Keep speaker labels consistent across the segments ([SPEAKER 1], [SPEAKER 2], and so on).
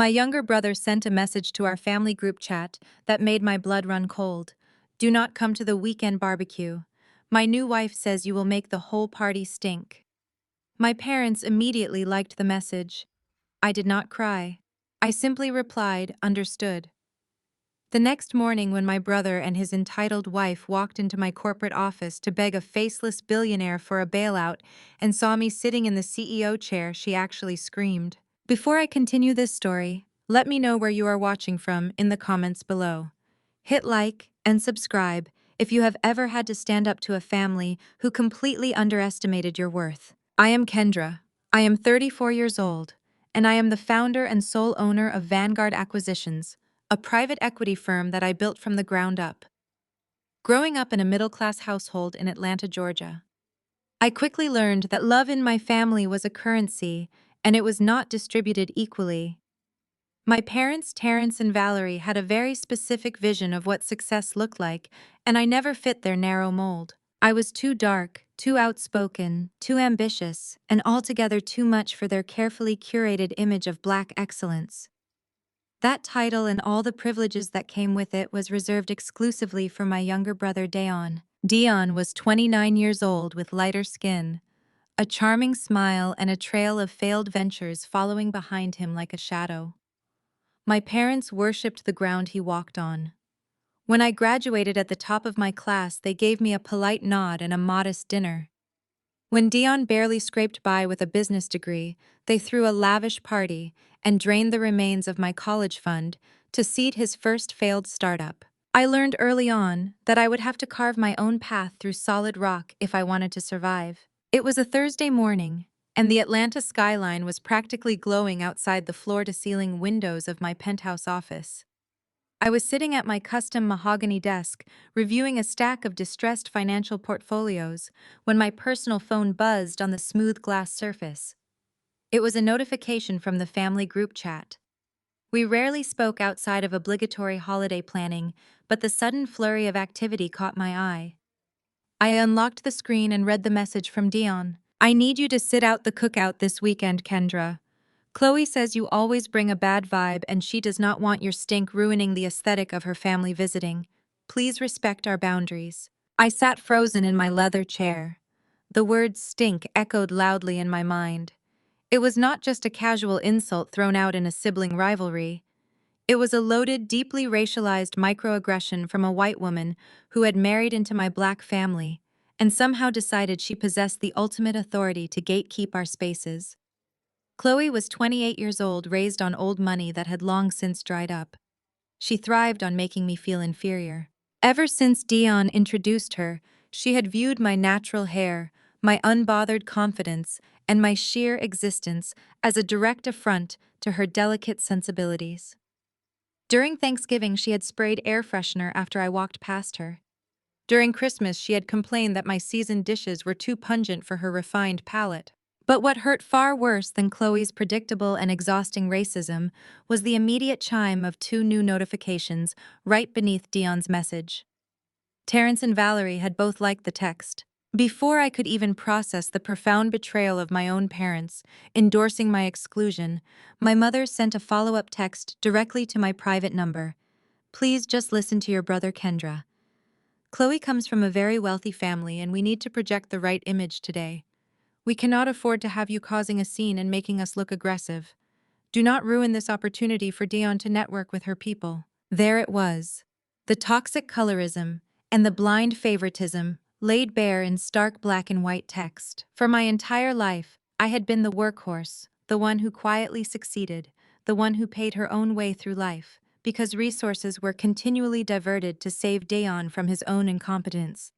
[SPEAKER 1] My younger brother sent a message to our family group chat that made my blood run cold. Do not come to the weekend barbecue. My new wife says you will make the whole party stink. My parents immediately liked the message. I did not cry. I simply replied, understood. The next morning, when my brother and his entitled wife walked into my corporate office to beg a faceless billionaire for a bailout and saw me sitting in the CEO chair, she actually screamed. Before I continue this story, let me know where you are watching from in the comments below. Hit like and subscribe if you have ever had to stand up to a family who completely underestimated your worth. I am Kendra. I am 34 years old, and I am the founder and sole owner of Vanguard Acquisitions, a private equity firm that I built from the ground up. Growing up in a middle-class household in Atlanta, Georgia, I quickly learned that love in my family was a currency, and it was not distributed equally. My parents, Terrence and Valerie, had a very specific vision of what success looked like, and I never fit their narrow mold. I was too dark, too outspoken, too ambitious, and altogether too much for their carefully curated image of Black excellence. That title and all the privileges that came with it was reserved exclusively for my younger brother Dion. Dion was 29 years old with lighter skin, a charming smile and a trail of failed ventures following behind him like a shadow. My parents worshipped the ground he walked on. When I graduated at the top of my class, they gave me a polite nod and a modest dinner. When Dion barely scraped by with a business degree, they threw a lavish party and drained the remains of my college fund to seed his first failed startup. I learned early on that I would have to carve my own path through solid rock if I wanted to survive. It was a Thursday morning, and the Atlanta skyline was practically glowing outside the floor-to-ceiling windows of my penthouse office. I was sitting at my custom mahogany desk, reviewing a stack of distressed financial portfolios, when my personal phone buzzed on the smooth glass surface. It was a notification from the family group chat. We rarely spoke outside of obligatory holiday planning, but the sudden flurry of activity caught my eye. I unlocked the screen and read the message from Dion. I need you to sit out the cookout this weekend, Kendra. Chloe says you always bring a bad vibe and she does not want your stink ruining the aesthetic of her family visiting. Please respect our boundaries. I sat frozen in my leather chair. The word stink echoed loudly in my mind. It was not just a casual insult thrown out in a sibling rivalry. It was a loaded, deeply racialized microaggression from a white woman who had married into my Black family and somehow decided she possessed the ultimate authority to gatekeep our spaces. Chloe was 28 years old, raised on old money that had long since dried up. She thrived on making me feel inferior. Ever since Dion introduced her, she had viewed my natural hair, my unbothered confidence, and my sheer existence as a direct affront to her delicate sensibilities. During Thanksgiving, she had sprayed air freshener after I walked past her. During Christmas, she had complained that my seasoned dishes were too pungent for her refined palate. But what hurt far worse than Chloe's predictable and exhausting racism was the immediate chime of two new notifications right beneath Dion's message. Terrence and Valerie had both liked the text. Before I could even process the profound betrayal of my own parents, endorsing my exclusion, my mother sent a follow-up text directly to my private number. Please just listen to your brother Kendra. Chloe comes from a very wealthy family and we need to project the right image today. We cannot afford to have you causing a scene and making us look aggressive. Do not ruin this opportunity for Dion to network with her people. There it was. The toxic colorism and the blind favoritism laid bare in stark black and white text. For my entire life, I had been the workhorse, the one who quietly succeeded, the one who paid her own way through life, because resources were continually diverted to save Dion from his own incompetence.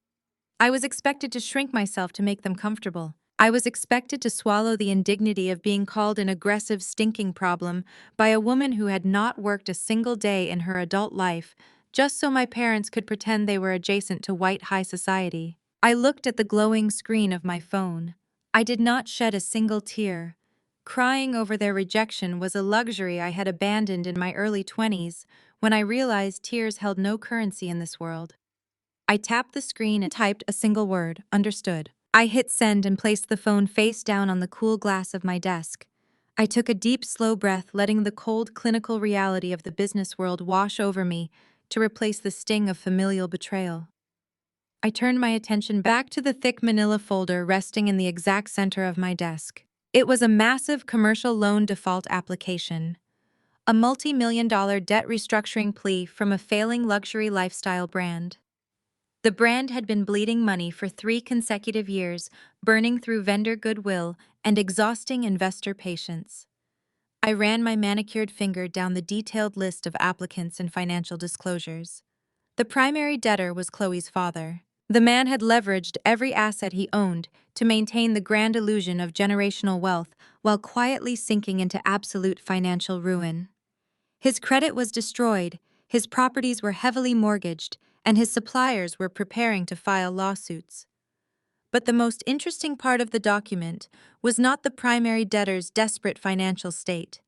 [SPEAKER 1] I was expected to shrink myself to make them comfortable. I was expected to swallow the indignity of being called an aggressive, stinking problem by a woman who had not worked a single day in her adult life, just so my parents could pretend they were adjacent to white high society. I looked at the glowing screen of my phone. I did not shed a single tear. Crying over their rejection was a luxury I had abandoned in my early 20s when I realized tears held no currency in this world. I tapped the screen and typed a single word, understood. I hit send and placed the phone face down on the cool glass of my desk. I took a deep, slow breath, letting the cold, clinical reality of the business world wash over me to replace the sting of familial betrayal. I turned my attention back to the thick manila folder resting in the exact center of my desk. It was a massive commercial loan default application, a multi-million-dollar debt restructuring plea from a failing luxury lifestyle brand. The brand had been bleeding money for 3 consecutive years, burning through vendor goodwill and exhausting investor patience. I ran my manicured finger down the detailed list of applicants and financial disclosures. The primary debtor was Chloe's father. The man had leveraged every asset he owned to maintain the grand illusion of generational wealth while quietly sinking into absolute financial ruin. His credit was destroyed, his properties were heavily mortgaged, and his suppliers were preparing to file lawsuits. But the most interesting part of the document was not the primary debtor's desperate financial state.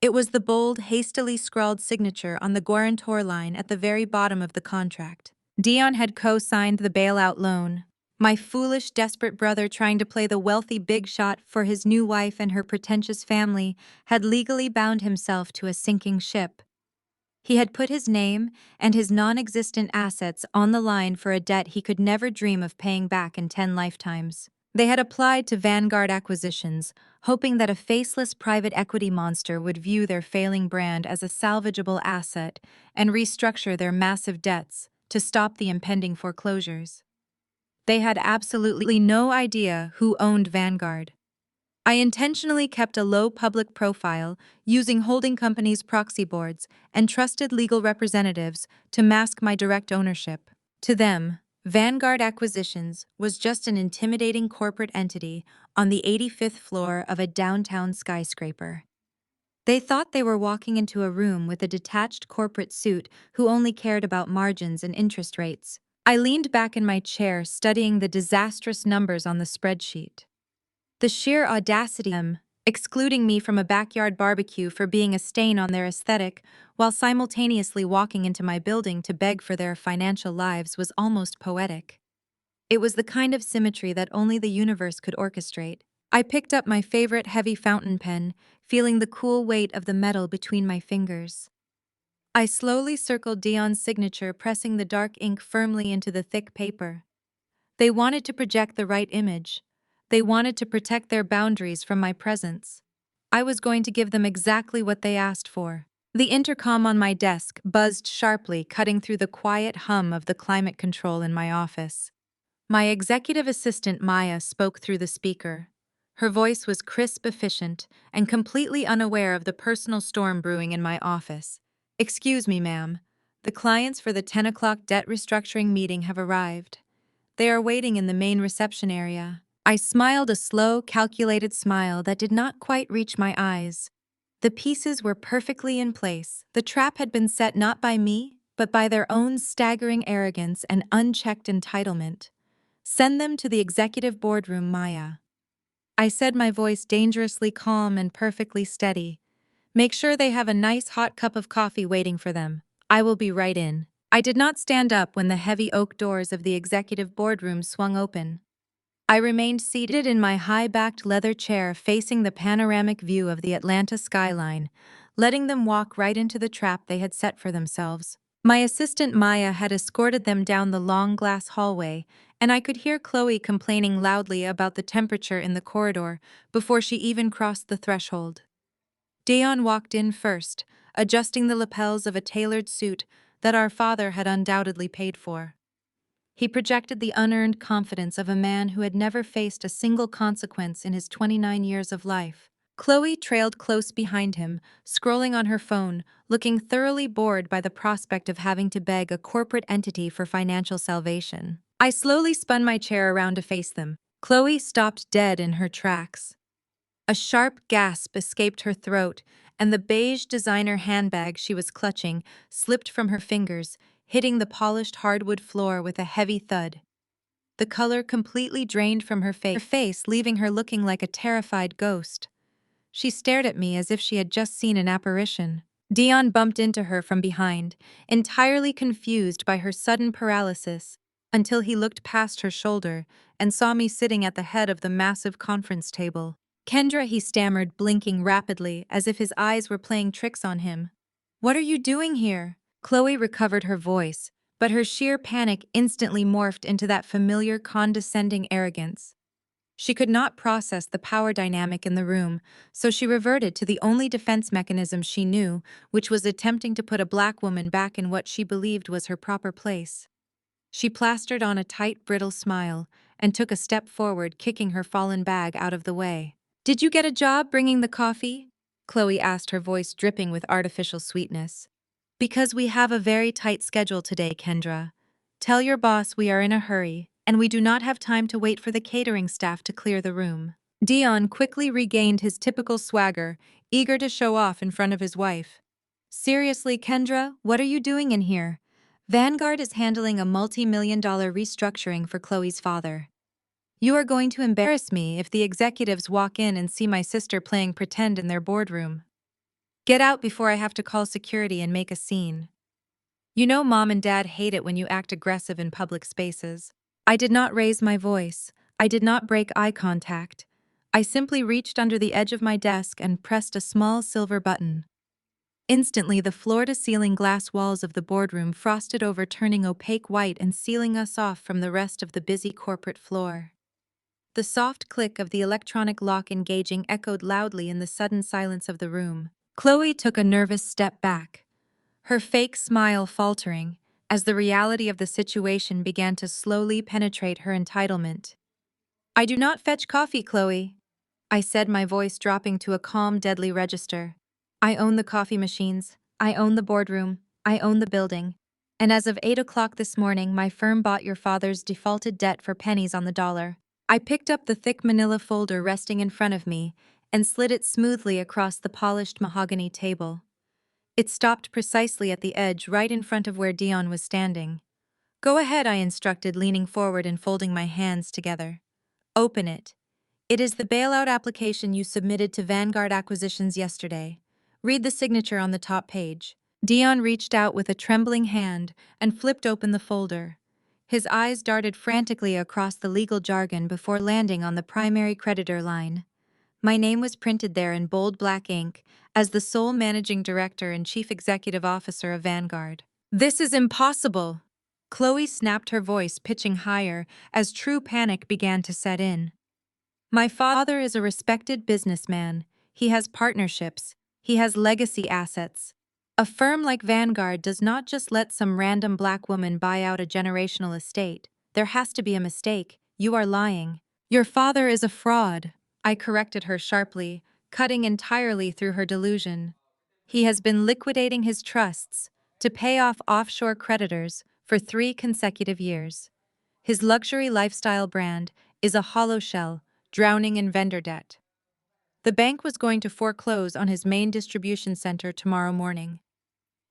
[SPEAKER 1] It was the bold, hastily scrawled signature on the guarantor line at the very bottom of the contract. Dion had co-signed the bailout loan. My foolish, desperate brother, trying to play the wealthy big shot for his new wife and her pretentious family, had legally bound himself to a sinking ship. He had put his name and his non-existent assets on the line for a debt he could never dream of paying back in 10 lifetimes. They had applied to Vanguard Acquisitions, hoping that a faceless private equity monster would view their failing brand as a salvageable asset and restructure their massive debts to stop the impending foreclosures. They had absolutely no idea who owned Vanguard. I intentionally kept a low public profile, using holding companies' proxy boards and trusted legal representatives to mask my direct ownership. To them, Vanguard Acquisitions was just an intimidating corporate entity on the 85th floor of a downtown skyscraper. They thought they were walking into a room with a detached corporate suit who only cared about margins and interest rates. I leaned back in my chair, studying the disastrous numbers on the spreadsheet. The sheer audacity of them, excluding me from a backyard barbecue for being a stain on their aesthetic, while simultaneously walking into my building to beg for their financial lives, was almost poetic. It was the kind of symmetry that only the universe could orchestrate. I picked up my favorite heavy fountain pen, feeling the cool weight of the metal between my fingers. I slowly circled Dion's signature, pressing the dark ink firmly into the thick paper. They wanted to project the right image. They wanted to protect their boundaries from my presence. I was going to give them exactly what they asked for. The intercom on my desk buzzed sharply, cutting through the quiet hum of the climate control in my office. My executive assistant Maya spoke through the speaker. Her voice was crisp, efficient, and completely unaware of the personal storm brewing in my office. "Excuse me, ma'am. The clients for the 10 o'clock debt restructuring meeting have arrived. They are waiting in the main reception area." I smiled, a slow, calculated smile that did not quite reach my eyes. The pieces were perfectly in place. The trap had been set not by me, but by their own staggering arrogance and unchecked entitlement. "Send them to the executive boardroom, Maya." I said, my voice dangerously calm and perfectly steady. "Make sure they have a nice hot cup of coffee waiting for them. I will be right in." I did not stand up when the heavy oak doors of the executive boardroom swung open. I remained seated in my high-backed leather chair, facing the panoramic view of the Atlanta skyline, letting them walk right into the trap they had set for themselves. My assistant Maya had escorted them down the long glass hallway, and I could hear Chloe complaining loudly about the temperature in the corridor before she even crossed the threshold. Dion walked in first, adjusting the lapels of a tailored suit that our father had undoubtedly paid for. He projected the unearned confidence of a man who had never faced a single consequence in his 29 years of life. Chloe trailed close behind him, scrolling on her phone, looking thoroughly bored by the prospect of having to beg a corporate entity for financial salvation. I slowly spun my chair around to face them. Chloe stopped dead in her tracks. A sharp gasp escaped her throat, and the beige designer handbag she was clutching slipped from her fingers, hitting the polished hardwood floor with a heavy thud. The color completely drained from her face, leaving her looking like a terrified ghost. She stared at me as if she had just seen an apparition. Dion bumped into her from behind, entirely confused by her sudden paralysis, until he looked past her shoulder and saw me sitting at the head of the massive conference table. Kendra, he stammered, blinking rapidly, as if his eyes were playing tricks on him. What are you doing here? Chloe recovered her voice, but her sheer panic instantly morphed into that familiar condescending arrogance. She could not process the power dynamic in the room, so she reverted to the only defense mechanism she knew, which was attempting to put a black woman back in what she believed was her proper place. She plastered on a tight, brittle smile and took a step forward, kicking her fallen bag out of the way. Did you get a job bringing the coffee? Chloe asked, her voice dripping with artificial sweetness. Because we have a very tight schedule today, Kendra. Tell your boss we are in a hurry, and we do not have time to wait for the catering staff to clear the room. Dion quickly regained his typical swagger, eager to show off in front of his wife. Seriously, Kendra, what are you doing in here? Vanguard is handling a multi-million-dollar restructuring for Chloe's father. You are going to embarrass me if the executives walk in and see my sister playing pretend in their boardroom. Get out before I have to call security and make a scene. You know Mom and Dad hate it when you act aggressive in public spaces. I did not raise my voice. I did not break eye contact. I simply reached under the edge of my desk and pressed a small silver button. Instantly, the floor-to-ceiling glass walls of the boardroom frosted over, turning opaque white and sealing us off from the rest of the busy corporate floor. The soft click of the electronic lock engaging echoed loudly in the sudden silence of the room. Chloe took a nervous step back, her fake smile faltering as the reality of the situation began to slowly penetrate her entitlement. I do not fetch coffee, Chloe, I said, my voice dropping to a calm, deadly register. I own the coffee machines, I own the boardroom, I own the building. And as of 8 o'clock this morning, my firm bought your father's defaulted debt for pennies on the dollar. I picked up the thick manila folder resting in front of me and slid it smoothly across the polished mahogany table. It stopped precisely at the edge, right in front of where Dion was standing. Go ahead, I instructed, leaning forward and folding my hands together. Open it. It is the bailout application you submitted to Vanguard Acquisitions yesterday. Read the signature on the top page. Dion reached out with a trembling hand and flipped open the folder. His eyes darted frantically across the legal jargon before landing on the primary creditor line. My name was printed there in bold black ink as the sole managing director and chief executive officer of Vanguard. This is impossible! Chloe snapped, her voice pitching higher as true panic began to set in. My father is a respected businessman. He has partnerships. He has legacy assets. A firm like Vanguard does not just let some random black woman buy out a generational estate. There has to be a mistake. You are lying. Your father is a fraud. I corrected her sharply, cutting entirely through her delusion. He has been liquidating his trusts to pay off offshore creditors for 3 consecutive years. His luxury lifestyle brand is a hollow shell, drowning in vendor debt. The bank was going to foreclose on his main distribution center tomorrow morning.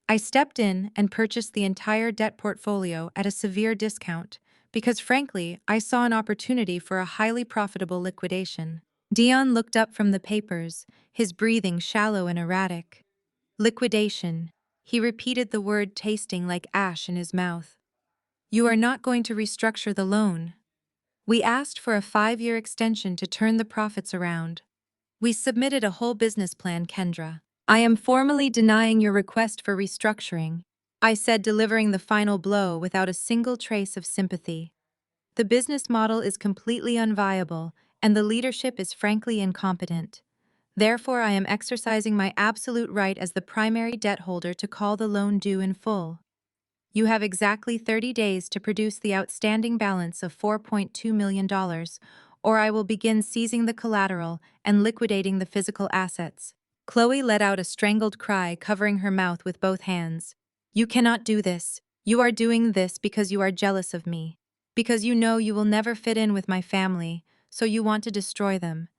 [SPEAKER 1] I stepped in and purchased the entire debt portfolio at a severe discount because, frankly, I saw an opportunity for a highly profitable liquidation. Dion looked up from the papers, his breathing shallow and erratic. Liquidation. He repeated the word, tasting like ash in his mouth. You are not going to restructure the loan. We asked for a 5-year extension to turn the profits around. We submitted a whole business plan, Kendra. I am formally denying your request for restructuring, I said, delivering the final blow without a single trace of sympathy. The business model is completely unviable, and the leadership is frankly incompetent. Therefore, I am exercising my absolute right as the primary debt holder to call the loan due in full. You have exactly 30 days to produce the outstanding balance of $4.2 million, or I will begin seizing the collateral and liquidating the physical assets. Chloe let out a strangled cry, covering her mouth with both hands. You cannot do this. You are doing this because you are jealous of me. Because you know you will never fit in with my family, so you want to destroy them.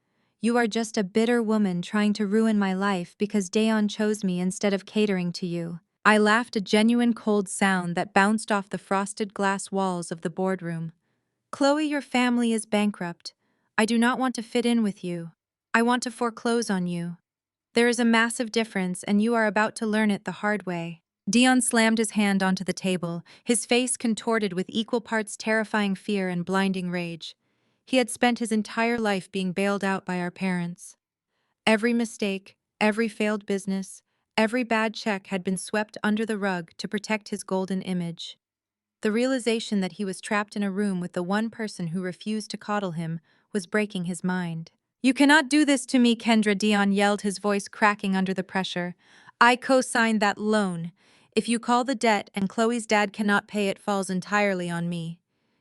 [SPEAKER 1] You are just a bitter woman trying to ruin my life because Dayon chose me instead of catering to you. I laughed, a genuine cold sound that bounced off the frosted glass walls of the boardroom. Chloe, your family is bankrupt. I do not want to fit in with you. I want to foreclose on you. There is a massive difference, and you are about to learn it the hard way. Dion slammed his hand onto the table, his face contorted with equal parts terrifying fear and blinding rage. He had spent his entire life being bailed out by our parents. Every mistake, every failed business, every bad check had been swept under the rug to protect his golden image. The realization that he was trapped in a room with the one person who refused to coddle him was breaking his mind. "You cannot do this to me," Kendra Dion yelled, his voice cracking under the pressure. "I co-signed that loan. If you call the debt and Chloe's dad cannot pay, it falls entirely on me.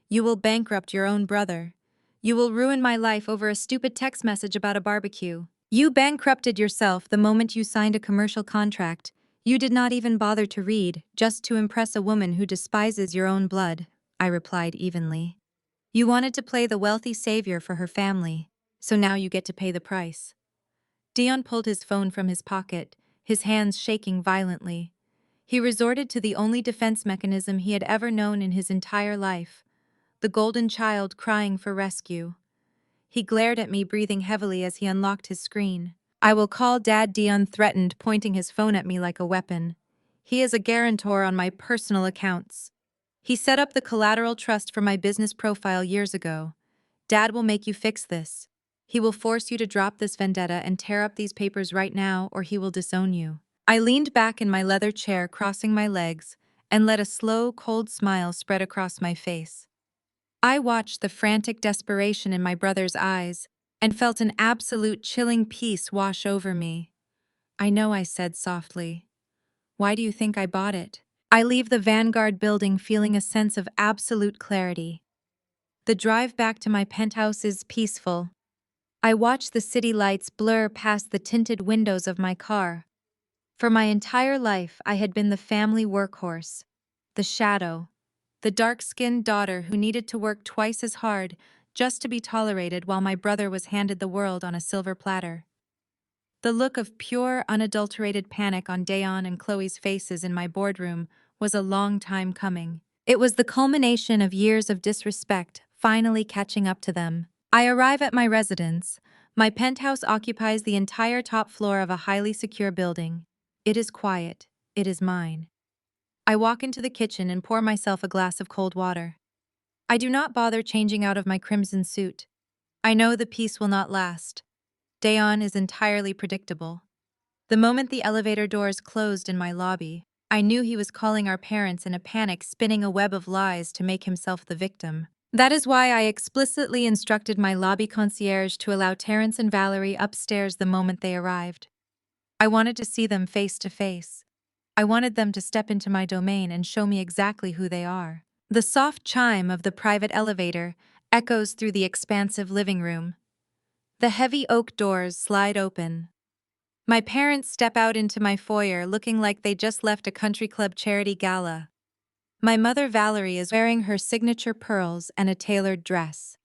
[SPEAKER 1] You will bankrupt your own brother. You will ruin my life over a stupid text message about a barbecue. You bankrupted yourself the moment you signed a commercial contract. You did not even bother to read, just to impress a woman who despises your own blood," I replied evenly. "You wanted to play the wealthy savior for her family, so now you get to pay the price." Dion pulled his phone from his pocket, his hands shaking violently. He resorted to the only defense mechanism he had ever known in his entire life, the golden child crying for rescue. He glared at me, breathing heavily as he unlocked his screen. "I will call Dad," Dion threatened, pointing his phone at me like a weapon. "He is a guarantor on my personal accounts. He set up the collateral trust for my business profile years ago. Dad will make you fix this. He will force you to drop this vendetta and tear up these papers right now, or he will disown you." I leaned back in my leather chair, crossing my legs, and let a slow, cold smile spread across my face. I watched the frantic desperation in my brother's eyes and felt an absolute chilling peace wash over me. "I know," I said softly. "Why do you think I bought it?" I leave the Vanguard building feeling a sense of absolute clarity. The drive back to my penthouse is peaceful. I watch the city lights blur past the tinted windows of my car. For my entire life, I had been the family workhorse, the shadow, the dark-skinned daughter who needed to work twice as hard just to be tolerated while my brother was handed the world on a silver platter. The look of pure, unadulterated panic on Dayon and Chloe's faces in my boardroom was a long time coming. It was the culmination of years of disrespect finally catching up to them. I arrive at my residence. My penthouse occupies the entire top floor of a highly secure building. It is quiet. It is mine. I walk into the kitchen and pour myself a glass of cold water. I do not bother changing out of my crimson suit. I know the peace will not last. Dayon is entirely predictable. The moment the elevator doors closed in my lobby, I knew he was calling our parents in a panic, spinning a web of lies to make himself the victim. That is why I explicitly instructed my lobby concierge to allow Terrence and Valerie upstairs the moment they arrived. I wanted to see them face to face. I wanted them to step into my domain and show me exactly who they are. The soft chime of the private elevator echoes through the expansive living room. The heavy oak doors slide open. My parents step out into my foyer looking like they just left a country club charity gala. My mother Valerie is wearing her signature pearls and a tailored dress.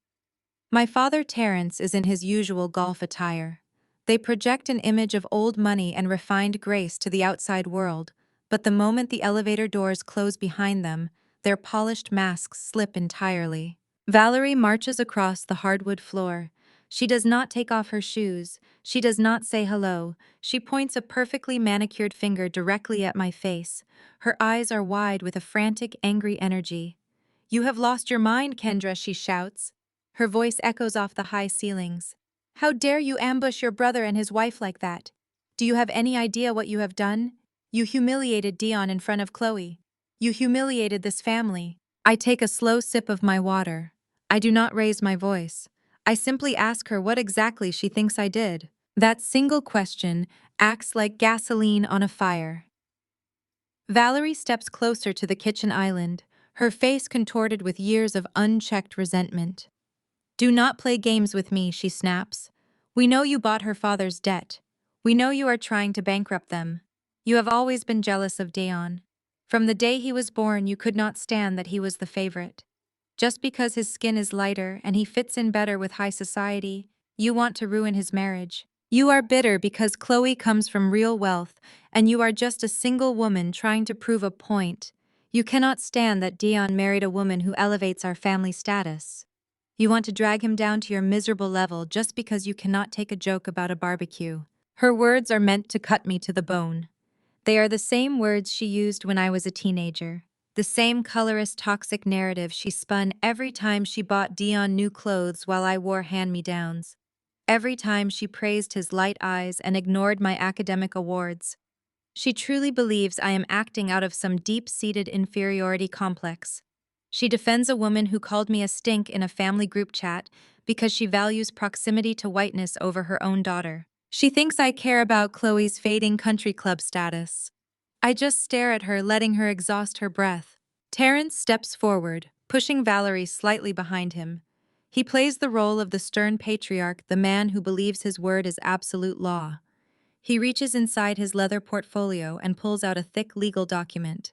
[SPEAKER 1] My father Terrence is in his usual golf attire. They project an image of old money and refined grace to the outside world, but the moment the elevator doors close behind them, their polished masks slip entirely. Valerie marches across the hardwood floor. She does not take off her shoes. She does not say hello. She points a perfectly manicured finger directly at my face. Her eyes are wide with a frantic, angry energy. "You have lost your mind, Kendra," she shouts. Her voice echoes off the high ceilings. "How dare you ambush your brother and his wife like that? Do you have any idea what you have done? You humiliated Dion in front of Chloe. You humiliated this family." I take a slow sip of my water. I do not raise my voice. I simply ask her what exactly she thinks I did. That single question acts like gasoline on a fire. Valerie steps closer to the kitchen island, her face contorted with years of unchecked resentment. "Do not play games with me," she snaps. "We know you bought her father's debt. We know you are trying to bankrupt them. You have always been jealous of Dayon. From the day he was born, you could not stand that he was the favorite. Just because his skin is lighter and he fits in better with high society, you want to ruin his marriage. You are bitter because Chloe comes from real wealth, and you are just a single woman trying to prove a point. You cannot stand that Dion married a woman who elevates our family status. You want to drag him down to your miserable level just because you cannot take a joke about a barbecue." Her words are meant to cut me to the bone. They are the same words she used when I was a teenager. The same colorist toxic narrative she spun every time she bought Dion new clothes while I wore hand-me-downs. Every time she praised his light eyes and ignored my academic awards. She truly believes I am acting out of some deep-seated inferiority complex. She defends a woman who called me a stink in a family group chat because she values proximity to whiteness over her own daughter. She thinks I care about Chloe's fading country club status. I just stare at her, letting her exhaust her breath. Terrence steps forward, pushing Valerie slightly behind him. He plays the role of the stern patriarch, the man who believes his word is absolute law. He reaches inside his leather portfolio and pulls out a thick legal document.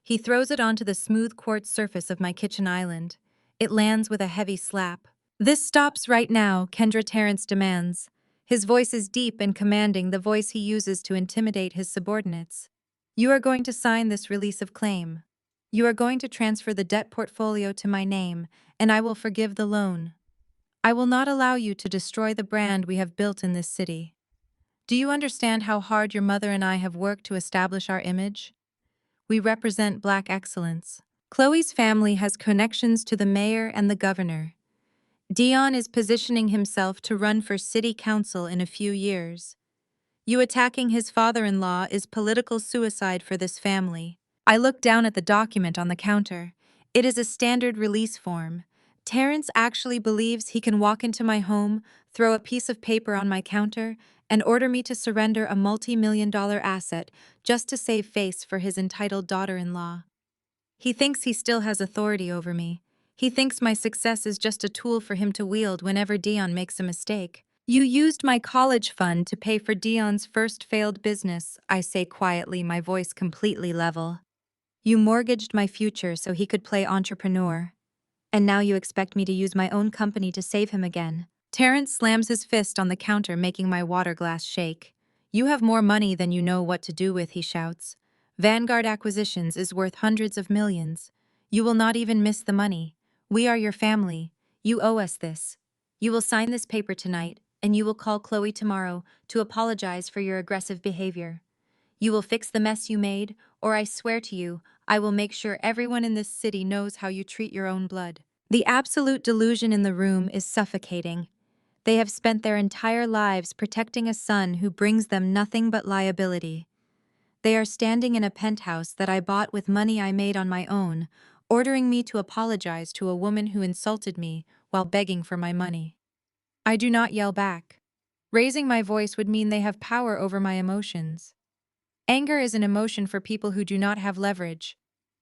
[SPEAKER 1] He throws it onto the smooth quartz surface of my kitchen island. It lands with a heavy slap. "This stops right now," Kendra Terrence demands. His voice is deep and commanding, the voice he uses to intimidate his subordinates. "You are going to sign this release of claim. You are going to transfer the debt portfolio to my name, and I will forgive the loan. I will not allow you to destroy the brand we have built in this city. Do you understand how hard your mother and I have worked to establish our image? We represent Black excellence. Chloe's family has connections to the mayor and the governor. Dion is positioning himself to run for city council in a few years. You attacking his father-in-law is political suicide for this family." I look down at the document on the counter. It is a standard release form. Terrence actually believes he can walk into my home, throw a piece of paper on my counter, and order me to surrender a multi-million-dollar asset just to save face for his entitled daughter-in-law. He thinks he still has authority over me. He thinks my success is just a tool for him to wield whenever Dion makes a mistake. "You used my college fund to pay for Dion's first failed business," I say quietly, my voice completely level. "You mortgaged my future so he could play entrepreneur. And now you expect me to use my own company to save him again." Terrence slams his fist on the counter, making my water glass shake. "You have more money than you know what to do with," he shouts. "Vanguard Acquisitions is worth hundreds of millions. You will not even miss the money. We are your family. You owe us this. You will sign this paper tonight, and you will call Chloe tomorrow to apologize for your aggressive behavior. You will fix the mess you made, or I swear to you, I will make sure everyone in this city knows how you treat your own blood." The absolute delusion in the room is suffocating. They have spent their entire lives protecting a son who brings them nothing but liability. They are standing in a penthouse that I bought with money I made on my own, ordering me to apologize to a woman who insulted me while begging for my money. I do not yell back. Raising my voice would mean they have power over my emotions. Anger is an emotion for people who do not have leverage.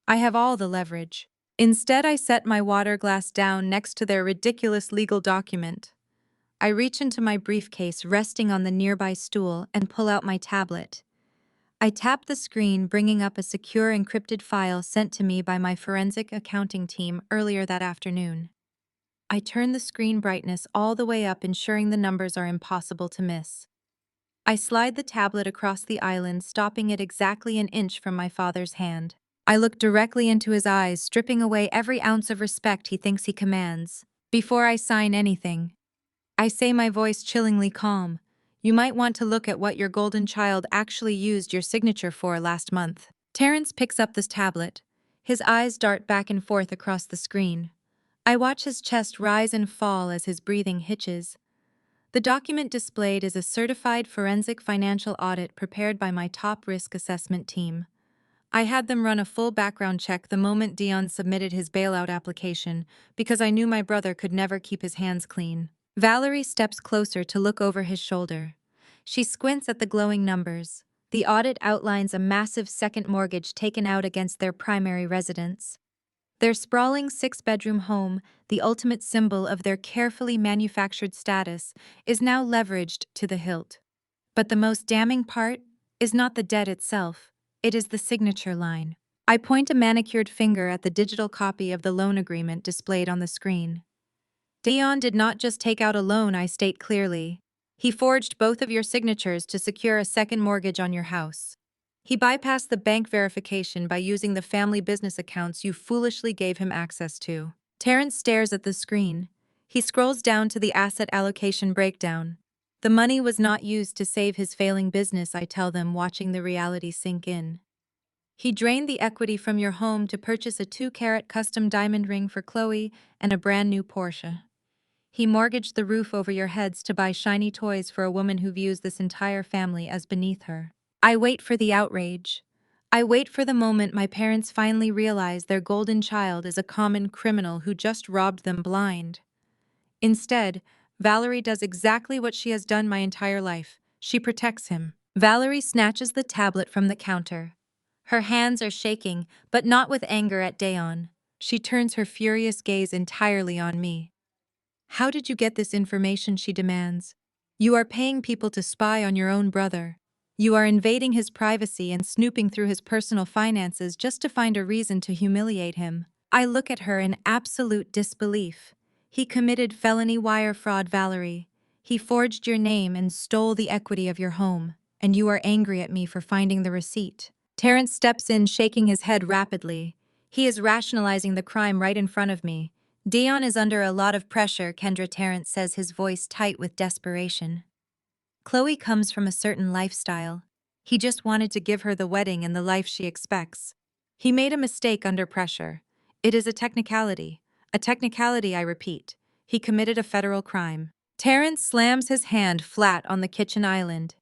[SPEAKER 1] I have all the leverage. Instead, I set my water glass down next to their ridiculous legal document. I reach into my briefcase resting on the nearby stool and pull out my tablet. I tap the screen, bringing up a secure encrypted file sent to me by my forensic accounting team earlier that afternoon. I turn the screen brightness all the way up, ensuring the numbers are impossible to miss. I slide the tablet across the island, stopping it exactly an inch from my father's hand. I look directly into his eyes, stripping away every ounce of respect he thinks he commands. "Before I sign anything," I say, my voice chillingly calm, "you might want to look at what your golden child actually used your signature for last month." Terrence picks up this tablet. His eyes dart back and forth across the screen. I watch his chest rise and fall as his breathing hitches. The document displayed is a certified forensic financial audit prepared by my top risk assessment team. I had them run a full background check the moment Dion submitted his bailout application because I knew my brother could never keep his hands clean. Valerie steps closer to look over his shoulder. She squints at the glowing numbers. The audit outlines a massive second mortgage taken out against their primary residence. Their sprawling six-bedroom home, the ultimate symbol of their carefully manufactured status, is now leveraged to the hilt. But the most damning part is not the debt itself, it is the signature line. I point a manicured finger at the digital copy of the loan agreement displayed on the screen. "Dion did not just take out a loan," I state clearly. "He forged both of your signatures to secure a second mortgage on your house. He bypassed the bank verification by using the family business accounts you foolishly gave him access to." Terrence stares at the screen. He scrolls down to the asset allocation breakdown. "The money was not used to save his failing business," I tell them, watching the reality sink in. He drained the equity from your home to purchase a 2-carat custom diamond ring for Chloe and a brand new Porsche. He mortgaged the roof over your heads to buy shiny toys for a woman who views this entire family as beneath her. I wait for the outrage. I wait for the moment my parents finally realize their golden child is a common criminal who just robbed them blind. Instead, Valerie does exactly what she has done my entire life. She protects him. Valerie snatches the tablet from the counter. Her hands are shaking, but not with anger at Dayon. She turns her furious gaze entirely on me. How did you get this information, she demands. You are paying people to spy on your own brother. You are invading his privacy and snooping through his personal finances just to find a reason to humiliate him. I look at her in absolute disbelief. He committed felony wire fraud, Valerie. He forged your name and stole the equity of your home, and you are angry at me for finding the receipt. Terrence steps in, shaking his head rapidly. He is rationalizing the crime right in front of me. Dion is under a lot of pressure, Kendra, Terrence says, his voice tight with desperation. Chloe comes from a certain lifestyle. He just wanted to give her the wedding and the life she expects. He made a mistake under pressure. It is a technicality. A technicality, I repeat. He committed a federal crime. Terrence slams his hand flat on the kitchen island.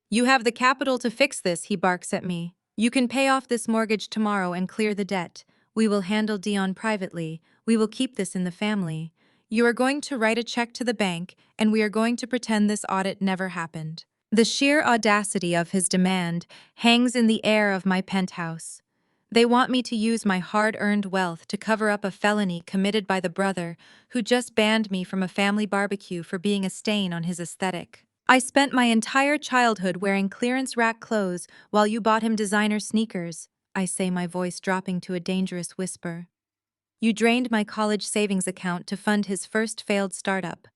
[SPEAKER 1] You have the capital to fix this, he barks at me. You can pay off this mortgage tomorrow and clear the debt. We will handle Dion privately. We will keep this in the family. You are going to write a check to the bank, and we are going to pretend this audit never happened. The sheer audacity of his demand hangs in the air of my penthouse. They want me to use my hard-earned wealth to cover up a felony committed by the brother who just banned me from a family barbecue for being a stain on his aesthetic. I spent my entire childhood wearing clearance rack clothes while you bought him designer sneakers, I say, my voice dropping to a dangerous whisper. You drained my college savings account to fund his first failed startup.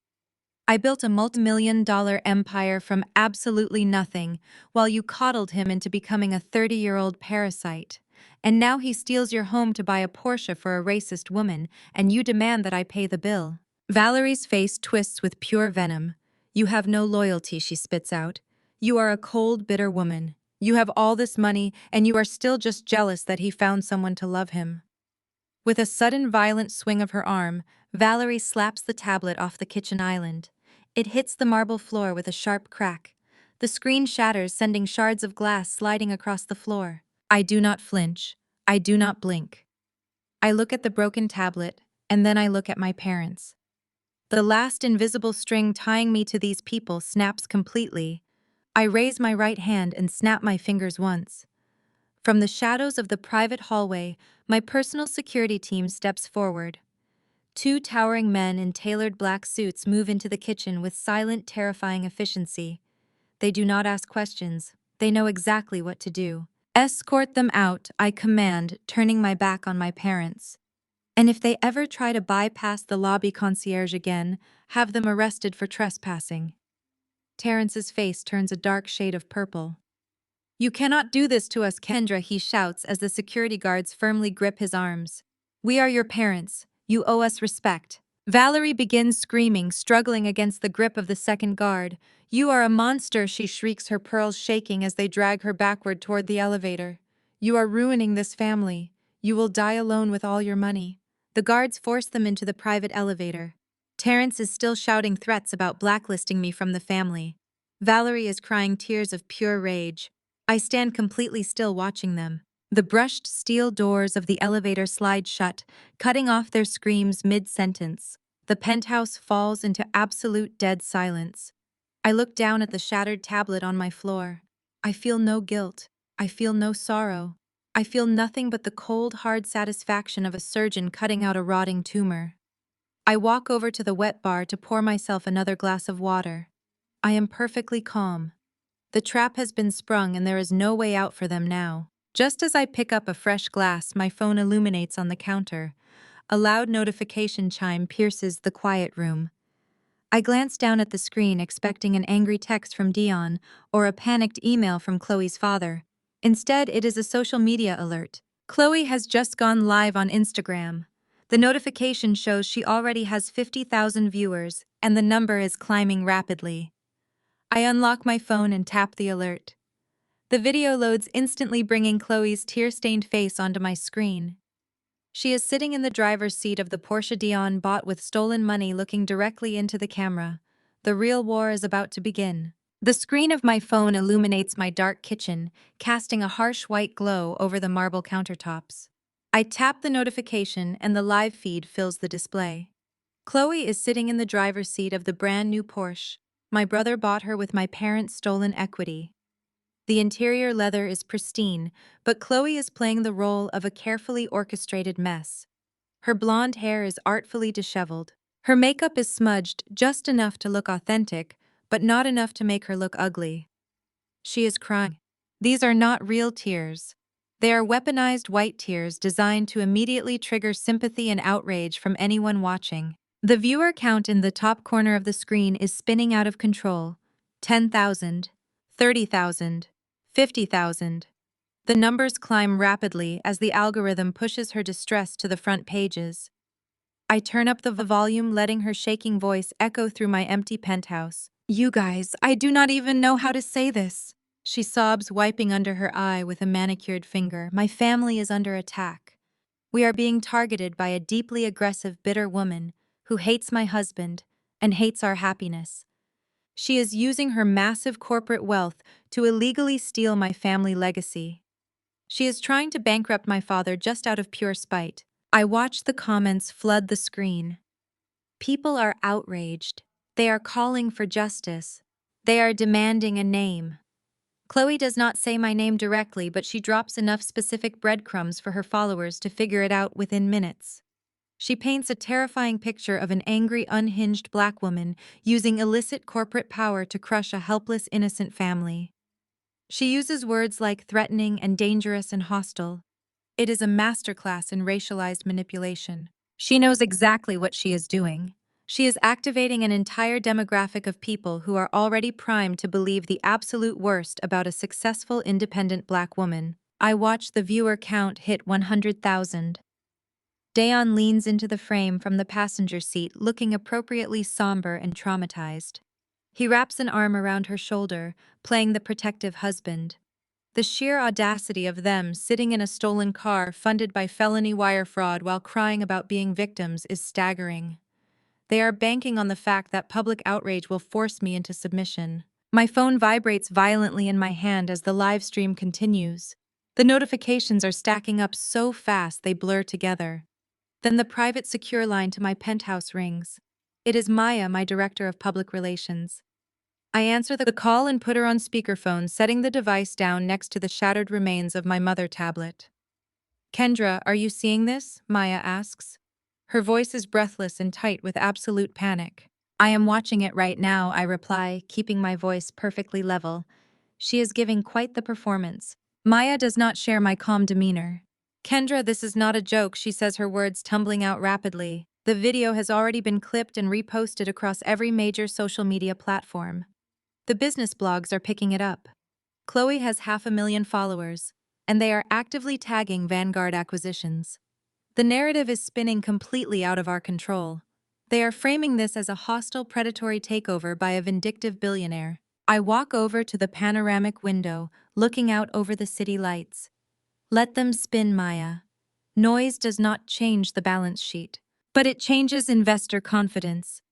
[SPEAKER 1] I built a multi-million-dollar empire from absolutely nothing while you coddled him into becoming a 30-year-old parasite. And now he steals your home to buy a Porsche for a racist woman, and you demand that I pay the bill. Valerie's face twists with pure venom. You have no loyalty, she spits out. You are a cold, bitter woman. You have all this money, and you are still just jealous that he found someone to love him. With a sudden violent swing of her arm, Valerie slaps the tablet off the kitchen island. It hits the marble floor with a sharp crack. The screen shatters, sending shards of glass sliding across the floor. I do not flinch. I do not blink. I look at the broken tablet, and then I look at my parents. The last invisible string tying me to these people snaps completely. I raise my right hand and snap my fingers once. From the shadows of the private hallway, my personal security team steps forward. 2 towering men in tailored black suits move into the kitchen with silent, terrifying efficiency. They do not ask questions. They know exactly what to do. Escort them out, I command, turning my back on my parents. And if they ever try to bypass the lobby concierge again, have them arrested for trespassing. Terrence's face turns a dark shade of purple. You cannot do this to us, Kendra, he shouts as the security guards firmly grip his arms. We are your parents. You owe us respect. Valerie begins screaming, struggling against the grip of the second guard. You are a monster, she shrieks, her pearls shaking as they drag her backward toward the elevator. You are ruining this family. You will die alone with all your money. The guards force them into the private elevator. Terrence is still shouting threats about blacklisting me from the family. Valerie is crying tears of pure rage. I stand completely still watching them. The brushed steel doors of the elevator slide shut, cutting off their screams mid-sentence. The penthouse falls into absolute dead silence. I look down at the shattered tablet on my floor. I feel no guilt. I feel no sorrow. I feel nothing but the cold, hard satisfaction of a surgeon cutting out a rotting tumor. I walk over to the wet bar to pour myself another glass of water. I am perfectly calm. The trap has been sprung and there is no way out for them now. Just as I pick up a fresh glass, my phone illuminates on the counter. A loud notification chime pierces the quiet room. I glance down at the screen expecting an angry text from Dion or a panicked email from Chloe's father. Instead, it is a social media alert. Chloe has just gone live on Instagram. The notification shows she already has 50,000 viewers, and the number is climbing rapidly. I unlock my phone and tap the alert. The video loads instantly, bringing Chloe's tear-stained face onto my screen. She is sitting in the driver's seat of the Porsche Dion bought with stolen money, looking directly into the camera. The real war is about to begin. The screen of my phone illuminates my dark kitchen, casting a harsh white glow over the marble countertops. I tap the notification and the live feed fills the display. Chloe is sitting in the driver's seat of the brand new Porsche. My brother bought her with my parents' stolen equity. The interior leather is pristine, but Chloe is playing the role of a carefully orchestrated mess. Her blonde hair is artfully disheveled. Her makeup is smudged just enough to look authentic, but not enough to make her look ugly. She is crying. These are not real tears. They are weaponized white tears designed to immediately trigger sympathy and outrage from anyone watching. The viewer count in the top corner of the screen is spinning out of control. 10,000, 30,000, 50,000. The numbers climb rapidly as the algorithm pushes her distress to the front pages. I turn up the volume, letting her shaking voice echo through my empty penthouse. You guys, I do not even know how to say this. She sobs, wiping under her eye with a manicured finger. My family is under attack. We are being targeted by a deeply aggressive, bitter woman who hates my husband and hates our happiness. She is using her massive corporate wealth to illegally steal my family legacy. She is trying to bankrupt my father just out of pure spite. I watch the comments flood the screen. People are outraged. They are calling for justice. They are demanding a name. Chloe does not say my name directly, but she drops enough specific breadcrumbs for her followers to figure it out within minutes. She paints a terrifying picture of an angry, unhinged black woman using illicit corporate power to crush a helpless, innocent family. She uses words like threatening and dangerous and hostile. It is a masterclass in racialized manipulation. She knows exactly what she is doing. She is activating an entire demographic of people who are already primed to believe the absolute worst about a successful, independent black woman. I watch the viewer count hit 100,000. Dayon leans into the frame from the passenger seat, looking appropriately somber and traumatized. He wraps an arm around her shoulder, playing the protective husband. The sheer audacity of them sitting in a stolen car funded by felony wire fraud while crying about being victims is staggering. They are banking on the fact that public outrage will force me into submission. My phone vibrates violently in my hand as the live stream continues. The notifications are stacking up so fast they blur together. Then the private secure line to my penthouse rings. It is Maya, my director of public relations. I answer the call and put her on speakerphone, setting the device down next to the shattered remains of my mother tablet. Kendra, are you seeing this? Maya asks. Her voice is breathless and tight with absolute panic. I am watching it right now, I reply, keeping my voice perfectly level. She is giving quite the performance. Maya does not share my calm demeanor. Kendra, this is not a joke, she says, her words tumbling out rapidly. The video has already been clipped and reposted across every major social media platform. The business blogs are picking it up. Chloe has 500,000 followers, and they are actively tagging Vanguard acquisitions. The narrative is spinning completely out of our control. They are framing this as a hostile, predatory takeover by a vindictive billionaire. I walk over to the panoramic window, looking out over the city lights. Let them spin, Maya. Noise does not change the balance sheet, but it changes investor confidence.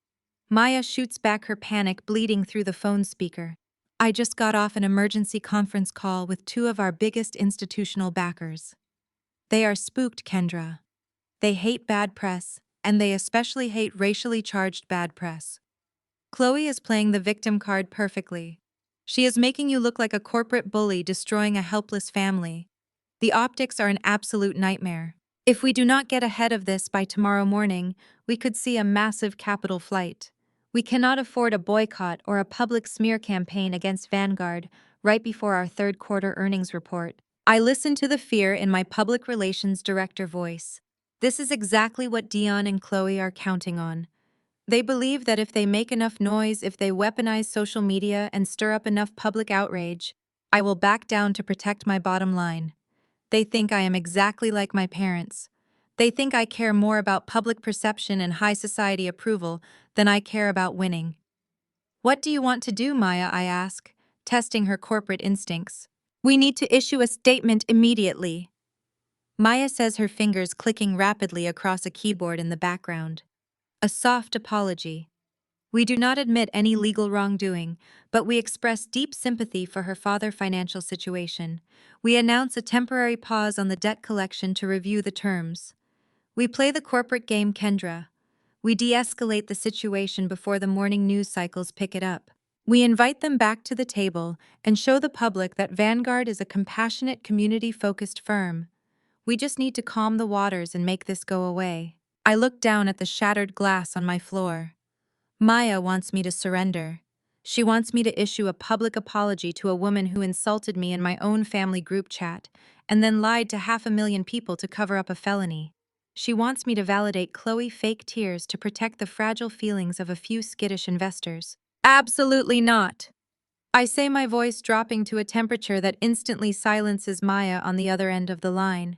[SPEAKER 1] Maya shoots back, her panic bleeding through the phone speaker. I just got off an emergency conference call with two of our biggest institutional backers. They are spooked, Kendra. They hate bad press, and they especially hate racially charged bad press. Chloe is playing the victim card perfectly. She is making you look like a corporate bully destroying a helpless family. The optics are an absolute nightmare. If we do not get ahead of this by tomorrow morning, we could see a massive capital flight. We cannot afford a boycott or a public smear campaign against Vanguard right before our third quarter earnings report. I listen to the fear in my public relations director voice. This is exactly what Dion and Chloe are counting on. They believe that if they make enough noise, if they weaponize social media and stir up enough public outrage, I will back down to protect my bottom line. They think I am exactly like my parents. They think I care more about public perception and high society approval than I care about winning. What do you want to do, Maya? I ask, testing her corporate instincts. We need to issue a statement immediately. Maya says, her fingers clicking rapidly across a keyboard in the background. A soft apology. We do not admit any legal wrongdoing, but we express deep sympathy for her father's financial situation. We announce a temporary pause on the debt collection to review the terms. We play the corporate game Kendra. We de-escalate the situation before the morning news cycles pick it up. We invite them back to the table and show the public that Vanguard is a compassionate, community-focused firm. We just need to calm the waters and make this go away. I look down at the shattered glass on my floor. Maya wants me to surrender. She wants me to issue a public apology to a woman who insulted me in my own family group chat and then lied to 500,000 people to cover up a felony. She wants me to validate Chloe fake tears to protect the fragile feelings of a few skittish investors. Absolutely not. I say, my voice dropping to a temperature that instantly silences Maya on the other end of the line.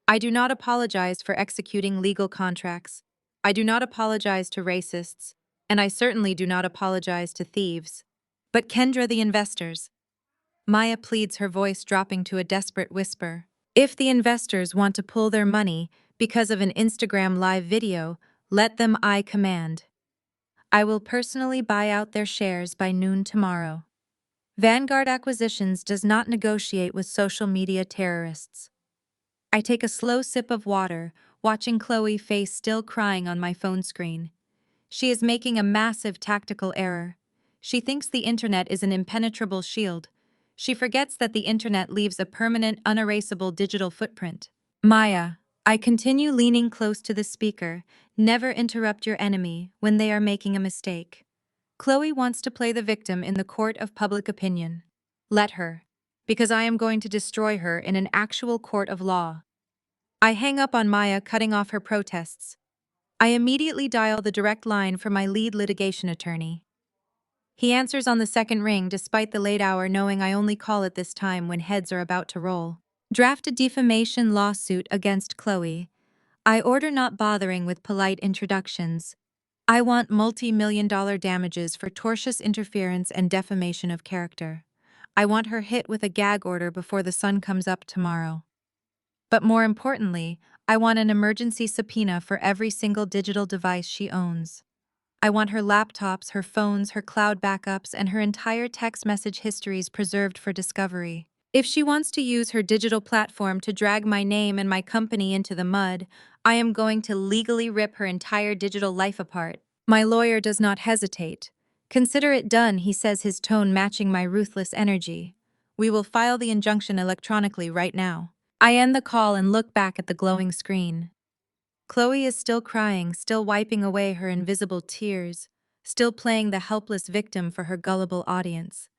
[SPEAKER 1] I do not apologize for executing legal contracts. I do not apologize to racists. And I certainly do not apologize to thieves. But Kendra, the investors. Maya pleads, her voice dropping to a desperate whisper. If the investors want to pull their money because of an Instagram live video, let them, I command. I will personally buy out their shares by noon tomorrow. Vanguard Acquisitions does not negotiate with social media terrorists. I take a slow sip of water, watching Chloe's face still crying on my phone screen. She is making a massive tactical error. She thinks the internet is an impenetrable shield. She forgets that the internet leaves a permanent, unerasable digital footprint. Maya, I continue, leaning close to the speaker. Never interrupt your enemy when they are making a mistake. Chloe wants to play the victim in the court of public opinion. Let her, because I am going to destroy her in an actual court of law. I hang up on Maya, cutting off her protests. I immediately dial the direct line for my lead litigation attorney. He answers on the second ring despite the late hour, knowing I only call at this time when heads are about to roll. Draft a defamation lawsuit against Chloe. I order not bothering with polite introductions. I want multi-million-dollar damages for tortious interference and defamation of character. I want her hit with a gag order before the sun comes up tomorrow. But more importantly, I want an emergency subpoena for every single digital device she owns. I want her laptops, her phones, her cloud backups, and her entire text message histories preserved for discovery. If she wants to use her digital platform to drag my name and my company into the mud, I am going to legally rip her entire digital life apart. My lawyer does not hesitate. Consider it done, he says, his tone matching my ruthless energy. We will file the injunction electronically right now. I end the call and look back at the glowing screen. Chloe is still crying, still wiping away her invisible tears, still playing the helpless victim for her gullible audience.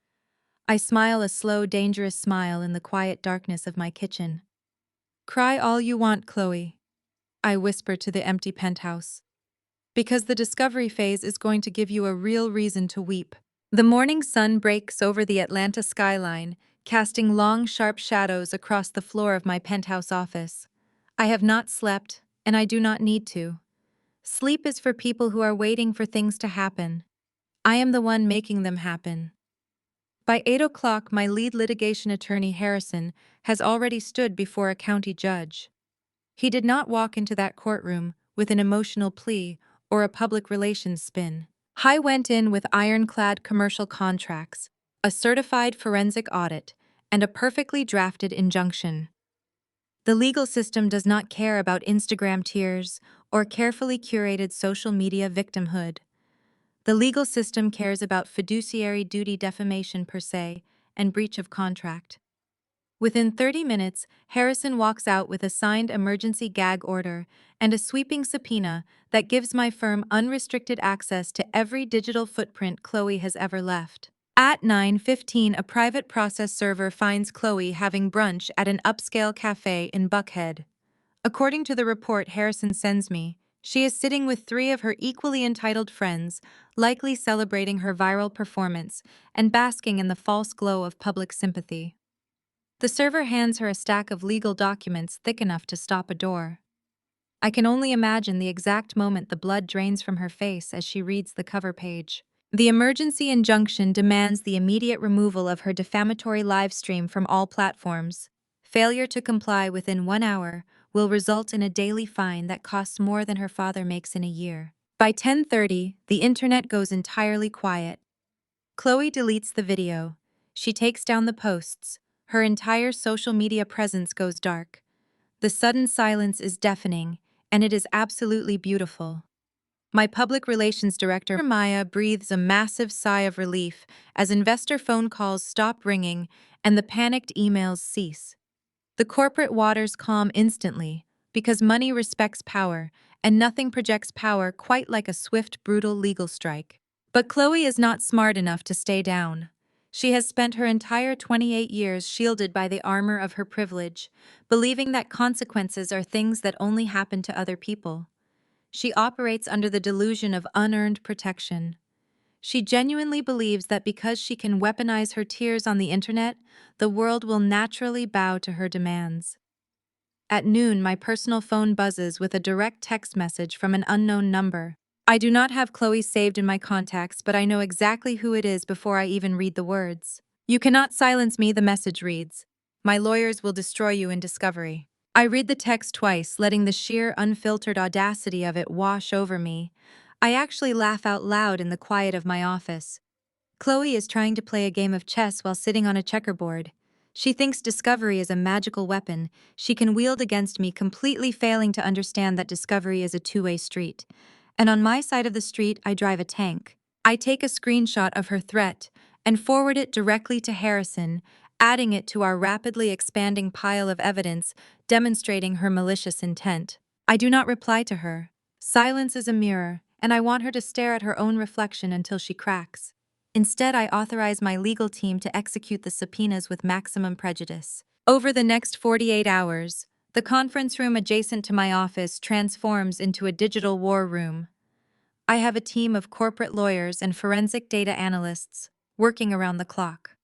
[SPEAKER 1] I smile, a slow, dangerous smile in the quiet darkness of my kitchen. Cry all you want, Chloe, I whisper to the empty penthouse. Because the discovery phase is going to give you a real reason to weep. The morning sun breaks over the Atlanta skyline, casting long, sharp shadows across the floor of my penthouse office. I have not slept, and I do not need to. Sleep is for people who are waiting for things to happen. I am the one making them happen. By 8 o'clock, my lead litigation attorney, Harrison, has already stood before a county judge. He did not walk into that courtroom with an emotional plea or a public relations spin. I went in with ironclad commercial contracts, a certified forensic audit, and a perfectly drafted injunction. The legal system does not care about Instagram tears or carefully curated social media victimhood. The legal system cares about fiduciary duty, defamation per se, and breach of contract. Within 30 minutes, Harrison walks out with a signed emergency gag order and a sweeping subpoena that gives my firm unrestricted access to every digital footprint Chloe has ever left. At 9:15, a private process server finds Chloe having brunch at an upscale cafe in Buckhead. According to the report Harrison sends me, she is sitting with three of her equally entitled friends, likely celebrating her viral performance and basking in the false glow of public sympathy. The server hands her a stack of legal documents thick enough to stop a door. I can only imagine the exact moment the blood drains from her face as she reads the cover page. The emergency injunction demands the immediate removal of her defamatory live stream from all platforms. Failure to comply within 1 hour will result in a daily fine that costs more than her father makes in a year. By 10:30, the internet goes entirely quiet. Chloe deletes the video. She takes down the posts. Her entire social media presence goes dark. The sudden silence is deafening, and it is absolutely beautiful. My public relations director, Maya, breathes a massive sigh of relief as investor phone calls stop ringing and the panicked emails cease. The corporate waters calm instantly because money respects power, and nothing projects power quite like a swift, brutal legal strike. But Chloe is not smart enough to stay down. She has spent her entire 28 years shielded by the armor of her privilege, believing that consequences are things that only happen to other people. She operates under the delusion of unearned protection. She genuinely believes that because she can weaponize her tears on the internet, the world will naturally bow to her demands. At noon, my personal phone buzzes with a direct text message from an unknown number. I do not have Chloe saved in my contacts, but I know exactly who it is before I even read the words. "You cannot silence me," the message reads. "My lawyers will destroy you in discovery." I read the text twice, letting the sheer, unfiltered audacity of it wash over me. I actually laugh out loud in the quiet of my office. Chloe is trying to play a game of chess while sitting on a checkerboard. She thinks discovery is a magical weapon she can wield against me, completely failing to understand that discovery is a two-way street. And on my side of the street, I drive a tank. I take a screenshot of her threat and forward it directly to Harrison, adding it to our rapidly expanding pile of evidence demonstrating her malicious intent. I do not reply to her. Silence is a mirror, and I want her to stare at her own reflection until she cracks. Instead, I authorize my legal team to execute the subpoenas with maximum prejudice. Over the next 48 hours, the conference room adjacent to my office transforms into a digital war room. I have a team of corporate lawyers and forensic data analysts working around the clock.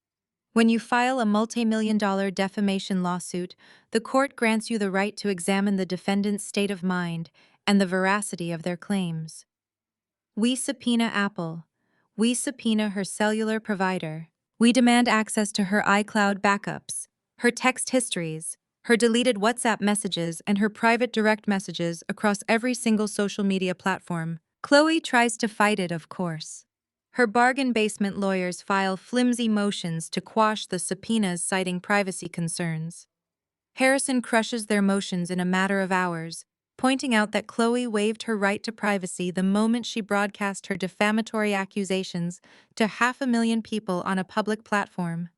[SPEAKER 1] When you file a multi-million-dollar defamation lawsuit, the court grants you the right to examine the defendant's state of mind and the veracity of their claims. We subpoena Apple. We subpoena her cellular provider. We demand access to her iCloud backups, her text histories, her deleted WhatsApp messages, and her private direct messages across every single social media platform. Chloe tries to fight it, of course. Her bargain basement lawyers file flimsy motions to quash the subpoenas, citing privacy concerns. Harrison crushes their motions in a matter of hours, pointing out that Chloe waived her right to privacy the moment she broadcast her defamatory accusations to 500,000 people on a public platform.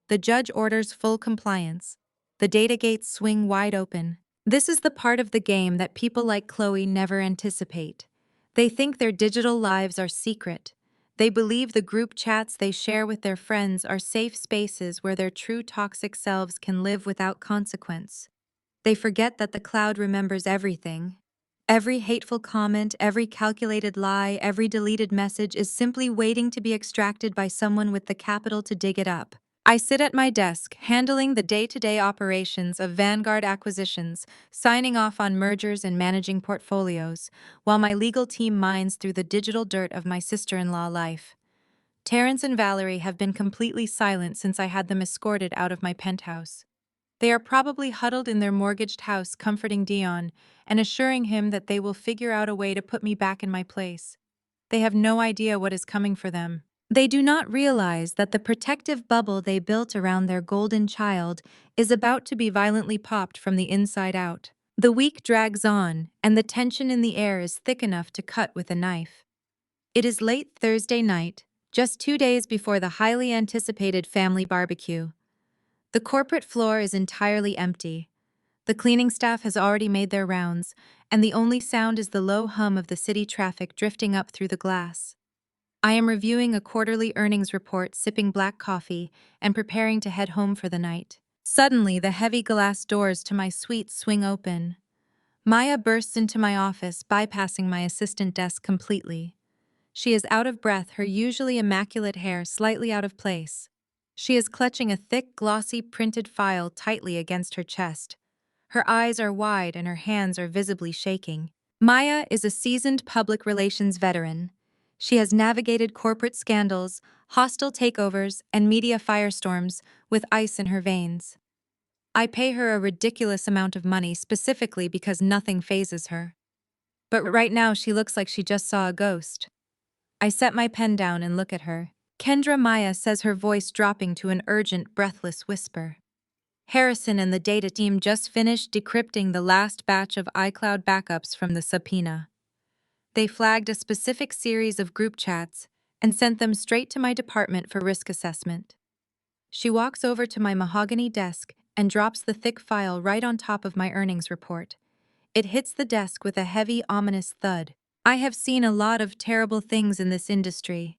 [SPEAKER 1] The judge orders full compliance. The data gates swing wide open. This is the part of the game that people like Chloe never anticipate. They think their digital lives are secret. They believe the group chats they share with their friends are safe spaces where their true toxic selves can live without consequence. They forget that the cloud remembers everything. Every hateful comment, every calculated lie, every deleted message is simply waiting to be extracted by someone with the capital to dig it up. I sit at my desk, handling the day-to-day operations of Vanguard acquisitions, signing off on mergers and managing portfolios, while my legal team mines through the digital dirt of my sister-in-law life. Terrence and Valerie have been completely silent since I had them escorted out of my penthouse. They are probably huddled in their mortgaged house comforting Dion and assuring him that they will figure out a way to put me back in my place. They have no idea what is coming for them. They do not realize that the protective bubble they built around their golden child is about to be violently popped from the inside out. The week drags on, and the tension in the air is thick enough to cut with a knife. It is late Thursday night, just 2 days before the highly anticipated family barbecue. The corporate floor is entirely empty. The cleaning staff has already made their rounds, and the only sound is the low hum of the city traffic drifting up through the glass. I am reviewing a quarterly earnings report, sipping black coffee, and preparing to head home for the night. Suddenly, the heavy glass doors to my suite swing open. Maya bursts into my office, bypassing my assistant desk completely. She is out of breath, her usually immaculate hair slightly out of place. She is clutching a thick, glossy, printed file tightly against her chest. Her eyes are wide and her hands are visibly shaking. Maya is a seasoned public relations veteran. She has navigated corporate scandals, hostile takeovers, and media firestorms with ice in her veins. I pay her a ridiculous amount of money specifically because nothing phases her. But right now she looks like she just saw a ghost. I set my pen down and look at her. Kendra, Maya says, her voice dropping to an urgent, breathless whisper. Harrison and the data team just finished decrypting the last batch of iCloud backups from the subpoena. They flagged a specific series of group chats and sent them straight to my department for risk assessment. She walks over to my mahogany desk and drops the thick file right on top of my earnings report. It hits the desk with a heavy, ominous thud. I have seen a lot of terrible things in this industry.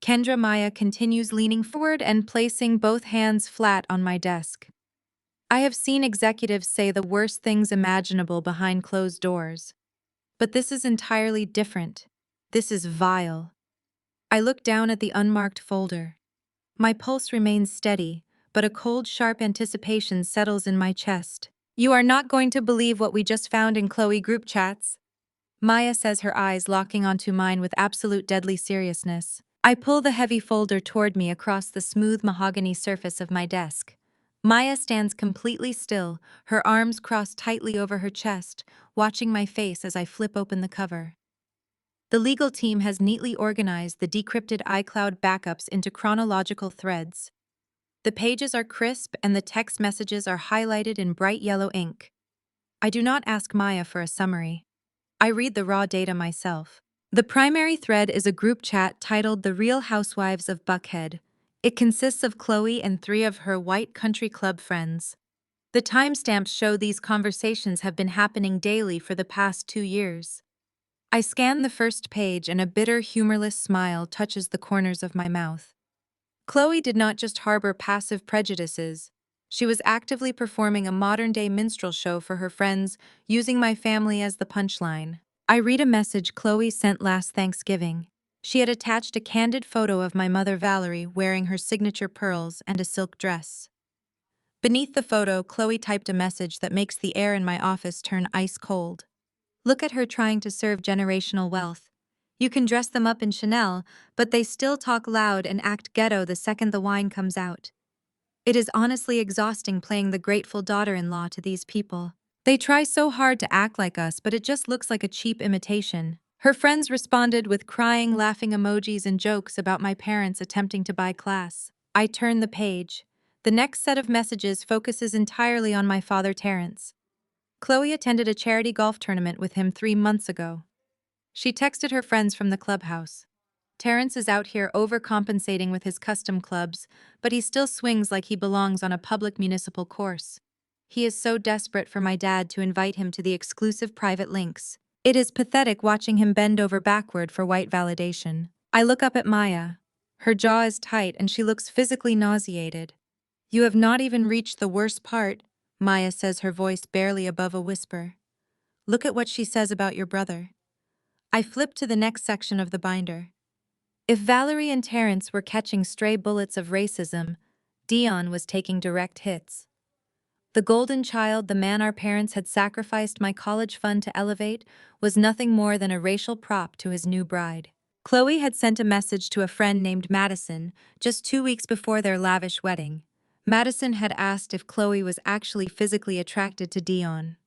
[SPEAKER 1] Kendra, Maya continues, leaning forward and placing both hands flat on my desk. I have seen executives say the worst things imaginable behind closed doors. But this is entirely different. This is vile. I look down at the unmarked folder. My pulse remains steady, but a cold, sharp anticipation settles in my chest. You are not going to believe what we just found in Chloe group chats, Maya says, her eyes locking onto mine with absolute deadly seriousness. I pull the heavy folder toward me across the smooth mahogany surface of my desk. Maya stands completely still, her arms crossed tightly over her chest, watching my face as I flip open the cover. The legal team has neatly organized the decrypted iCloud backups into chronological threads. The pages are crisp and the text messages are highlighted in bright yellow ink. I do not ask Maya for a summary. I read the raw data myself. The primary thread is a group chat titled The Real Housewives of Buckhead. It consists of Chloe and 3 of her white country club friends. The timestamps show these conversations have been happening daily for the past 2 years. I scan the first page and a bitter, humorless smile touches the corners of my mouth. Chloe did not just harbor passive prejudices. She was actively performing a modern-day minstrel show for her friends, using my family as the punchline. I read a message Chloe sent last Thanksgiving. She had attached a candid photo of my mother Valerie wearing her signature pearls and a silk dress. Beneath the photo, Chloe typed a message that makes the air in my office turn ice cold. Look at her trying to serve generational wealth. You can dress them up in Chanel, but they still talk loud and act ghetto the second the wine comes out. It is honestly exhausting playing the grateful daughter-in-law to these people. They try so hard to act like us, but it just looks like a cheap imitation. Her friends responded with crying, laughing emojis and jokes about my parents attempting to buy class. I turn the page. The next set of messages focuses entirely on my father, Terrence. Chloe attended a charity golf tournament with him 3 months ago. She texted her friends from the clubhouse. Terrence is out here overcompensating with his custom clubs, but he still swings like he belongs on a public municipal course. He is so desperate for my dad to invite him to the exclusive private links. It is pathetic watching him bend over backward for white validation. I look up at Maya. Her jaw is tight and she looks physically nauseated. You have not even reached the worst part, Maya says, her voice barely above a whisper. Look at what she says about your brother. I flip to the next section of the binder. If Valerie and Terrence were catching stray bullets of racism, Dion was taking direct hits. The golden child, the man our parents had sacrificed my college fund to elevate, was nothing more than a racial prop to his new bride. Chloe had sent a message to a friend named Madison just 2 weeks before their lavish wedding. Madison had asked if Chloe was actually physically attracted to Dion.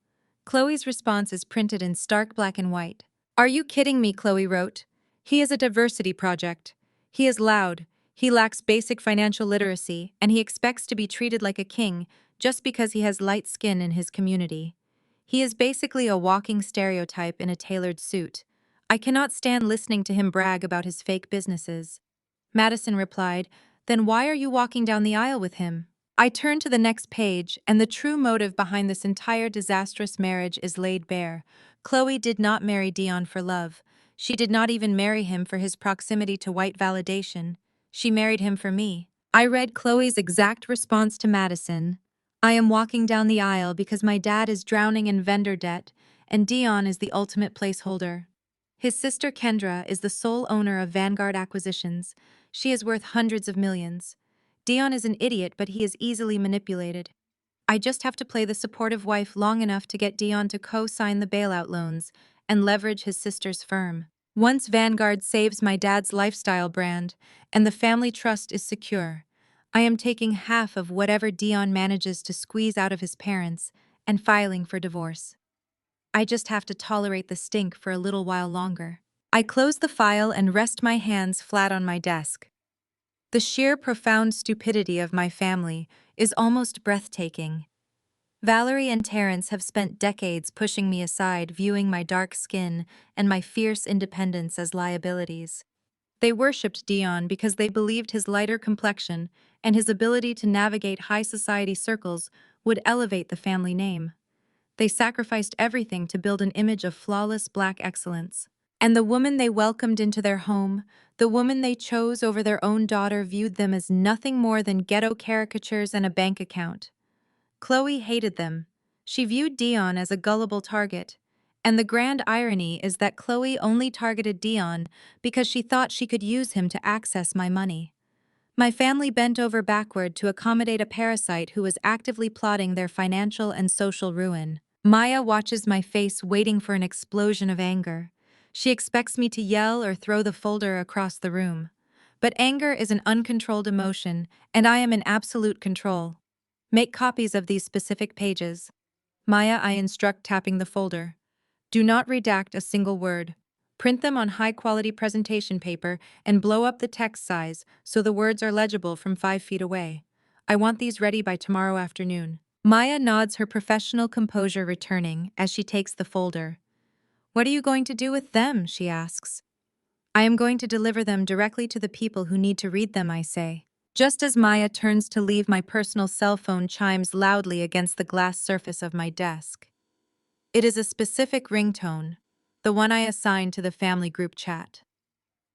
[SPEAKER 1] Chloe's response is printed in stark black and white. Are you kidding me? Chloe wrote. He is a diversity project. He is loud, he lacks basic financial literacy, and he expects to be treated like a king just because he has light skin in his community. He is basically a walking stereotype in a tailored suit. I cannot stand listening to him brag about his fake businesses. Madison replied, Then why are you walking down the aisle with him? I turn to the next page, and the true motive behind this entire disastrous marriage is laid bare. Chloe did not marry Dion for love. She did not even marry him for his proximity to white validation. She married him for me. I read Chloe's exact response to Madison. I am walking down the aisle because my dad is drowning in vendor debt, and Dion is the ultimate placeholder. His sister Kendra is the sole owner of Vanguard Acquisitions. She is worth hundreds of millions. Dion is an idiot, but he is easily manipulated. I just have to play the supportive wife long enough to get Dion to co-sign the bailout loans and leverage his sister's firm. Once Vanguard saves my dad's lifestyle brand, and the family trust is secure, I am taking half of whatever Dion manages to squeeze out of his parents and filing for divorce. I just have to tolerate the stink for a little while longer. I close the file and rest my hands flat on my desk. The sheer profound stupidity of my family is almost breathtaking. Valerie and Terrence have spent decades pushing me aside, viewing my dark skin and my fierce independence as liabilities. They worshipped Dion because they believed his lighter complexion and his ability to navigate high society circles would elevate the family name. They sacrificed everything to build an image of flawless black excellence. And the woman they welcomed into their home, the woman they chose over their own daughter, viewed them as nothing more than ghetto caricatures and a bank account. Chloe hated them. She viewed Dion as a gullible target. And the grand irony is that Chloe only targeted Dion because she thought she could use him to access my money. My family bent over backward to accommodate a parasite who was actively plotting their financial and social ruin. Maya watches my face, waiting for an explosion of anger. She expects me to yell or throw the folder across the room. But anger is an uncontrolled emotion, and I am in absolute control. Make copies of these specific pages. Maya, I instruct, tapping the folder. Do not redact a single word. Print them on high-quality presentation paper and blow up the text size so the words are legible from 5 feet away. I want these ready by tomorrow afternoon. Maya nods, her professional composure returning as she takes the folder. What are you going to do with them? She asks. I am going to deliver them directly to the people who need to read them, I say. Just as Maya turns to leave, my personal cell phone chimes loudly against the glass surface of my desk. It is a specific ringtone, the one I assigned to the family group chat.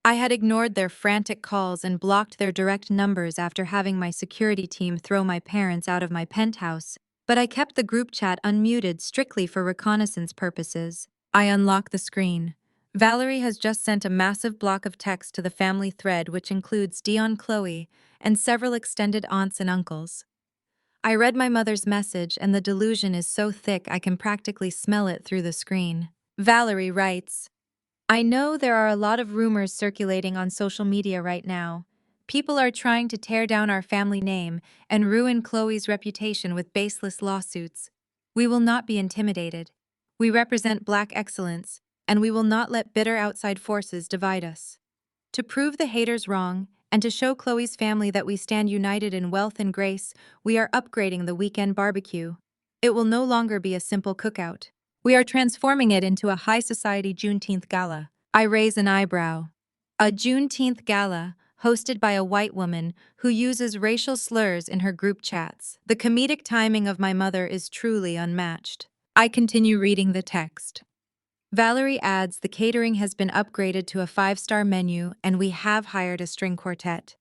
[SPEAKER 1] I had ignored their frantic calls and blocked their direct numbers after having my security team throw my parents out of my penthouse, but I kept the group chat unmuted strictly for reconnaissance purposes. I unlock the screen. Valerie has just sent a massive block of text to the family thread, which includes Dion, Chloe, and several extended aunts and uncles. I read my mother's message, and the delusion is so thick I can practically smell it through the screen. Valerie writes, I know there are a lot of rumors circulating on social media right now. People are trying to tear down our family name and ruin Chloe's reputation with baseless lawsuits. We will not be intimidated. We represent Black excellence, and we will not let bitter outside forces divide us. To prove the haters wrong, and to show Chloe's family that we stand united in wealth and grace, we are upgrading the weekend barbecue. It will no longer be a simple cookout. We are transforming it into a high society Juneteenth gala. I raise an eyebrow. A Juneteenth gala, hosted by a white woman who uses racial slurs in her group chats. The comedic timing of my mother is truly unmatched. I continue reading the text. Valerie adds, the catering has been upgraded to a 5-star menu, and we have hired a string quartet.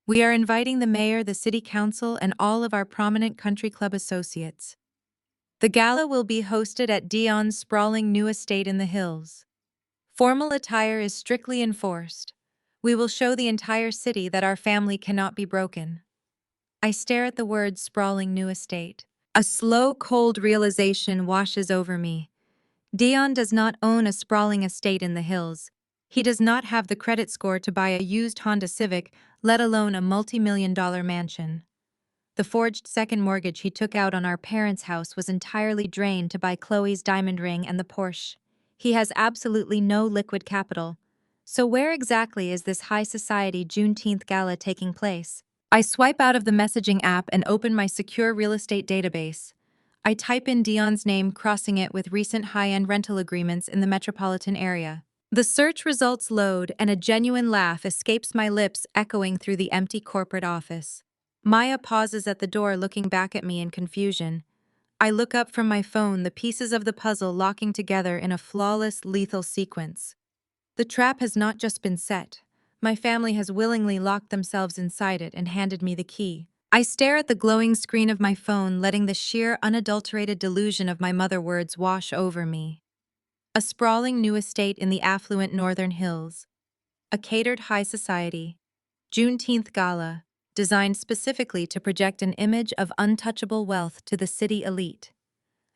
[SPEAKER 1] We are inviting the mayor, the city council, and all of our prominent country club associates. The gala will be hosted at Dion's sprawling new estate in the hills. Formal attire is strictly enforced. We will show the entire city that our family cannot be broken. I stare at the words sprawling new estate. A slow, cold realization washes over me. Dion does not own a sprawling estate in the hills. He does not have the credit score to buy a used Honda Civic, let alone a multi-million-dollar mansion. The forged second mortgage he took out on our parents' house was entirely drained to buy Chloe's diamond ring and the Porsche. He has absolutely no liquid capital. So where exactly is this high society Juneteenth gala taking place? I swipe out of the messaging app and open my secure real estate database. I type in Dion's name, crossing it with recent high-end rental agreements in the metropolitan area. The search results load, and a genuine laugh escapes my lips, echoing through the empty corporate office. Maya pauses at the door, looking back at me in confusion. I look up from my phone, the pieces of the puzzle locking together in a flawless, lethal sequence. The trap has not just been set. My family has willingly locked themselves inside it and handed me the key. I stare at the glowing screen of my phone, letting the sheer, unadulterated delusion of my mother's words wash over me. A sprawling new estate in the affluent northern hills. A catered high society. Juneteenth gala, designed specifically to project an image of untouchable wealth to the city elite.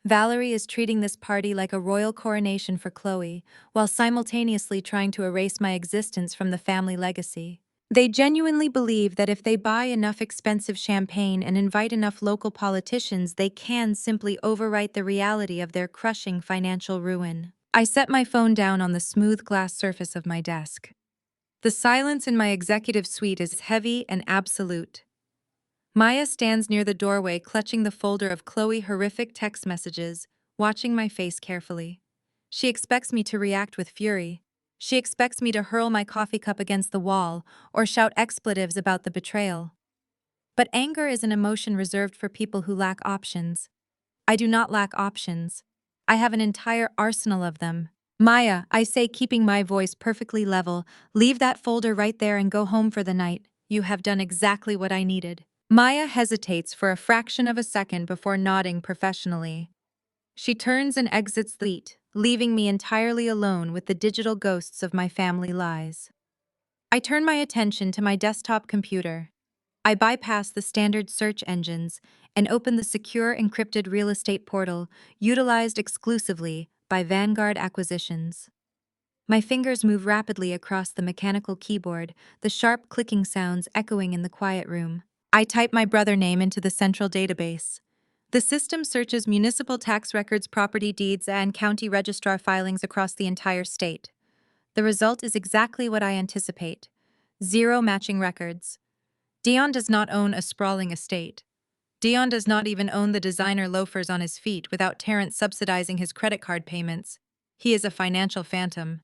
[SPEAKER 1] Valerie is treating this party like a royal coronation for Chloe, while simultaneously trying to erase my existence from the family legacy. They genuinely believe that if they buy enough expensive champagne and invite enough local politicians, they can simply overwrite the reality of their crushing financial ruin. I set my phone down on the smooth glass surface of my desk. The silence in my executive suite is heavy and absolute. Maya stands near the doorway, clutching the folder of Chloe's horrific text messages, watching my face carefully. She expects me to react with fury. She expects me to hurl my coffee cup against the wall or shout expletives about the betrayal. But anger is an emotion reserved for people who lack options. I do not lack options. I have an entire arsenal of them. Maya, I say, keeping my voice perfectly level, leave that folder right there and go home for the night. You have done exactly what I needed. Maya hesitates for a fraction of a second before nodding professionally. She turns and exits the suite, leaving me entirely alone with the digital ghosts of my family lies. I turn my attention to my desktop computer. I bypass the standard search engines and open the secure encrypted real estate portal utilized exclusively by Vanguard Acquisitions. My fingers move rapidly across the mechanical keyboard, the sharp clicking sounds echoing in the quiet room. I type my brother name into the central database. The system searches municipal tax records, property deeds, and county registrar filings across the entire state. The result is exactly what I anticipate: zero matching records. Dion does not own a sprawling estate. Dion does not even own the designer loafers on his feet without Terrence subsidizing his credit card payments. He is a financial phantom.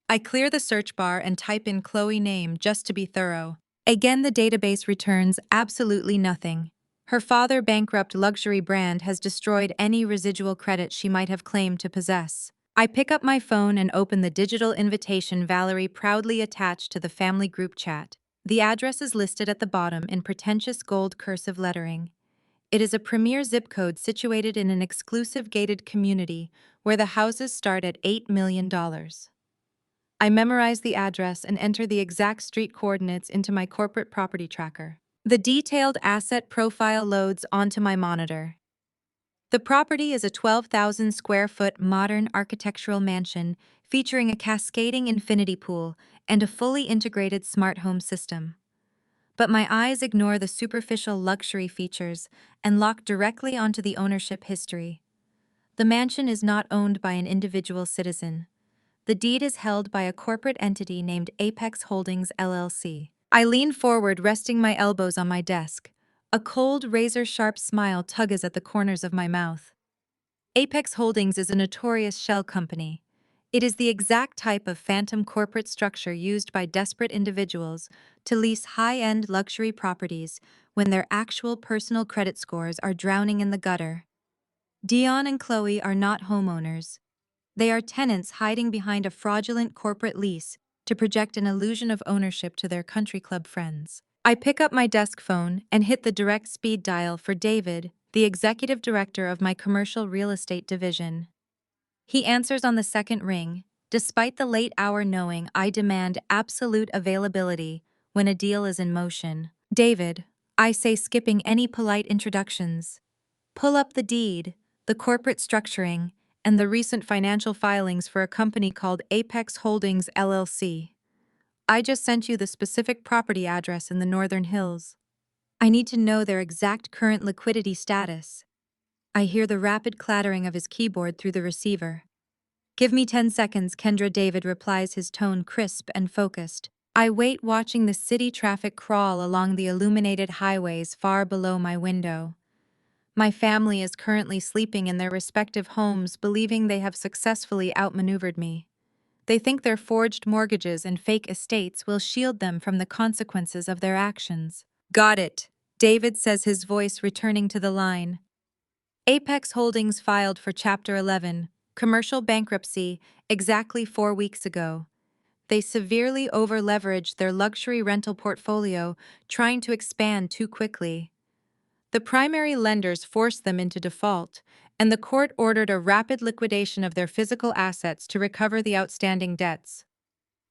[SPEAKER 1] I clear the search bar and type in Chloe name just to be thorough. Again, the database returns absolutely nothing. Her father bankrupt luxury brand has destroyed any residual credit she might have claimed to possess. I pick up my phone and open the digital invitation Valerie proudly attached to the family group chat. The address is listed at the bottom in pretentious gold cursive lettering. It is a premier zip code situated in an exclusive gated community where the houses start at $8 million. I memorize the address and enter the exact street coordinates into my corporate property tracker. The detailed asset profile loads onto my monitor. The property is a 12,000 square foot modern architectural mansion featuring a cascading infinity pool and a fully integrated smart home system. But my eyes ignore the superficial luxury features and lock directly onto the ownership history. The mansion is not owned by an individual citizen. The deed is held by a corporate entity named Apex Holdings LLC. I lean forward, resting my elbows on my desk. A cold, razor-sharp smile tugs at the corners of my mouth. Apex Holdings is a notorious shell company. It is the exact type of phantom corporate structure used by desperate individuals to lease high-end luxury properties when their actual personal credit scores are drowning in the gutter. Dion and Chloe are not homeowners. They are tenants hiding behind a fraudulent corporate lease to project an illusion of ownership to their country club friends. I pick up my desk phone and hit the direct speed dial for David, the executive director of my commercial real estate division. He answers on the second ring, despite the late hour, knowing I demand absolute availability when a deal is in motion. David, I say, skipping any polite introductions. Pull up the deed, the corporate structuring, and the recent financial filings for a company called Apex Holdings LLC. I just sent you the specific property address in the Northern Hills. I need to know their exact current liquidity status. I hear the rapid clattering of his keyboard through the receiver. Give me 10 seconds, Kendra. David replies, his tone crisp and focused. I wait, watching the city traffic crawl along the illuminated highways far below my window. My family is currently sleeping in their respective homes, believing they have successfully outmaneuvered me. They think their forged mortgages and fake estates will shield them from the consequences of their actions. Got it, David says, his voice returning to the line. Apex Holdings filed for Chapter 11, commercial bankruptcy, exactly 4 weeks ago. They severely over-leveraged their luxury rental portfolio, trying to expand too quickly. The primary lenders forced them into default, and the court ordered a rapid liquidation of their physical assets to recover the outstanding debts.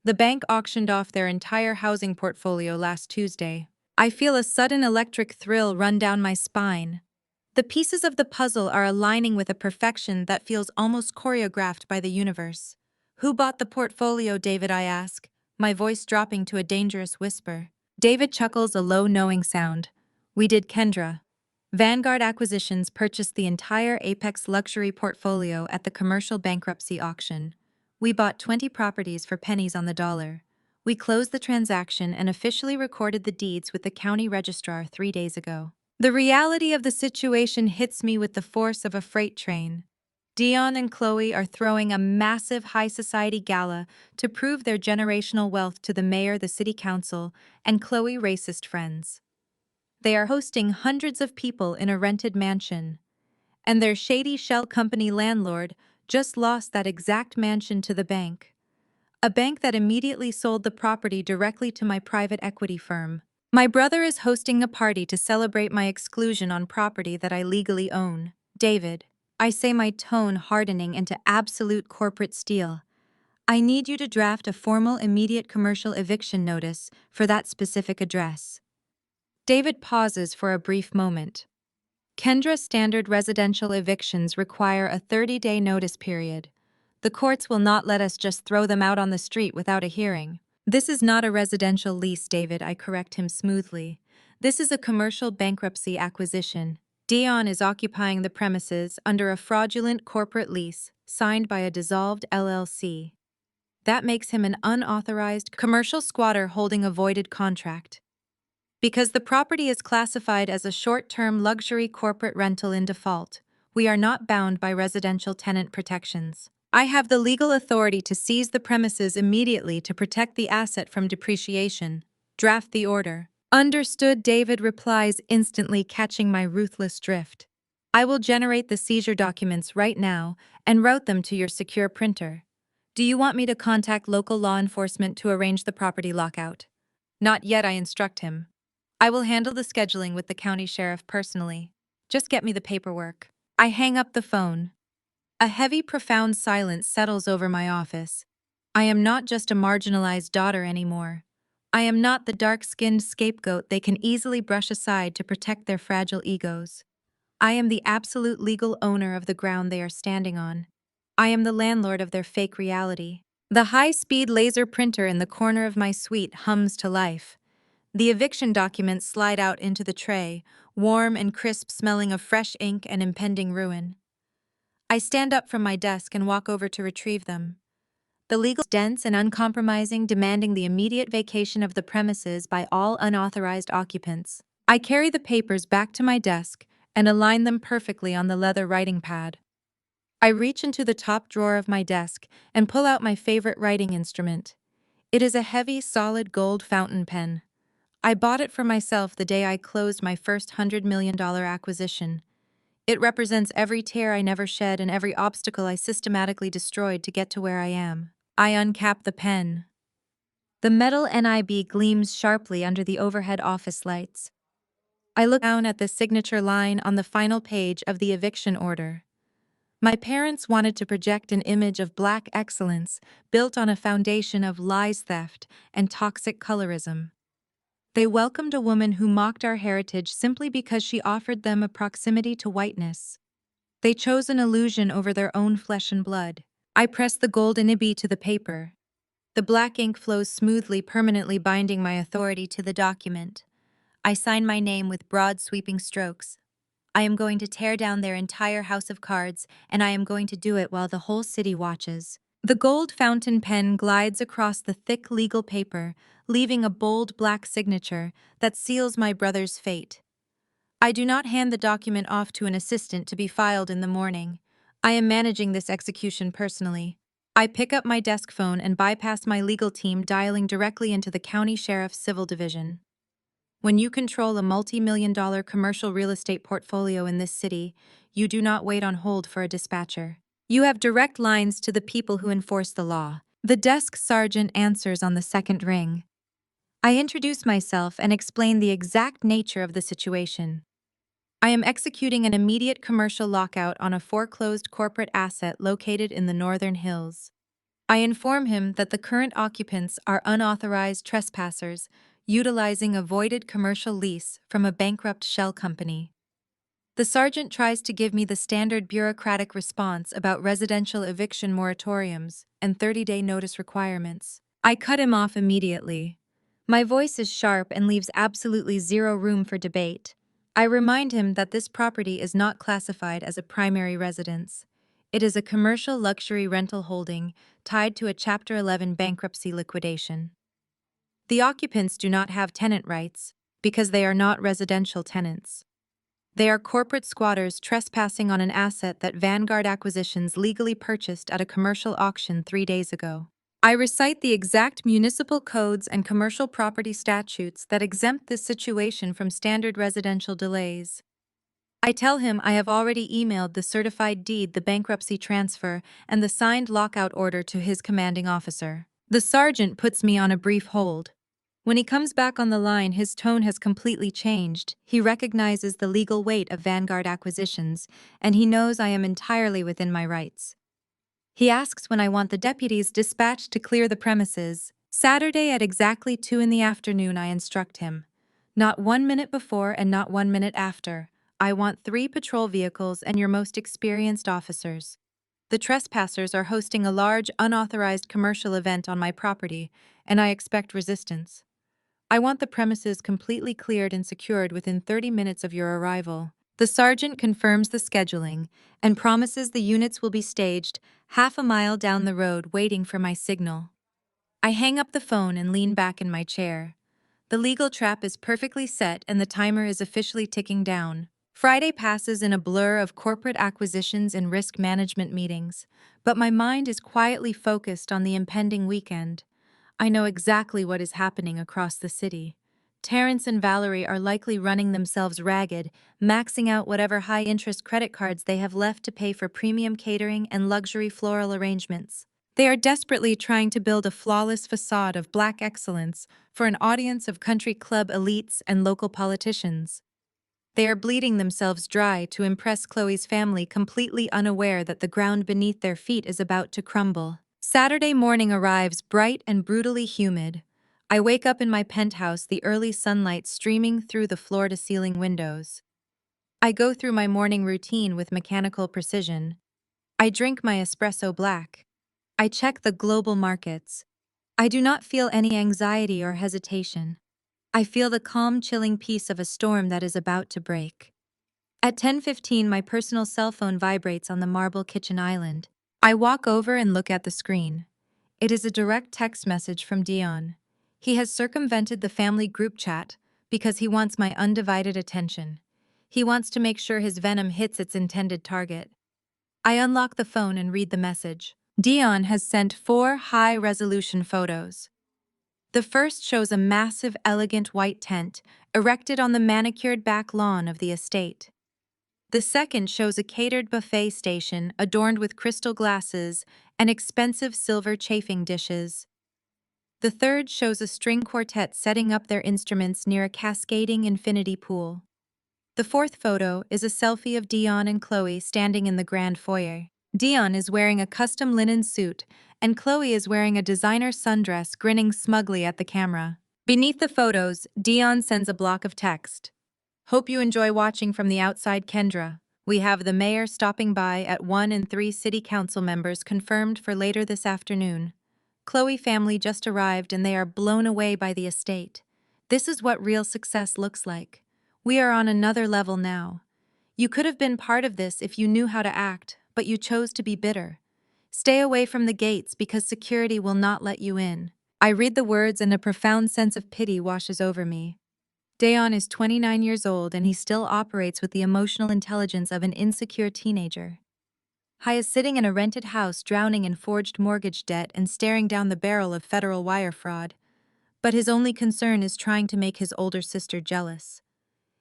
[SPEAKER 1] The bank auctioned off their entire housing portfolio last Tuesday. I feel a sudden electric thrill run down my spine. The pieces of the puzzle are aligning with a perfection that feels almost choreographed by the universe. Who bought the portfolio, David? I ask, my voice dropping to a dangerous whisper. David chuckles a low, knowing sound. We did, Kendra. Vanguard Acquisitions purchased the entire Apex luxury portfolio at the commercial bankruptcy auction. We bought 20 properties for pennies on the dollar. We closed the transaction and officially recorded the deeds with the county registrar 3 days ago. The reality of the situation hits me with the force of a freight train. Dion and Chloe are throwing a massive high society gala to prove their generational wealth to the mayor, the city council, and Chloe racist friends. They are hosting hundreds of people in a rented mansion. And their shady shell company landlord just lost that exact mansion to the bank. A bank that immediately sold the property directly to my private equity firm. My brother is hosting a party to celebrate my exclusion on property that I legally own. David, I say, my tone hardening into absolute corporate steel. I need you to draft a formal immediate commercial eviction notice for that specific address. David pauses for a brief moment. Kendra, standard residential evictions require a 30-day notice period. The courts will not let us just throw them out on the street without a hearing. This is not a residential lease, David, I correct him smoothly. This is a commercial bankruptcy acquisition. Dion is occupying the premises under a fraudulent corporate lease signed by a dissolved LLC. That makes him an unauthorized commercial squatter holding a voided contract. Because the property is classified as a short-term luxury corporate rental in default, we are not bound by residential tenant protections. I have the legal authority to seize the premises immediately to protect the asset from depreciation. Draft the order. Understood, David replies, instantly catching my ruthless drift. I will generate the seizure documents right now and route them to your secure printer. Do you want me to contact local law enforcement to arrange the property lockout? Not yet, I instruct him. I will handle the scheduling with the county sheriff personally. Just get me the paperwork. I hang up the phone. A heavy, profound silence settles over my office. I am not just a marginalized daughter anymore. I am not the dark-skinned scapegoat they can easily brush aside to protect their fragile egos. I am the absolute legal owner of the ground they are standing on. I am the landlord of their fake reality. The high-speed laser printer in the corner of my suite hums to life. The eviction documents slide out into the tray, warm and crisp, smelling of fresh ink and impending ruin. I stand up from my desk and walk over to retrieve them. The legal is dense and uncompromising, demanding the immediate vacation of the premises by all unauthorized occupants. I carry the papers back to my desk and align them perfectly on the leather writing pad. I reach into the top drawer of my desk and pull out my favorite writing instrument. It is a heavy, solid gold fountain pen. I bought it for myself the day I closed my first $100 million acquisition. It represents every tear I never shed and every obstacle I systematically destroyed to get to where I am. I uncap the pen. The metal NIB gleams sharply under the overhead office lights. I look down at the signature line on the final page of the eviction order. My parents wanted to project an image of black excellence built on a foundation of lies, theft, and toxic colorism. They welcomed a woman who mocked our heritage simply because she offered them a proximity to whiteness. They chose an illusion over their own flesh and blood. I press the gold NIB to the paper. The black ink flows smoothly, permanently binding my authority to the document. I sign my name with broad, sweeping strokes. I am going to tear down their entire house of cards, and I am going to do it while the whole city watches. The gold fountain pen glides across the thick legal paper, leaving a bold black signature that seals my brother's fate. I do not hand the document off to an assistant to be filed in the morning. I am managing this execution personally. I pick up my desk phone and bypass my legal team, dialing directly into the county sheriff's civil division. When you control a multi-million-dollar commercial real estate portfolio in this city, you do not wait on hold for a dispatcher. You have direct lines to the people who enforce the law. The desk sergeant answers on the second ring. I introduce myself and explain the exact nature of the situation. I am executing an immediate commercial lockout on a foreclosed corporate asset located in the Northern Hills. I inform him that the current occupants are unauthorized trespassers utilizing a voided commercial lease from a bankrupt shell company. The sergeant tries to give me the standard bureaucratic response about residential eviction moratoriums and 30-day notice requirements. I cut him off immediately. My voice is sharp and leaves absolutely zero room for debate. I remind him that this property is not classified as a primary residence. It is a commercial luxury rental holding tied to a Chapter 11 bankruptcy liquidation. The occupants do not have tenant rights because they are not residential tenants. They are corporate squatters trespassing on an asset that Vanguard Acquisitions legally purchased at a commercial auction 3 days ago. I recite the exact municipal codes and commercial property statutes that exempt this situation from standard residential delays. I tell him I have already emailed the certified deed, the bankruptcy transfer, and the signed lockout order to his commanding officer. The sergeant puts me on a brief hold. When he comes back on the line, his tone has completely changed. He recognizes the legal weight of Vanguard Acquisitions, and he knows I am entirely within my rights. He asks when I want the deputies dispatched to clear the premises. Saturday at exactly 2 in the afternoon, I instruct him. Not 1 minute before and not 1 minute after. I want 3 patrol vehicles and your most experienced officers. The trespassers are hosting a large, unauthorized commercial event on my property, and I expect resistance. I want the premises completely cleared and secured within 30 minutes of your arrival. The sergeant confirms the scheduling and promises the units will be staged half a mile down the road waiting for my signal. I hang up the phone and lean back in my chair. The legal trap is perfectly set and the timer is officially ticking down. Friday passes in a blur of corporate acquisitions and risk management meetings, but my mind is quietly focused on the impending weekend. I know exactly what is happening across the city. Terrence and Valerie are likely running themselves ragged, maxing out whatever high-interest credit cards they have left to pay for premium catering and luxury floral arrangements. They are desperately trying to build a flawless facade of Black excellence for an audience of country club elites and local politicians. They are bleeding themselves dry to impress Chloe's family, completely unaware that the ground beneath their feet is about to crumble. Saturday morning arrives bright and brutally humid. I wake up in my penthouse, the early sunlight streaming through the floor-to-ceiling windows. I go through my morning routine with mechanical precision. I drink my espresso black. I check the global markets. I do not feel any anxiety or hesitation. I feel the calm, chilling peace of a storm that is about to break. At 10:15, my personal cell phone vibrates on the marble kitchen island. I walk over and look at the screen. It is a direct text message from Dion. He has circumvented the family group chat because he wants my undivided attention. He wants to make sure his venom hits its intended target. I unlock the phone and read the message. Dion has sent 4 high-resolution photos. The first shows a massive, elegant white tent erected on the manicured back lawn of the estate. The second shows a catered buffet station adorned with crystal glasses and expensive silver chafing dishes. The third shows a string quartet setting up their instruments near a cascading infinity pool. The fourth photo is a selfie of Dion and Chloe standing in the grand foyer. Dion is wearing a custom linen suit, and Chloe is wearing a designer sundress, grinning smugly at the camera. Beneath the photos, Dion sends a block of text. Hope you enjoy watching from the outside, Kendra. We have the mayor stopping by at 1 and 3 city council members confirmed for later this afternoon. Chloe family just arrived and they are blown away by the estate. This is what real success looks like. We are on another level now. You could have been part of this if you knew how to act, but you chose to be bitter. Stay away from the gates because security will not let you in. I read the words and a profound sense of pity washes over me. Dayon is 29 years old and he still operates with the emotional intelligence of an insecure teenager. He is sitting in a rented house, drowning in forged mortgage debt and staring down the barrel of federal wire fraud. But his only concern is trying to make his older sister jealous.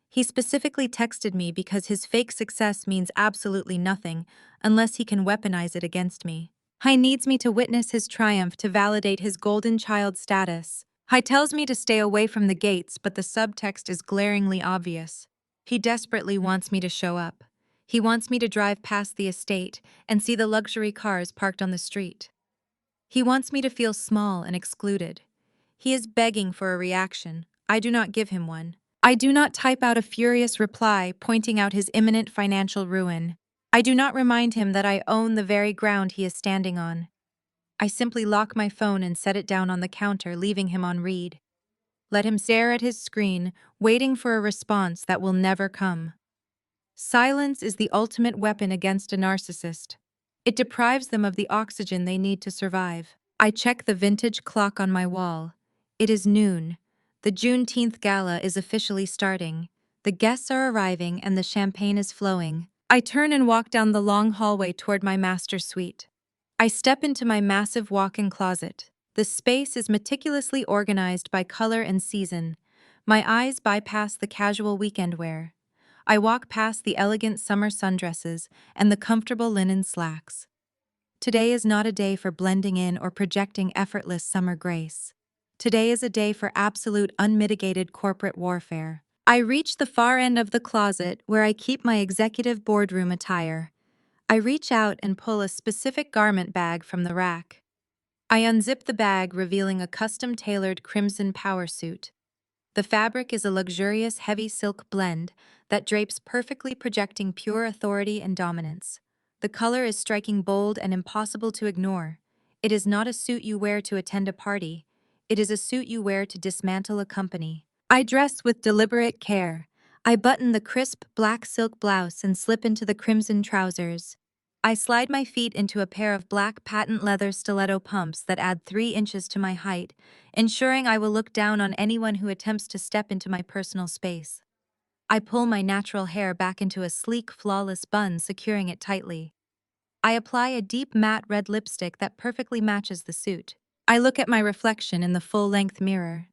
[SPEAKER 1] He specifically texted me because his fake success means absolutely nothing unless he can weaponize it against me. He needs me to witness his triumph to validate his golden child status. He tells me to stay away from the gates, but the subtext is glaringly obvious. He desperately wants me to show up. He wants me to drive past the estate and see the luxury cars parked on the street. He wants me to feel small and excluded. He is begging for a reaction. I do not give him one. I do not type out a furious reply pointing out his imminent financial ruin. I do not remind him that I own the very ground he is standing on. I simply lock my phone and set it down on the counter, leaving him on read. Let him stare at his screen, waiting for a response that will never come. Silence is the ultimate weapon against a narcissist. It deprives them of the oxygen they need to survive. I check the vintage clock on my wall. It is noon. The Juneteenth gala is officially starting. The guests are arriving and the champagne is flowing. I turn and walk down the long hallway toward my master suite. I step into my massive walk-in closet. The space is meticulously organized by color and season. My eyes bypass the casual weekend wear. I walk past the elegant summer sundresses and the comfortable linen slacks. Today is not a day for blending in or projecting effortless summer grace. Today is a day for absolute unmitigated corporate warfare. I reach the far end of the closet where I keep my executive boardroom attire. I reach out and pull a specific garment bag from the rack. I unzip the bag, revealing a custom-tailored crimson power suit. The fabric is a luxurious heavy silk blend that drapes perfectly, projecting pure authority and dominance. The color is striking, bold, and impossible to ignore. It is not a suit you wear to attend a party. It is a suit you wear to dismantle a company. I dress with deliberate care. I button the crisp black silk blouse and slip into the crimson trousers. I slide my feet into a pair of black patent leather stiletto pumps that add 3 inches to my height, ensuring I will look down on anyone who attempts to step into my personal space. I pull my natural hair back into a sleek, flawless bun, securing it tightly. I apply a deep matte red lipstick that perfectly matches the suit. I look at my reflection in the full-length mirror.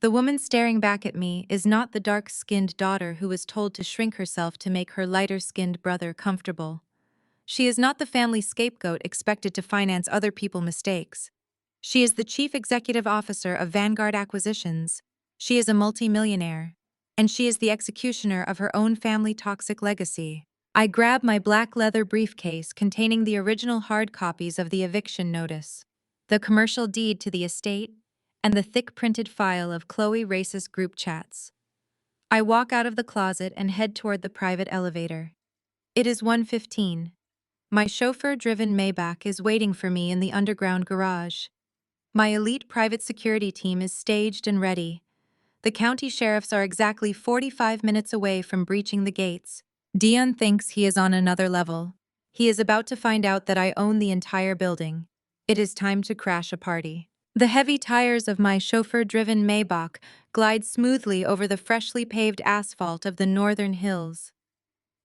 [SPEAKER 1] The woman staring back at me is not the dark-skinned daughter who was told to shrink herself to make her lighter-skinned brother comfortable. She is not the family scapegoat expected to finance other people's mistakes. She is the chief executive officer of Vanguard Acquisitions. She is a multimillionaire. And she is the executioner of her own family toxic legacy. I grab my black leather briefcase containing the original hard copies of the eviction notice, the commercial deed to the estate, and the thick printed file of Chloe racist group chats. I walk out of the closet and head toward the private elevator. It is 1:15. My chauffeur-driven Maybach is waiting for me in the underground garage. My elite private security team is staged and ready. The county sheriffs are exactly 45 minutes away from breaching the gates. Dion thinks he is on another level. He is about to find out that I own the entire building. It is time to crash a party. The heavy tires of my chauffeur-driven Maybach glide smoothly over the freshly paved asphalt of the northern hills.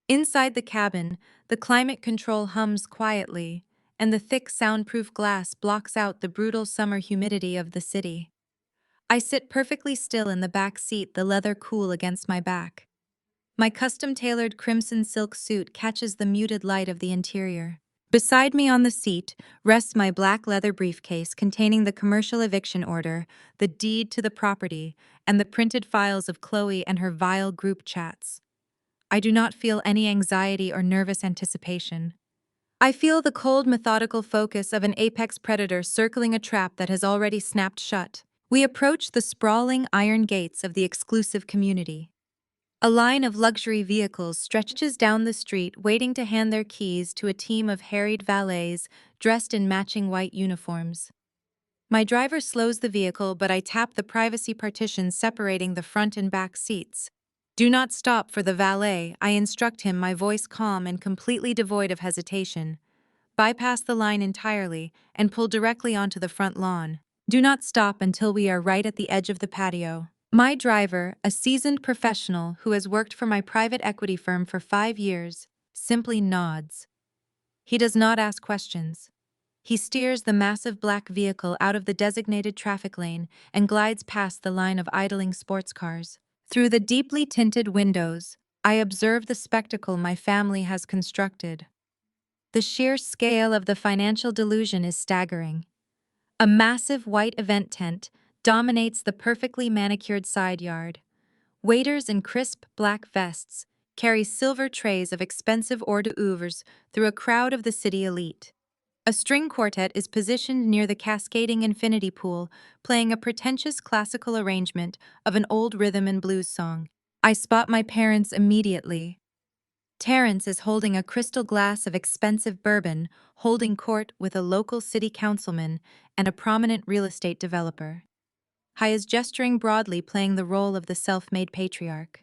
[SPEAKER 1] Inside the cabin, the climate control hums quietly, and the thick soundproof glass blocks out the brutal summer humidity of the city. I sit perfectly still in the back seat, the leather cool against my back. My custom-tailored crimson silk suit catches the muted light of the interior. Beside me on the seat rests my black leather briefcase containing the commercial eviction order, the deed to the property, and the printed files of Chloe and her vile group chats. I do not feel any anxiety or nervous anticipation. I feel the cold, methodical focus of an apex predator circling a trap that has already snapped shut. We approach the sprawling iron gates of the exclusive community. A line of luxury vehicles stretches down the street, waiting to hand their keys to a team of harried valets dressed in matching white uniforms. My driver slows the vehicle, but I tap the privacy partitions separating the front and back seats. "Do not stop for the valet," I instruct him, my voice calm and completely devoid of hesitation. "Bypass the line entirely and pull directly onto the front lawn. Do not stop until we are right at the edge of the patio." My driver, a seasoned professional who has worked for my private equity firm for 5 years, simply nods. He does not ask questions. He steers the massive black vehicle out of the designated traffic lane and glides past the line of idling sports cars. Through the deeply tinted windows, I observe the spectacle my family has constructed. The sheer scale of the financial delusion is staggering. A massive white event tent dominates the perfectly manicured side yard. Waiters in crisp black vests carry silver trays of expensive hors d'oeuvres through a crowd of the city elite. A string quartet is positioned near the cascading infinity pool, playing a pretentious classical arrangement of an old rhythm and blues song. I spot my parents immediately. Terrence is holding a crystal glass of expensive bourbon, holding court with a local city councilman and a prominent real estate developer. Hai is gesturing broadly, playing the role of the self-made patriarch.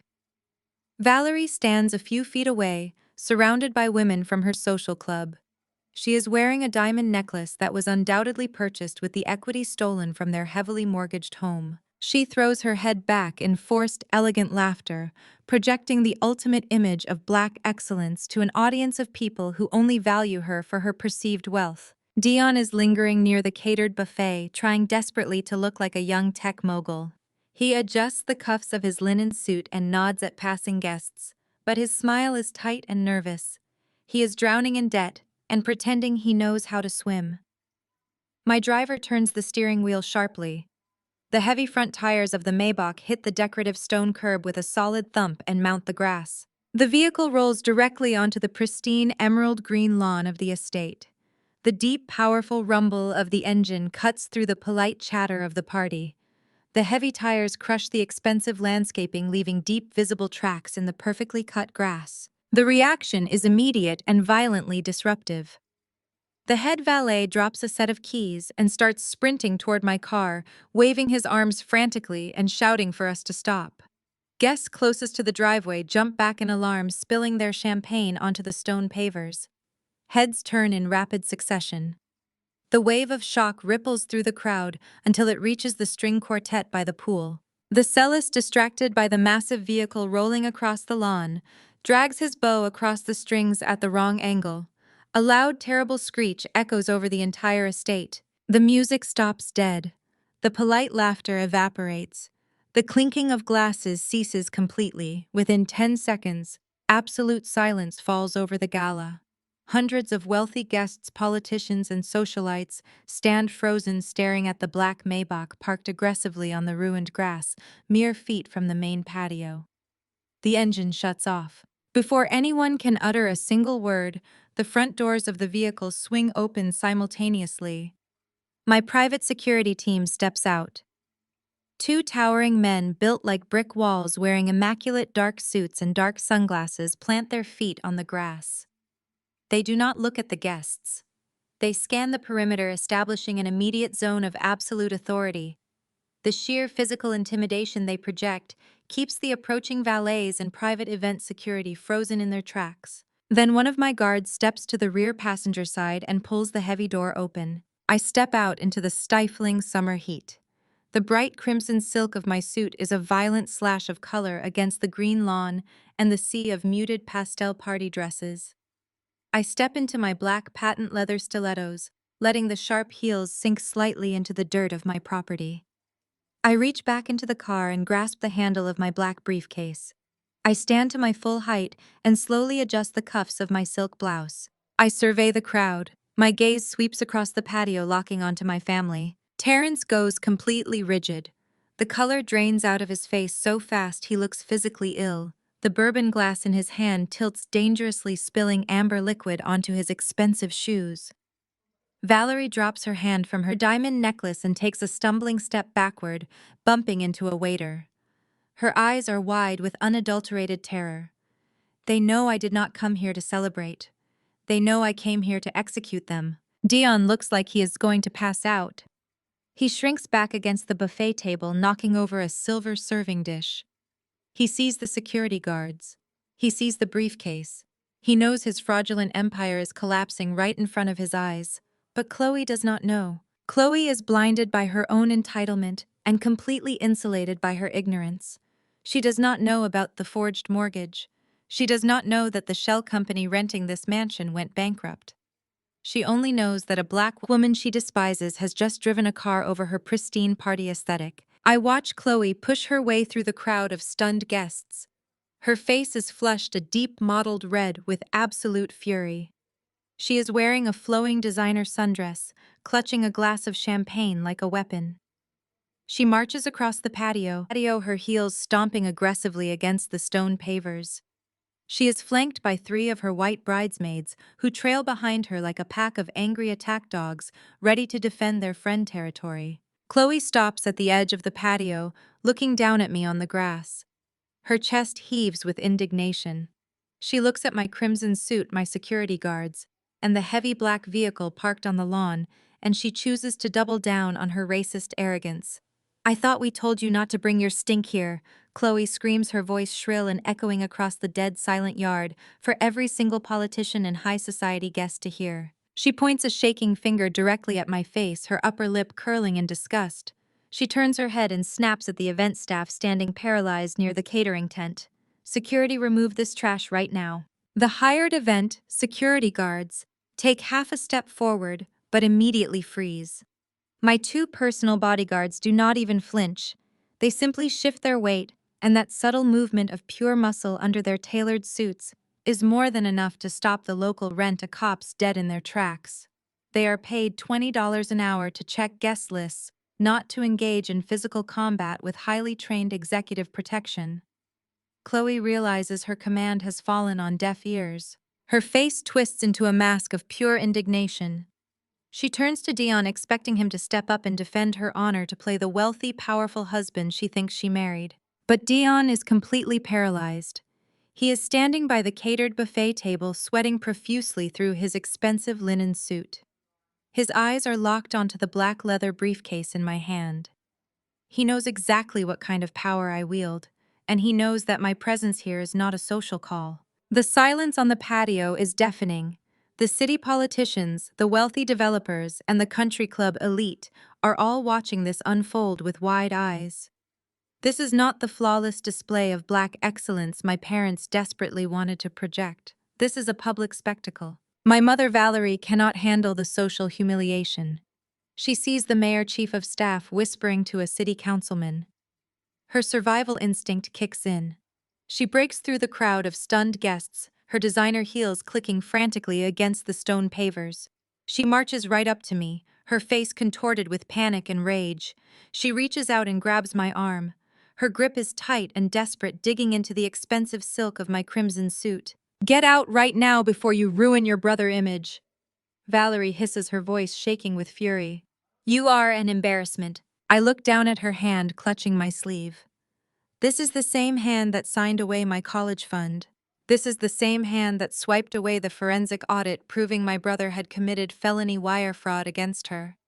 [SPEAKER 1] Valerie stands a few feet away, surrounded by women from her social club. She is wearing a diamond necklace that was undoubtedly purchased with the equity stolen from their heavily mortgaged home. She throws her head back in forced, elegant laughter, projecting the ultimate image of Black excellence to an audience of people who only value her for her perceived wealth. Dion is lingering near the catered buffet, trying desperately to look like a young tech mogul. He adjusts the cuffs of his linen suit and nods at passing guests, but his smile is tight and nervous. He is drowning in debt and pretending he knows how to swim. My driver turns the steering wheel sharply. The heavy front tires of the Maybach hit the decorative stone curb with a solid thump and mount the grass. The vehicle rolls directly onto the pristine emerald green lawn of the estate. The deep, powerful rumble of the engine cuts through the polite chatter of the party. The heavy tires crush the expensive landscaping, leaving deep, visible tracks in the perfectly cut grass. The reaction is immediate and violently disruptive. The head valet drops a set of keys and starts sprinting toward my car, waving his arms frantically and shouting for us to stop. Guests closest to the driveway jump back in alarm, spilling their champagne onto the stone pavers. Heads turn in rapid succession. The wave of shock ripples through the crowd until it reaches the string quartet by the pool. The cellist, distracted by the massive vehicle rolling across the lawn, drags his bow across the strings at the wrong angle. A loud, terrible screech echoes over the entire estate. The music stops dead. The polite laughter evaporates. The clinking of glasses ceases completely. Within 10 seconds, absolute silence falls over the gala. Hundreds of wealthy guests, politicians, and socialites stand frozen, staring at the black Maybach parked aggressively on the ruined grass, mere feet from the main patio. The engine shuts off. Before anyone can utter a single word, the front doors of the vehicle swing open simultaneously. My private security team steps out. Two towering men built like brick walls, wearing immaculate dark suits and dark sunglasses, plant their feet on the grass. They do not look at the guests. They scan the perimeter, establishing an immediate zone of absolute authority. The sheer physical intimidation they project keeps the approaching valets and private event security frozen in their tracks. Then one of my guards steps to the rear passenger side and pulls the heavy door open. I step out into the stifling summer heat. The bright crimson silk of my suit is a violent slash of color against the green lawn and the sea of muted pastel party dresses. I step into my black patent leather stilettos, letting the sharp heels sink slightly into the dirt of my property. I reach back into the car and grasp the handle of my black briefcase. I stand to my full height and slowly adjust the cuffs of my silk blouse. I survey the crowd. My gaze sweeps across the patio, locking onto my family. Terrence goes completely rigid. The color drains out of his face so fast he looks physically ill. The bourbon glass in his hand tilts dangerously, spilling amber liquid onto his expensive shoes. Valerie drops her hand from her diamond necklace and takes a stumbling step backward, bumping into a waiter. Her eyes are wide with unadulterated terror. They know I did not come here to celebrate. They know I came here to execute them. Dion looks like he is going to pass out. He shrinks back against the buffet table, knocking over a silver serving dish. He sees the security guards. He sees the briefcase. He knows his fraudulent empire is collapsing right in front of his eyes. But Chloe does not know. Chloe is blinded by her own entitlement and completely insulated by her ignorance. She does not know about the forged mortgage. She does not know that the shell company renting this mansion went bankrupt. She only knows that a black woman she despises has just driven a car over her pristine party aesthetic. I watch Chloe push her way through the crowd of stunned guests. Her face is flushed a deep mottled red with absolute fury. She is wearing a flowing designer sundress, clutching a glass of champagne like a weapon. She marches across the patio, her heels stomping aggressively against the stone pavers. She is flanked by 3 of her white bridesmaids, who trail behind her like a pack of angry attack dogs, ready to defend their friend territory. Chloe stops at the edge of the patio, looking down at me on the grass. Her chest heaves with indignation. She looks at my crimson suit, my security guards, and the heavy black vehicle parked on the lawn, and she chooses to double down on her racist arrogance. "I thought we told you not to bring your stink here," Chloe screams, her voice shrill and echoing across the dead silent yard, for every single politician and high society guest to hear. She points a shaking finger directly at my face, her upper lip curling in disgust. She turns her head and snaps at the event staff standing paralyzed near the catering tent. "Security, remove this trash right now." The hired event security guards take half a step forward, but immediately freeze. My 2 personal bodyguards do not even flinch. They simply shift their weight, and that subtle movement of pure muscle under their tailored suits is more than enough to stop the local rent-a-cops dead in their tracks. They are paid $20 an hour to check guest lists, not to engage in physical combat with highly trained executive protection. Chloe realizes her command has fallen on deaf ears. Her face twists into a mask of pure indignation. She turns to Dion, expecting him to step up and defend her honor, to play the wealthy, powerful husband she thinks she married. But Dion is completely paralyzed. He is standing by the catered buffet table, sweating profusely through his expensive linen suit. His eyes are locked onto the black leather briefcase in my hand. He knows exactly what kind of power I wield, and he knows that my presence here is not a social call. The silence on the patio is deafening. The city politicians, the wealthy developers, and the country club elite are all watching this unfold with wide eyes. This is not the flawless display of black excellence my parents desperately wanted to project. This is a public spectacle. My mother, Valerie, cannot handle the social humiliation. She sees the mayor chief of staff whispering to a city councilman. Her survival instinct kicks in. She breaks through the crowd of stunned guests, her designer heels clicking frantically against the stone pavers. She marches right up to me, her face contorted with panic and rage. She reaches out and grabs my arm. Her grip is tight and desperate, digging into the expensive silk of my crimson suit. "Get out right now before you ruin your brother image," Valerie hisses, her voice shaking with fury. "You are an embarrassment." I look down at her hand, clutching my sleeve. This is the same hand that signed away my college fund. This is the same hand that swiped away the forensic audit proving my brother had committed felony wire fraud against her.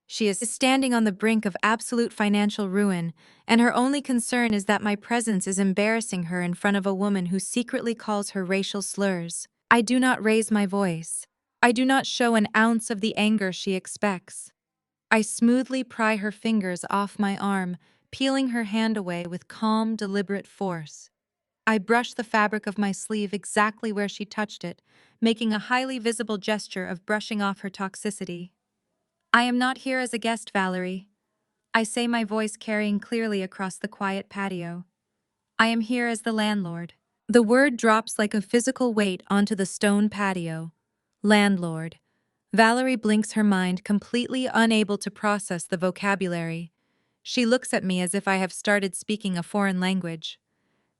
[SPEAKER 1] She is standing on the brink of absolute financial ruin, and her only concern is that my presence is embarrassing her in front of a woman who secretly calls her racial slurs. I do not raise my voice. I do not show an ounce of the anger she expects. I smoothly pry her fingers off my arm, peeling her hand away with calm, deliberate force. I brush the fabric of my sleeve exactly where she touched it, making a highly visible gesture of brushing off her toxicity. "I am not here as a guest, Valerie," I say, my voice carrying clearly across the quiet patio. "I am here as the landlord." The word drops like a physical weight onto the stone patio. Landlord. Valerie blinks her mind, completely unable to process the vocabulary. She looks at me as if I have started speaking a foreign language.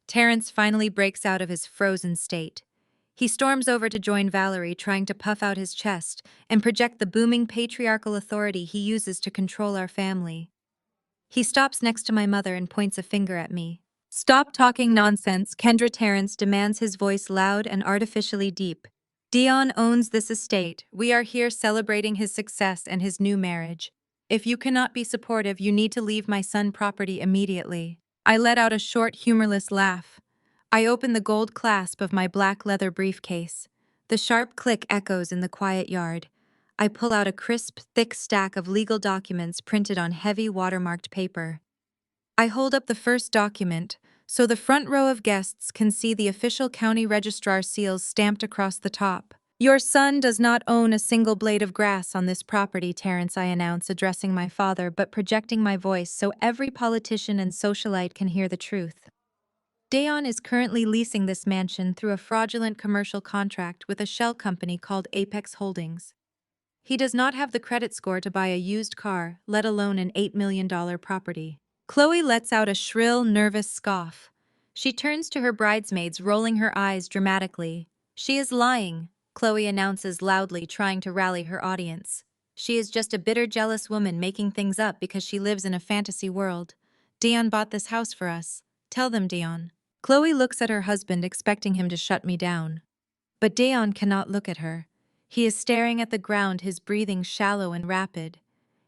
[SPEAKER 1] Terrence finally breaks out of his frozen state. He storms over to join Valerie, trying to puff out his chest and project the booming patriarchal authority he uses to control our family. He stops next to my mother and points a finger at me. "Stop talking nonsense," Kendra Terrence demands, his voice loud and artificially deep. "Dion owns this estate. We are here celebrating his success and his new marriage. If you cannot be supportive, you need to leave my son property immediately." I let out a short, humorless laugh. I open the gold clasp of my black leather briefcase. The sharp click echoes in the quiet yard. I pull out a crisp, thick stack of legal documents printed on heavy watermarked paper. I hold up the first document, so the front row of guests can see the official county registrar seals stamped across the top. "Your son does not own a single blade of grass on this property, Terrence," I announce, addressing my father but projecting my voice so every politician and socialite can hear the truth. Dion is currently leasing this mansion through a fraudulent commercial contract with a shell company called Apex Holdings. He does not have the credit score to buy a used car, let alone an $8 million property. Chloe lets out a shrill, nervous scoff. She turns to her bridesmaids, rolling her eyes dramatically. She is lying, Chloe announces loudly, trying to rally her audience. She is just a bitter, jealous woman making things up because she lives in a fantasy world. Dion bought this house for us. Tell them, Dion. Chloe looks at her husband, expecting him to shut me down. But Dion cannot look at her. He is staring at the ground, his breathing shallow and rapid.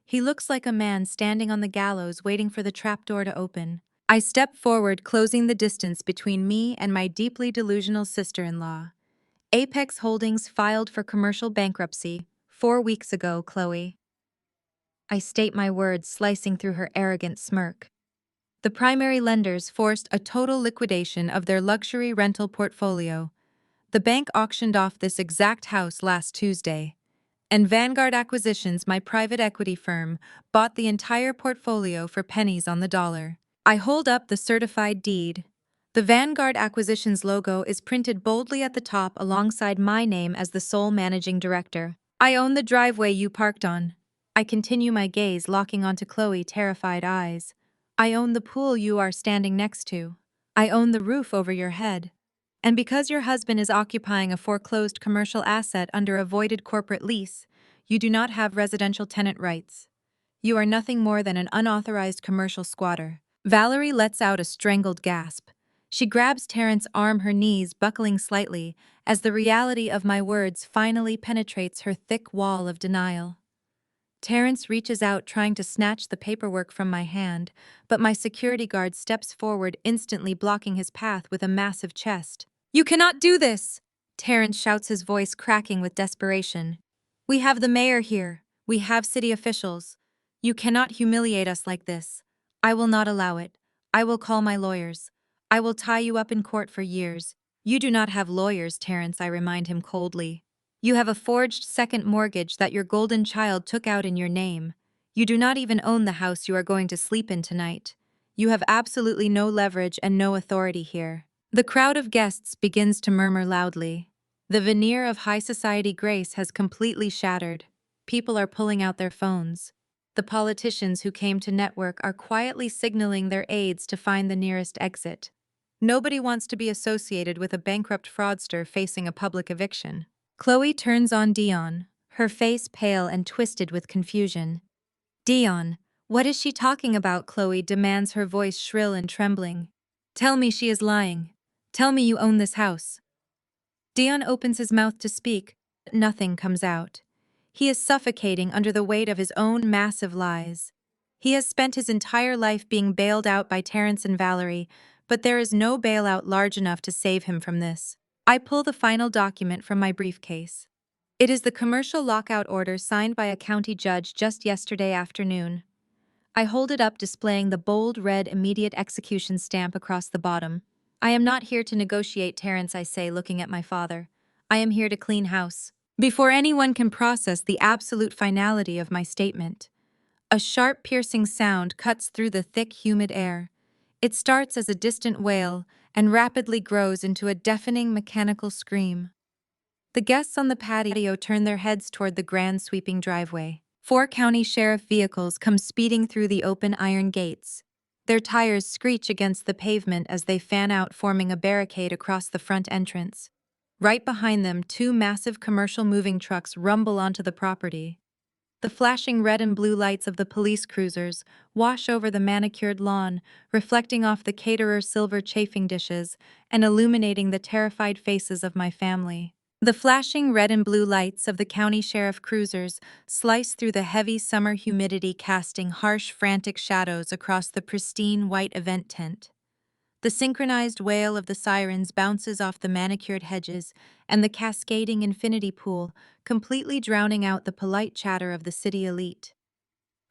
[SPEAKER 1] He looks like a man standing on the gallows waiting for the trapdoor to open. I step forward, closing the distance between me and my deeply delusional sister-in-law. Apex Holdings filed for commercial bankruptcy 4 weeks ago, Chloe. I state my words, slicing through her arrogant smirk. The primary lenders forced a total liquidation of their luxury rental portfolio. The bank auctioned off this exact house last Tuesday. And Vanguard Acquisitions, my private equity firm, bought the entire portfolio for pennies on the dollar. I hold up the certified deed. The Vanguard Acquisitions logo is printed boldly at the top alongside my name as the sole managing director. I own the driveway you parked on. I continue, my gaze locking onto Chloe, terrified eyes. I own the pool you are standing next to. I own the roof over your head. And because your husband is occupying a foreclosed commercial asset under a voided corporate lease, you do not have residential tenant rights. You are nothing more than an unauthorized commercial squatter. Valerie lets out a strangled gasp. She grabs Terrence's arm, her knees buckling slightly, as the reality of my words finally penetrates her thick wall of denial. Terrence reaches out, trying to snatch the paperwork from my hand, but my security guard steps forward, instantly blocking his path with a massive chest. "You cannot do this!" Terrence shouts, his voice cracking with desperation. "We have the mayor here. We have city officials. You cannot humiliate us like this. I will not allow it. I will call my lawyers. I will tie you up in court for years." "You do not have lawyers, Terrence," I remind him coldly. "You have a forged second mortgage that your golden child took out in your name. You do not even own the house you are going to sleep in tonight. You have absolutely no leverage and no authority here." The crowd of guests begins to murmur loudly. The veneer of high society grace has completely shattered. People are pulling out their phones. The politicians who came to network are quietly signaling their aides to find the nearest exit. Nobody wants to be associated with a bankrupt fraudster facing a public eviction. Chloe turns on Dion, her face pale and twisted with confusion. "Dion, what is she talking about?" Chloe demands, her voice shrill and trembling. "Tell me she is lying. Tell me you own this house." Dion opens his mouth to speak, but nothing comes out. He is suffocating under the weight of his own massive lies. He has spent his entire life being bailed out by Terrence and Valerie, but there is no bailout large enough to save him from this. I pull the final document from my briefcase. It is the commercial lockout order signed by a county judge just yesterday afternoon. I hold it up, displaying the bold red immediate execution stamp across the bottom. "I am not here to negotiate, Terrence," I say, looking at my father. "I am here to clean house." Before anyone can process the absolute finality of my statement, a sharp, piercing sound cuts through the thick, humid air. It starts as a distant wail and rapidly grows into a deafening mechanical scream. The guests on the patio turn their heads toward the grand sweeping driveway. 4 county sheriff vehicles come speeding through the open iron gates. Their tires screech against the pavement as they fan out, forming a barricade across the front entrance. Right behind them, 2 massive commercial moving trucks rumble onto the property. The flashing red and blue lights of the police cruisers wash over the manicured lawn, reflecting off the caterer's silver chafing dishes and illuminating the terrified faces of my family. The flashing red and blue lights of the county sheriff cruisers slice through the heavy summer humidity, casting harsh, frantic shadows across the pristine white event tent. The synchronized wail of the sirens bounces off the manicured hedges and the cascading infinity pool, completely drowning out the polite chatter of the city elite.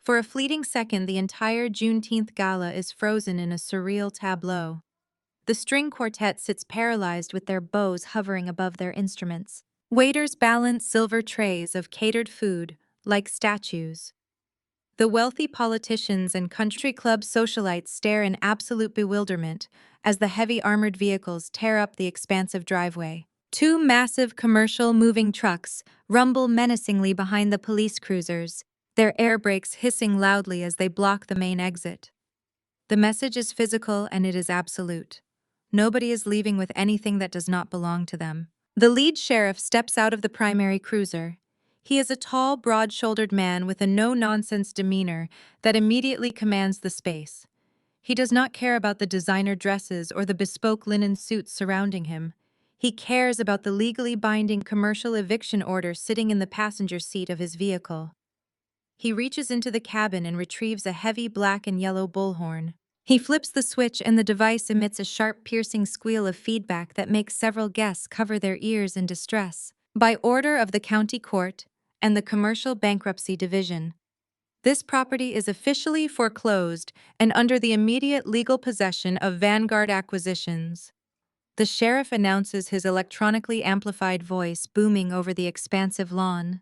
[SPEAKER 1] For a fleeting second, the entire Juneteenth gala is frozen in a surreal tableau. The string quartet sits paralyzed, with their bows hovering above their instruments. Waiters balance silver trays of catered food like statues. The wealthy politicians and country club socialites stare in absolute bewilderment as the heavy armored vehicles tear up the expansive driveway. 2 massive commercial moving trucks rumble menacingly behind the police cruisers, their air brakes hissing loudly as they block the main exit. The message is physical and it is absolute. Nobody is leaving with anything that does not belong to them. The lead sheriff steps out of the primary cruiser. He is a tall, broad-shouldered man with a no-nonsense demeanor that immediately commands the space. He does not care about the designer dresses or the bespoke linen suits surrounding him. He cares about the legally binding commercial eviction order sitting in the passenger seat of his vehicle. He reaches into the cabin and retrieves a heavy black and yellow bullhorn. He flips the switch and the device emits a sharp, piercing squeal of feedback that makes several guests cover their ears in distress. By order of the county court and the Commercial Bankruptcy Division, this property is officially foreclosed and under the immediate legal possession of Vanguard Acquisitions. The sheriff announces, his electronically amplified voice booming over the expansive lawn.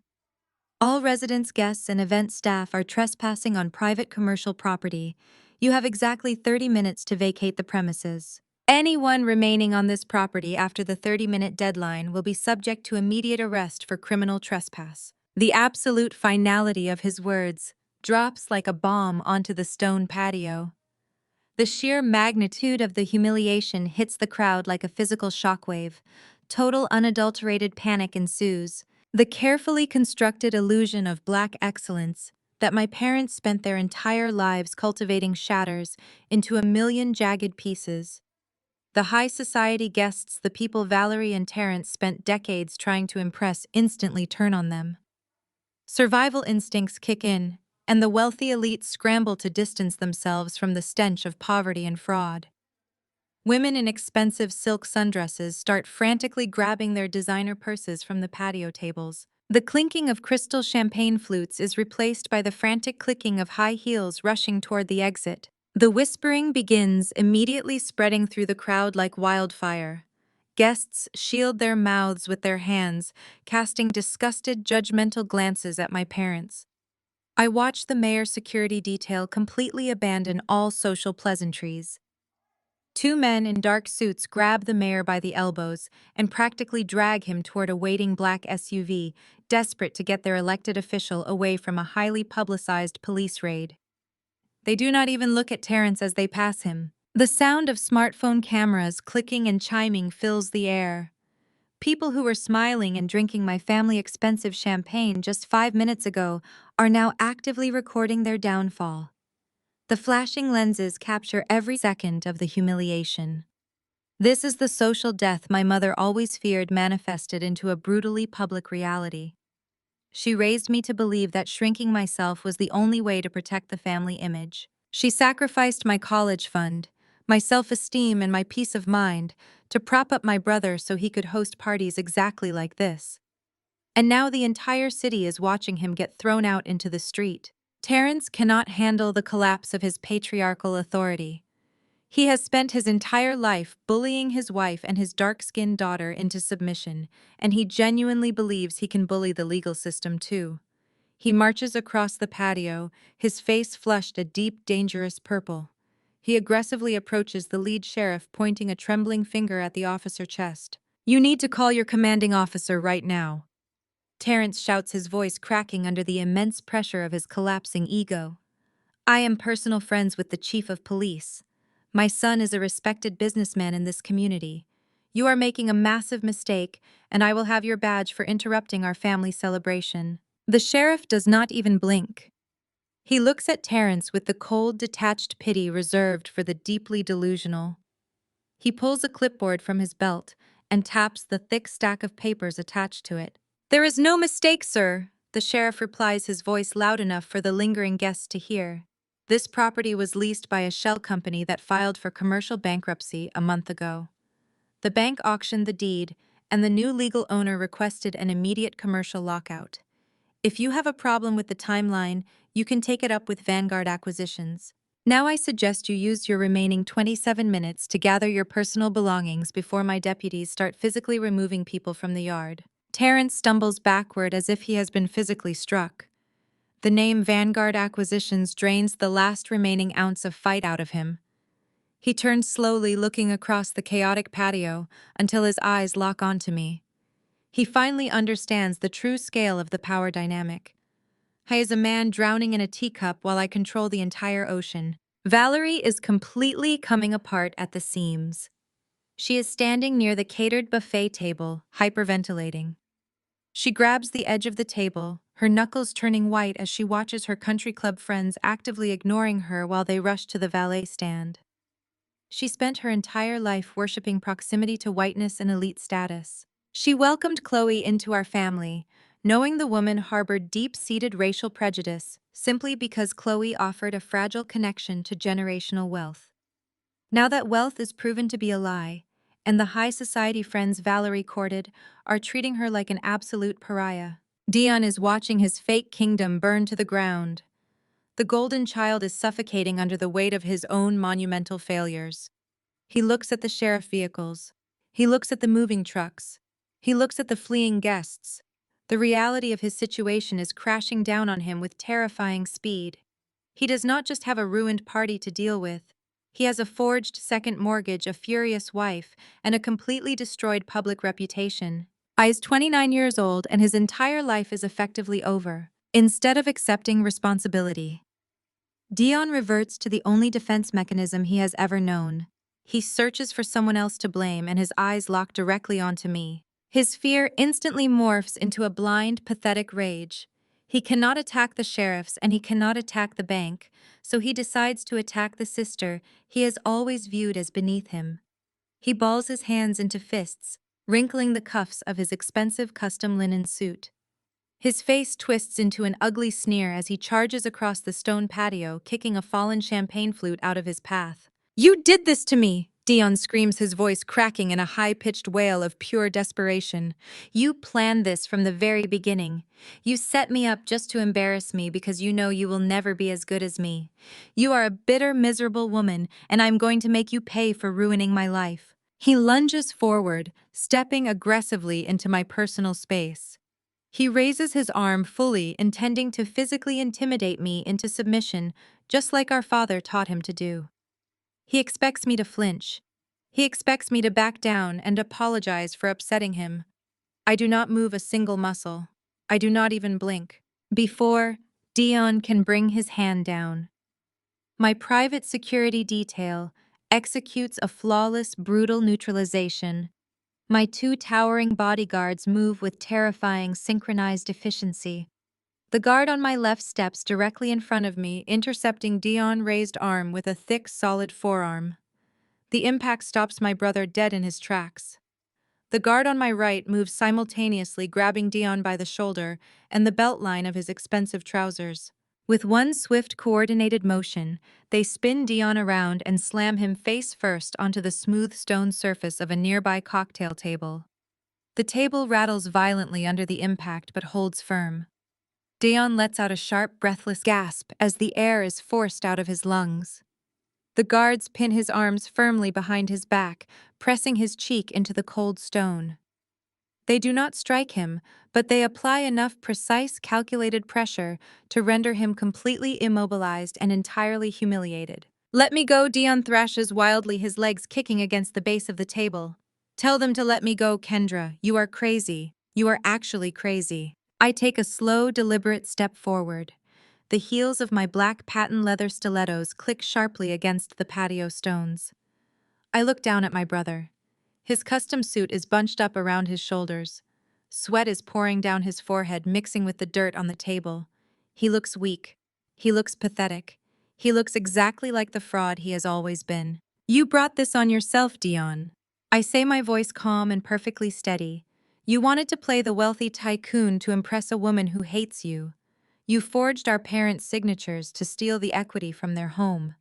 [SPEAKER 1] All residents, guests, and event staff are trespassing on private commercial property. You have exactly 30 minutes to vacate the premises. Anyone remaining on this property after the 30-minute deadline will be subject to immediate arrest for criminal trespass. The absolute finality of his words drops like a bomb onto the stone patio. The sheer magnitude of the humiliation hits the crowd like a physical shockwave. Total unadulterated panic ensues. The carefully constructed illusion of black excellence that my parents spent their entire lives cultivating shatters into a million jagged pieces. The high society guests, the people Valerie and Terrence spent decades trying to impress, instantly turn on them. Survival instincts kick in, and the wealthy elite scramble to distance themselves from the stench of poverty and fraud. Women in expensive silk sundresses start frantically grabbing their designer purses from the patio tables. The clinking of crystal champagne flutes is replaced by the frantic clicking of high heels rushing toward the exit. The whispering begins, immediately spreading through the crowd like wildfire. Guests shield their mouths with their hands, casting disgusted, judgmental glances at my parents. I watch the mayor's security detail completely abandon all social pleasantries. Two men in dark suits grab the mayor by the elbows and practically drag him toward a waiting black SUV, desperate to get their elected official away from a highly publicized police raid. They do not even look at Terrence as they pass him. The sound of smartphone cameras clicking and chiming fills the air. People who were smiling and drinking my family expensive champagne just 5 minutes ago are now actively recording their downfall. The flashing lenses capture every second of the humiliation. This is the social death my mother always feared manifested into a brutally public reality. She raised me to believe that shrinking myself was the only way to protect the family image. She sacrificed my college fund, my self-esteem, and my peace of mind to prop up my brother so he could host parties exactly like this. And now the entire city is watching him get thrown out into the street. Terrence cannot handle the collapse of his patriarchal authority. He has spent his entire life bullying his wife and his dark-skinned daughter into submission, and he genuinely believes he can bully the legal system too. He marches across the patio, his face flushed a deep, dangerous purple. He aggressively approaches the lead sheriff, pointing a trembling finger at the officer's chest. "You need to call your commanding officer right now." Terrence shouts, his voice cracking under the immense pressure of his collapsing ego. "I am personal friends with the chief of police. My son is a respected businessman in this community. You are making a massive mistake, and I will have your badge for interrupting our family celebration." The sheriff does not even blink. He looks at Terrence with the cold, detached pity reserved for the deeply delusional. He pulls a clipboard from his belt and taps the thick stack of papers attached to it. "There is no mistake, sir," the sheriff replies, his voice loud enough for the lingering guests to hear. "This property was leased by a shell company that filed for commercial bankruptcy a month ago. The bank auctioned the deed, and the new legal owner requested an immediate commercial lockout. If you have a problem with the timeline, you can take it up with Vanguard Acquisitions. Now I suggest you use your remaining 27 minutes to gather your personal belongings before my deputies start physically removing people from the yard." Terrence stumbles backward as if he has been physically struck. The name Vanguard Acquisitions drains the last remaining ounce of fight out of him. He turns slowly, looking across the chaotic patio until his eyes lock onto me. He finally understands the true scale of the power dynamic. I is a man drowning in a teacup while I control the entire ocean. Valerie is completely coming apart at the seams. She is standing near the catered buffet table, hyperventilating. She grabs the edge of the table, her knuckles turning white as she watches her country club friends actively ignoring her while they rush to the valet stand. She spent her entire life worshipping proximity to whiteness and elite status. She welcomed Chloe into our family, knowing the woman harbored deep-seated racial prejudice simply because Chloe offered a fragile connection to generational wealth. Now that wealth is proven to be a lie, and the high society friends Valerie courted are treating her like an absolute pariah, Dion is watching his fake kingdom burn to the ground. The golden child is suffocating under the weight of his own monumental failures. He looks at the sheriff vehicles. He looks at the moving trucks. He looks at the fleeing guests. The reality of his situation is crashing down on him with terrifying speed. He does not just have a ruined party to deal with. He has a forged second mortgage, a furious wife, and a completely destroyed public reputation. I is 29 years old and his entire life is effectively over. Instead of accepting responsibility, Dion reverts to the only defense mechanism he has ever known. He searches for someone else to blame and his eyes lock directly onto me. His fear instantly morphs into a blind, pathetic rage. He cannot attack the sheriffs and he cannot attack the bank, so he decides to attack the sister he has always viewed as beneath him. He balls his hands into fists, wrinkling the cuffs of his expensive custom linen suit. His face twists into an ugly sneer as he charges across the stone patio, kicking a fallen champagne flute out of his path. "You did this to me!" Dion screams, his voice cracking in a high-pitched wail of pure desperation. "You planned this from the very beginning. You set me up just to embarrass me because you know you will never be as good as me. You are a bitter, miserable woman, and I'm going to make you pay for ruining my life." He lunges forward, stepping aggressively into my personal space. He raises his arm fully, intending to physically intimidate me into submission, just like our father taught him to do. He expects me to flinch. He expects me to back down and apologize for upsetting him. I do not move a single muscle. I do not even blink. Before Dion can bring his hand down, my private security detail executes a flawless, brutal neutralization. My two towering bodyguards move with terrifying synchronized efficiency. The guard on my left steps directly in front of me, intercepting Dion's raised arm with a thick, solid forearm. The impact stops my brother dead in his tracks. The guard on my right moves simultaneously, grabbing Dion by the shoulder and the belt line of his expensive trousers. With one swift, coordinated motion, they spin Dion around and slam him face first onto the smooth stone surface of a nearby cocktail table. The table rattles violently under the impact but holds firm. Dion lets out a sharp, breathless gasp as the air is forced out of his lungs. The guards pin his arms firmly behind his back, pressing his cheek into the cold stone. They do not strike him, but they apply enough precise, calculated pressure to render him completely immobilized and entirely humiliated. "Let me go," Dion thrashes wildly, his legs kicking against the base of the table. "Tell them to let me go, Kendra. You are crazy. You are actually crazy." I take a slow, deliberate step forward. The heels of my black patent leather stilettos click sharply against the patio stones. I look down at my brother. His custom suit is bunched up around his shoulders. Sweat is pouring down his forehead, mixing with the dirt on the table. He looks weak. He looks pathetic. He looks exactly like the fraud he has always been. "You brought this on yourself, Dion." I say, my voice calm and perfectly steady. "You wanted to play the wealthy tycoon to impress a woman who hates you. You forged our parents' signatures to steal the equity from their home.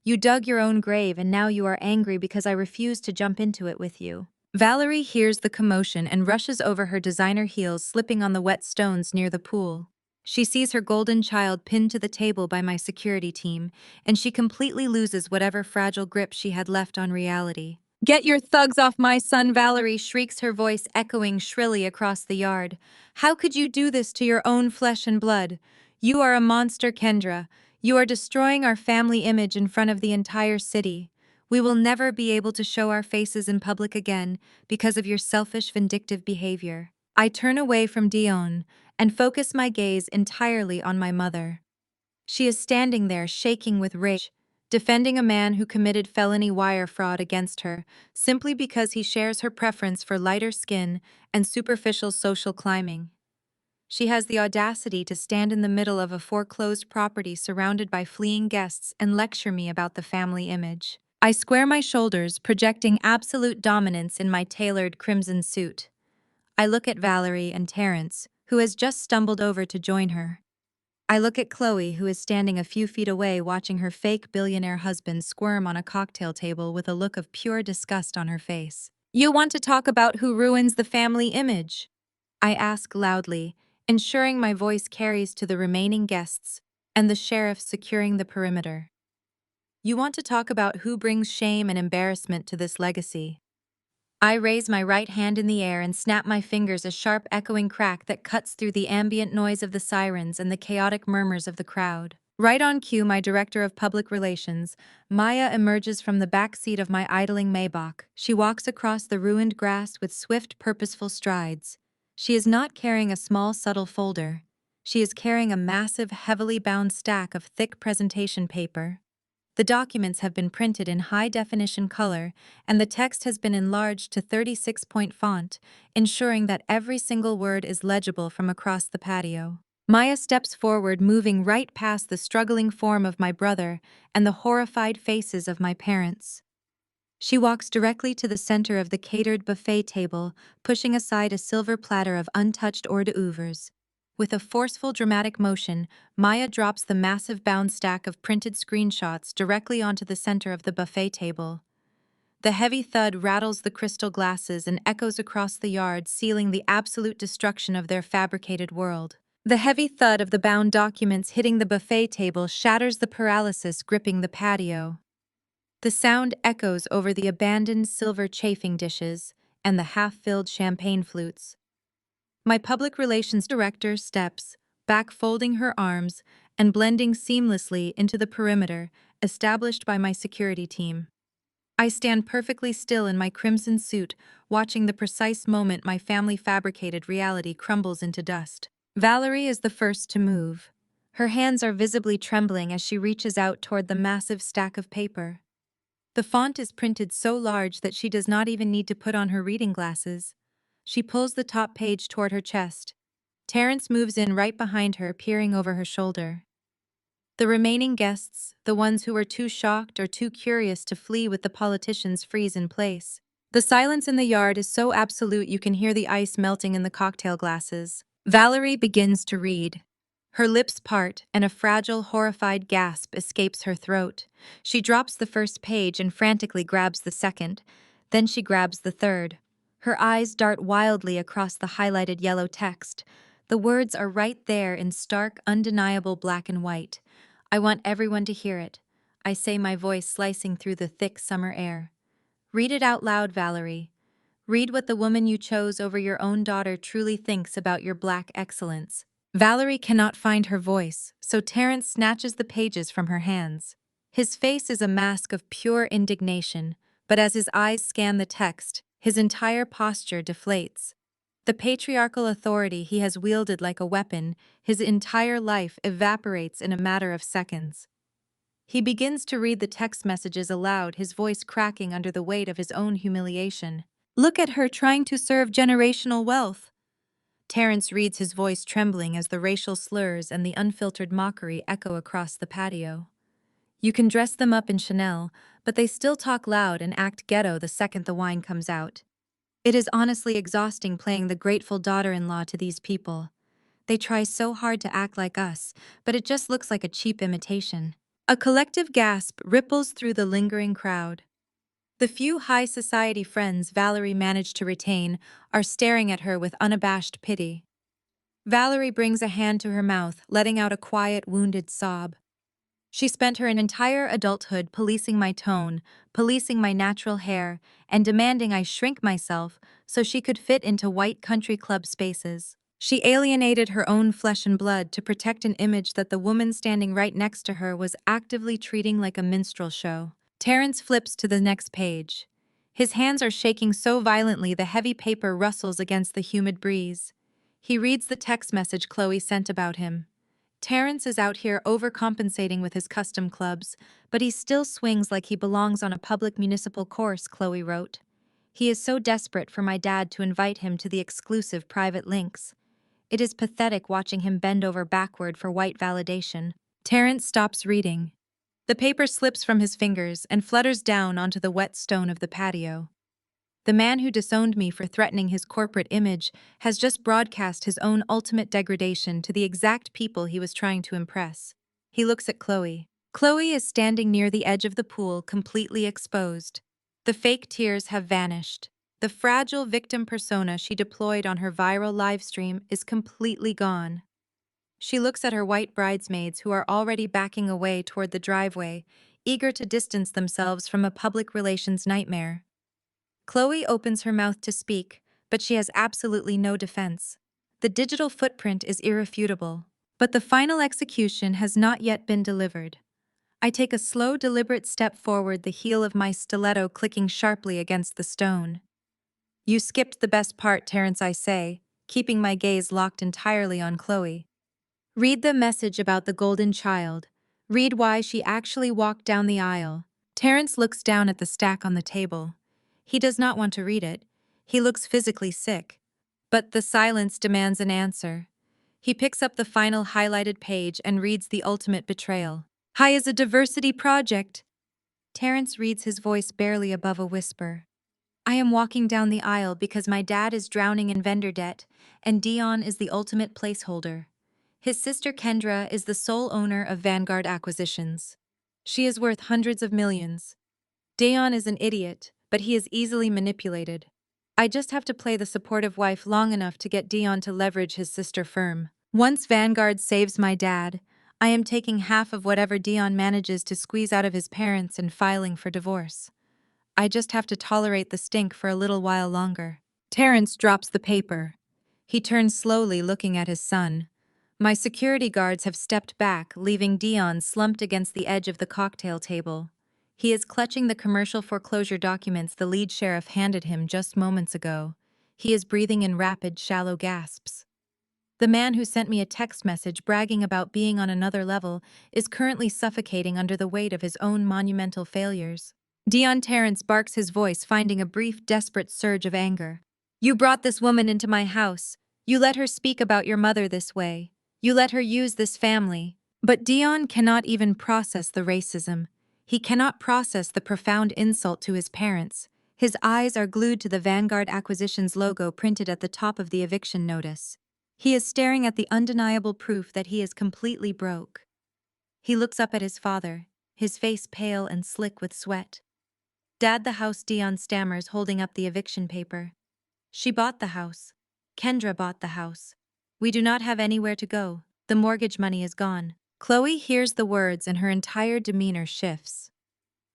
[SPEAKER 1] You dug your own grave and now you are angry because I refused to jump into it with you." Valerie hears the commotion and rushes over, her designer heels slipping on the wet stones near the pool. She sees her golden child pinned to the table by my security team, and she completely loses whatever fragile grip she had left on reality. "Get your thugs off my son!" Valerie shrieks, her voice echoing shrilly across the yard. "How could you do this to your own flesh and blood? You are a monster, Kendra. You are destroying our family image in front of the entire city. We will never be able to show our faces in public again because of your selfish, vindictive behavior." I turn away from Dion and focus my gaze entirely on my mother. She is standing there, shaking with rage. defending a man who committed felony wire fraud against her simply because he shares her preference for lighter skin and superficial social climbing. She has the audacity to stand in the middle of a foreclosed property surrounded by fleeing guests and lecture me about the family image. I square my shoulders, projecting absolute dominance in my tailored crimson suit. I look at Valerie and Terrence, who has just stumbled over to join her. I look at Chloe, who is standing a few feet away watching her fake billionaire husband squirm on a cocktail table with a look of pure disgust on her face. "You want to talk about who ruins the family image?" I ask loudly, ensuring my voice carries to the remaining guests and the sheriff securing the perimeter. "You want to talk about who brings shame and embarrassment to this legacy?" I raise my right hand in the air and snap my fingers, a sharp echoing crack that cuts through the ambient noise of the sirens and the chaotic murmurs of the crowd. Right on cue, my director of public relations, Maya, emerges from the back seat of my idling Maybach. She walks across the ruined grass with swift, purposeful strides. She is not carrying a small, subtle folder. She is carrying a massive, heavily bound stack of thick presentation paper. The documents have been printed in high-definition color, and the text has been enlarged to 36-point font, ensuring that every single word is legible from across the patio. Maya steps forward, moving right past the struggling form of my brother and the horrified faces of my parents. She walks directly to the center of the catered buffet table, pushing aside a silver platter of untouched hors d'oeuvres. With a forceful, dramatic motion, Maya drops the massive bound stack of printed screenshots directly onto the center of the buffet table. The heavy thud rattles the crystal glasses and echoes across the yard, sealing the absolute destruction of their fabricated world. The heavy thud of the bound documents hitting the buffet table shatters the paralysis gripping the patio. The sound echoes over the abandoned silver chafing dishes and the half-filled champagne flutes. My public relations director steps back, folding her arms and blending seamlessly into the perimeter established by my security team. I stand perfectly still in my crimson suit, watching the precise moment my family fabricated reality crumbles into dust. Valerie is the first to move. Her hands are visibly trembling as she reaches out toward the massive stack of paper. The font is printed so large that she does not even need to put on her reading glasses. She pulls the top page toward her chest. Terrence moves in right behind her, peering over her shoulder. The remaining guests, the ones who were too shocked or too curious to flee with the politicians, freeze in place. The silence in the yard is so absolute you can hear the ice melting in the cocktail glasses. Valerie begins to read. Her lips part, and a fragile, horrified gasp escapes her throat. She drops the first page and frantically grabs the second. Then she grabs the third. Her eyes dart wildly across the highlighted yellow text. The words are right there in stark, undeniable black and white. I want everyone to hear it. I say, my voice slicing through the thick summer air. Read it out loud, Valerie. Read what the woman you chose over your own daughter truly thinks about your black excellence. Valerie cannot find her voice, so Terrence snatches the pages from her hands. His face is a mask of pure indignation, but as his eyes scan the text, his entire posture deflates. The patriarchal authority he has wielded like a weapon, his entire life evaporates in a matter of seconds. He begins to read the text messages aloud, his voice cracking under the weight of his own humiliation. "Look at her trying to serve generational wealth." Terrence reads, his voice trembling as the racial slurs and the unfiltered mockery echo across the patio. "You can dress them up in Chanel, but they still talk loud and act ghetto the second the wine comes out. It is honestly exhausting playing the grateful daughter-in-law to these people. They try so hard to act like us, but it just looks like a cheap imitation." A collective gasp ripples through the lingering crowd. The few high society friends Valerie managed to retain are staring at her with unabashed pity. Valerie brings a hand to her mouth, letting out a quiet, wounded sob. She spent her entire adulthood policing my tone, policing my natural hair, and demanding I shrink myself so she could fit into white country club spaces. She alienated her own flesh and blood to protect an image that the woman standing right next to her was actively treating like a minstrel show. Terrence flips to the next page. His hands are shaking so violently the heavy paper rustles against the humid breeze. He reads the text message Chloe sent about him. Terrence is out here overcompensating with his custom clubs, but he still swings like he belongs on a public municipal course, Chloe wrote. He is so desperate for my dad to invite him to the exclusive private links. It is pathetic watching him bend over backward for white validation. Terrence stops reading. The paper slips from his fingers and flutters down onto the wet stone of the patio. The man who disowned me for threatening his corporate image has just broadcast his own ultimate degradation to the exact people he was trying to impress. He looks at Chloe. Chloe is standing near the edge of the pool, completely exposed. The fake tears have vanished. The fragile victim persona she deployed on her viral livestream is completely gone. She looks at her white bridesmaids who are already backing away toward the driveway, eager to distance themselves from a public relations nightmare. Chloe opens her mouth to speak, but she has absolutely no defense. The digital footprint is irrefutable, but the final execution has not yet been delivered. I take a slow, deliberate step forward, the heel of my stiletto clicking sharply against the stone. You skipped the best part, Terrence, I say, keeping my gaze locked entirely on Chloe. Read the message about the golden child. Read why she actually walked down the aisle. Terrence looks down at the stack on the table. He does not want to read it. He looks physically sick. But the silence demands an answer. He picks up the final highlighted page and reads the ultimate betrayal. Hi is a diversity project. Terrence reads, his voice barely above a whisper. I am walking down the aisle because my dad is drowning in vendor debt, and Dion is the ultimate placeholder. His sister Kendra is the sole owner of Vanguard Acquisitions. She is worth hundreds of millions. Dion is an idiot, but he is easily manipulated. I just have to play the supportive wife long enough to get Dion to leverage his sister firm. Once Vanguard saves my dad, I am taking half of whatever Dion manages to squeeze out of his parents and filing for divorce. I just have to tolerate the stink for a little while longer. Terrence drops the paper. He turns slowly, looking at his son. My security guards have stepped back, leaving Dion slumped against the edge of the cocktail table. He is clutching the commercial foreclosure documents the lead sheriff handed him just moments ago. He is breathing in rapid, shallow gasps. The man who sent me a text message bragging about being on another level is currently suffocating under the weight of his own monumental failures. Dion. Terrence barks, his voice finding a brief, desperate surge of anger. You brought this woman into my house. You let her speak about your mother this way. You let her use this family. But Dion cannot even process the racism. He cannot process the profound insult to his parents. His eyes are glued to the Vanguard Acquisitions logo printed at the top of the eviction notice. He is staring at the undeniable proof that he is completely broke. He looks up at his father, his face pale and slick with sweat. Dad, the house, Dion stammers, holding up the eviction paper. She bought the house. Kendra bought the house. We do not have anywhere to go. The mortgage money is gone. Chloe hears the words and her entire demeanor shifts.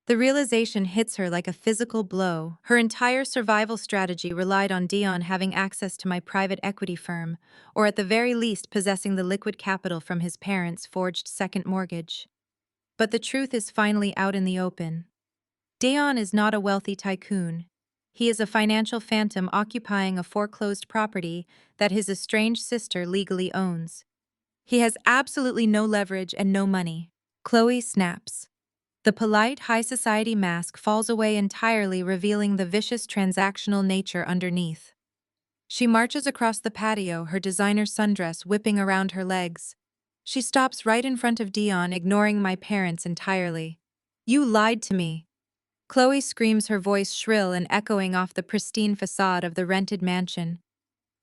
[SPEAKER 1] The realization hits her like a physical blow. Her entire survival strategy relied on Dion having access to my private equity firm, or at the very least possessing the liquid capital from his parents' forged second mortgage. But the truth is finally out in the open. Dion is not a wealthy tycoon. He is a financial phantom occupying a foreclosed property that his estranged sister legally owns. He has absolutely no leverage and no money. Chloe snaps. The polite, high society mask falls away entirely, revealing the vicious transactional nature underneath. She marches across the patio, her designer sundress whipping around her legs. She stops right in front of Dion, ignoring my parents entirely. You lied to me. Chloe screams, her voice shrill and echoing off the pristine facade of the rented mansion.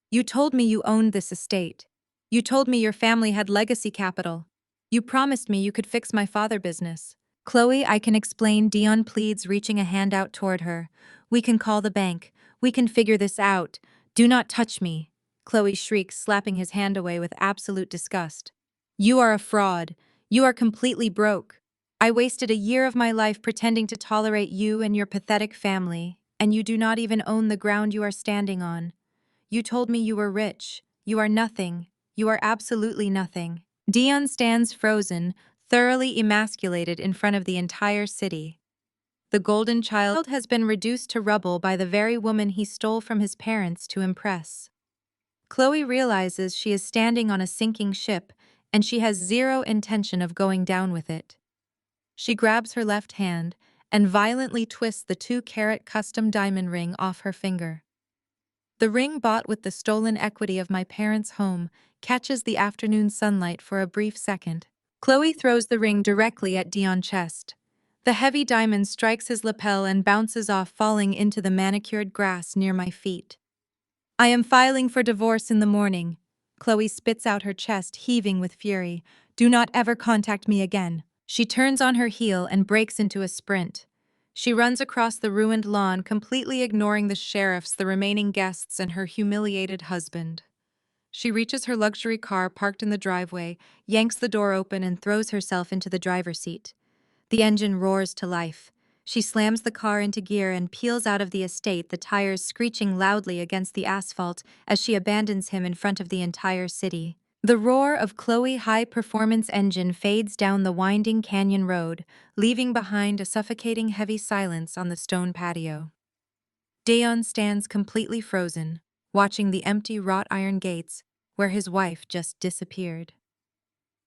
[SPEAKER 1] You told me you owned this estate. You told me your family had legacy capital. You promised me you could fix my father business. Chloe, I can explain, Dion pleads, reaching a hand out toward her. We can call the bank. We can figure this out. Do not touch me. Chloe shrieks, slapping his hand away with absolute disgust. You are a fraud. You are completely broke. I wasted a year of my life pretending to tolerate you and your pathetic family, and you do not even own the ground you are standing on. You told me you were rich. You are nothing. You are absolutely nothing. Dion stands frozen, thoroughly emasculated in front of the entire city. The golden child has been reduced to rubble by the very woman he stole from his parents to impress. Chloe realizes she is standing on a sinking ship, and she has zero intention of going down with it. She grabs her left hand and violently twists the 2-carat custom diamond ring off her finger. The ring, bought with the stolen equity of my parents' home, catches the afternoon sunlight for a brief second. Chloe throws the ring directly at Dion's chest. The heavy diamond strikes his lapel and bounces off, falling into the manicured grass near my feet. I am filing for divorce in the morning. Chloe spits out her chest, heaving with fury. Do not ever contact me again. She turns on her heel and breaks into a sprint. She runs across the ruined lawn, completely ignoring the sheriffs, the remaining guests, and her humiliated husband. She reaches her luxury car parked in the driveway, yanks the door open, and throws herself into the driver's seat. The engine roars to life. She slams the car into gear and peels out of the estate, the tires screeching loudly against the asphalt as she abandons him in front of the entire city. The roar of Chloe's high-performance engine fades down the winding canyon road, leaving behind a suffocating heavy silence on the stone patio. Dion stands completely frozen, watching the empty wrought iron gates where his wife just disappeared.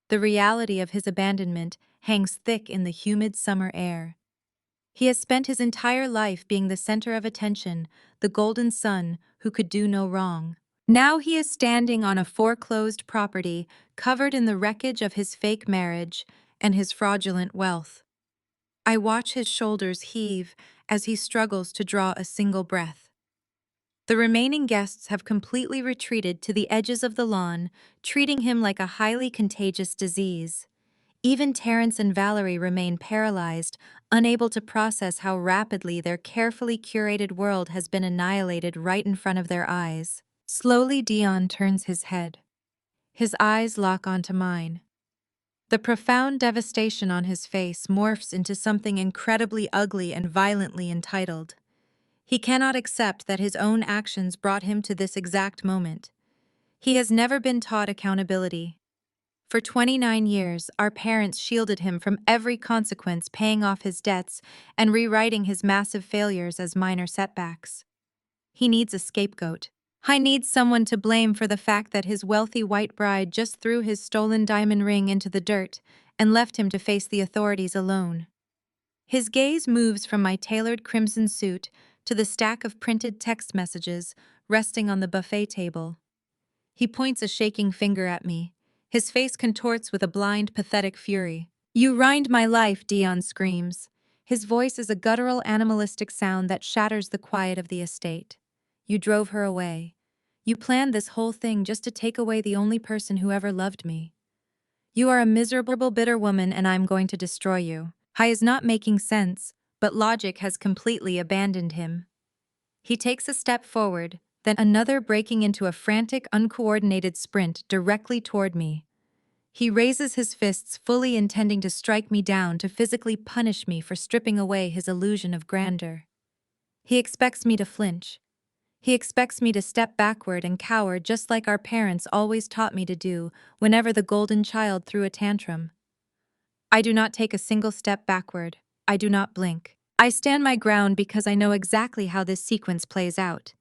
[SPEAKER 1] The reality of his abandonment hangs thick in the humid summer air. He has spent his entire life being the center of attention, the golden son who could do no wrong. Now he is standing on a foreclosed property, covered in the wreckage of his fake marriage and his fraudulent wealth. I watch his shoulders heave as he struggles to draw a single breath. The remaining guests have completely retreated to the edges of the lawn, treating him like a highly contagious disease. Even Terrence and Valerie remain paralyzed, unable to process how rapidly their carefully curated world has been annihilated right in front of their eyes. Slowly, Dion turns his head. His eyes lock onto mine. The profound devastation on his face morphs into something incredibly ugly and violently entitled. He cannot accept that his own actions brought him to this exact moment. He has never been taught accountability. For 29 years, our parents shielded him from every consequence, paying off his debts and rewriting his massive failures as minor setbacks. He needs a scapegoat. I need someone to blame for the fact that his wealthy white bride just threw his stolen diamond ring into the dirt and left him to face the authorities alone. His gaze moves from my tailored crimson suit to the stack of printed text messages resting on the buffet table. He points a shaking finger at me. His face contorts with a blind, pathetic fury. You ruined my life, Dion screams. His voice is a guttural, animalistic sound that shatters the quiet of the estate. You drove her away. You planned this whole thing just to take away the only person who ever loved me. You are a miserable, bitter woman, and I'm going to destroy you. He is not making sense, but logic has completely abandoned him. He takes a step forward, then another, breaking into a frantic, uncoordinated sprint directly toward me. He raises his fists, fully intending to strike me down, to physically punish me for stripping away his illusion of grandeur. He expects me to flinch. He expects me to step backward and cower, just like our parents always taught me to do whenever the golden child threw a tantrum. I do not take a single step backward. I do not blink. I stand my ground because I know exactly how this sequence plays out.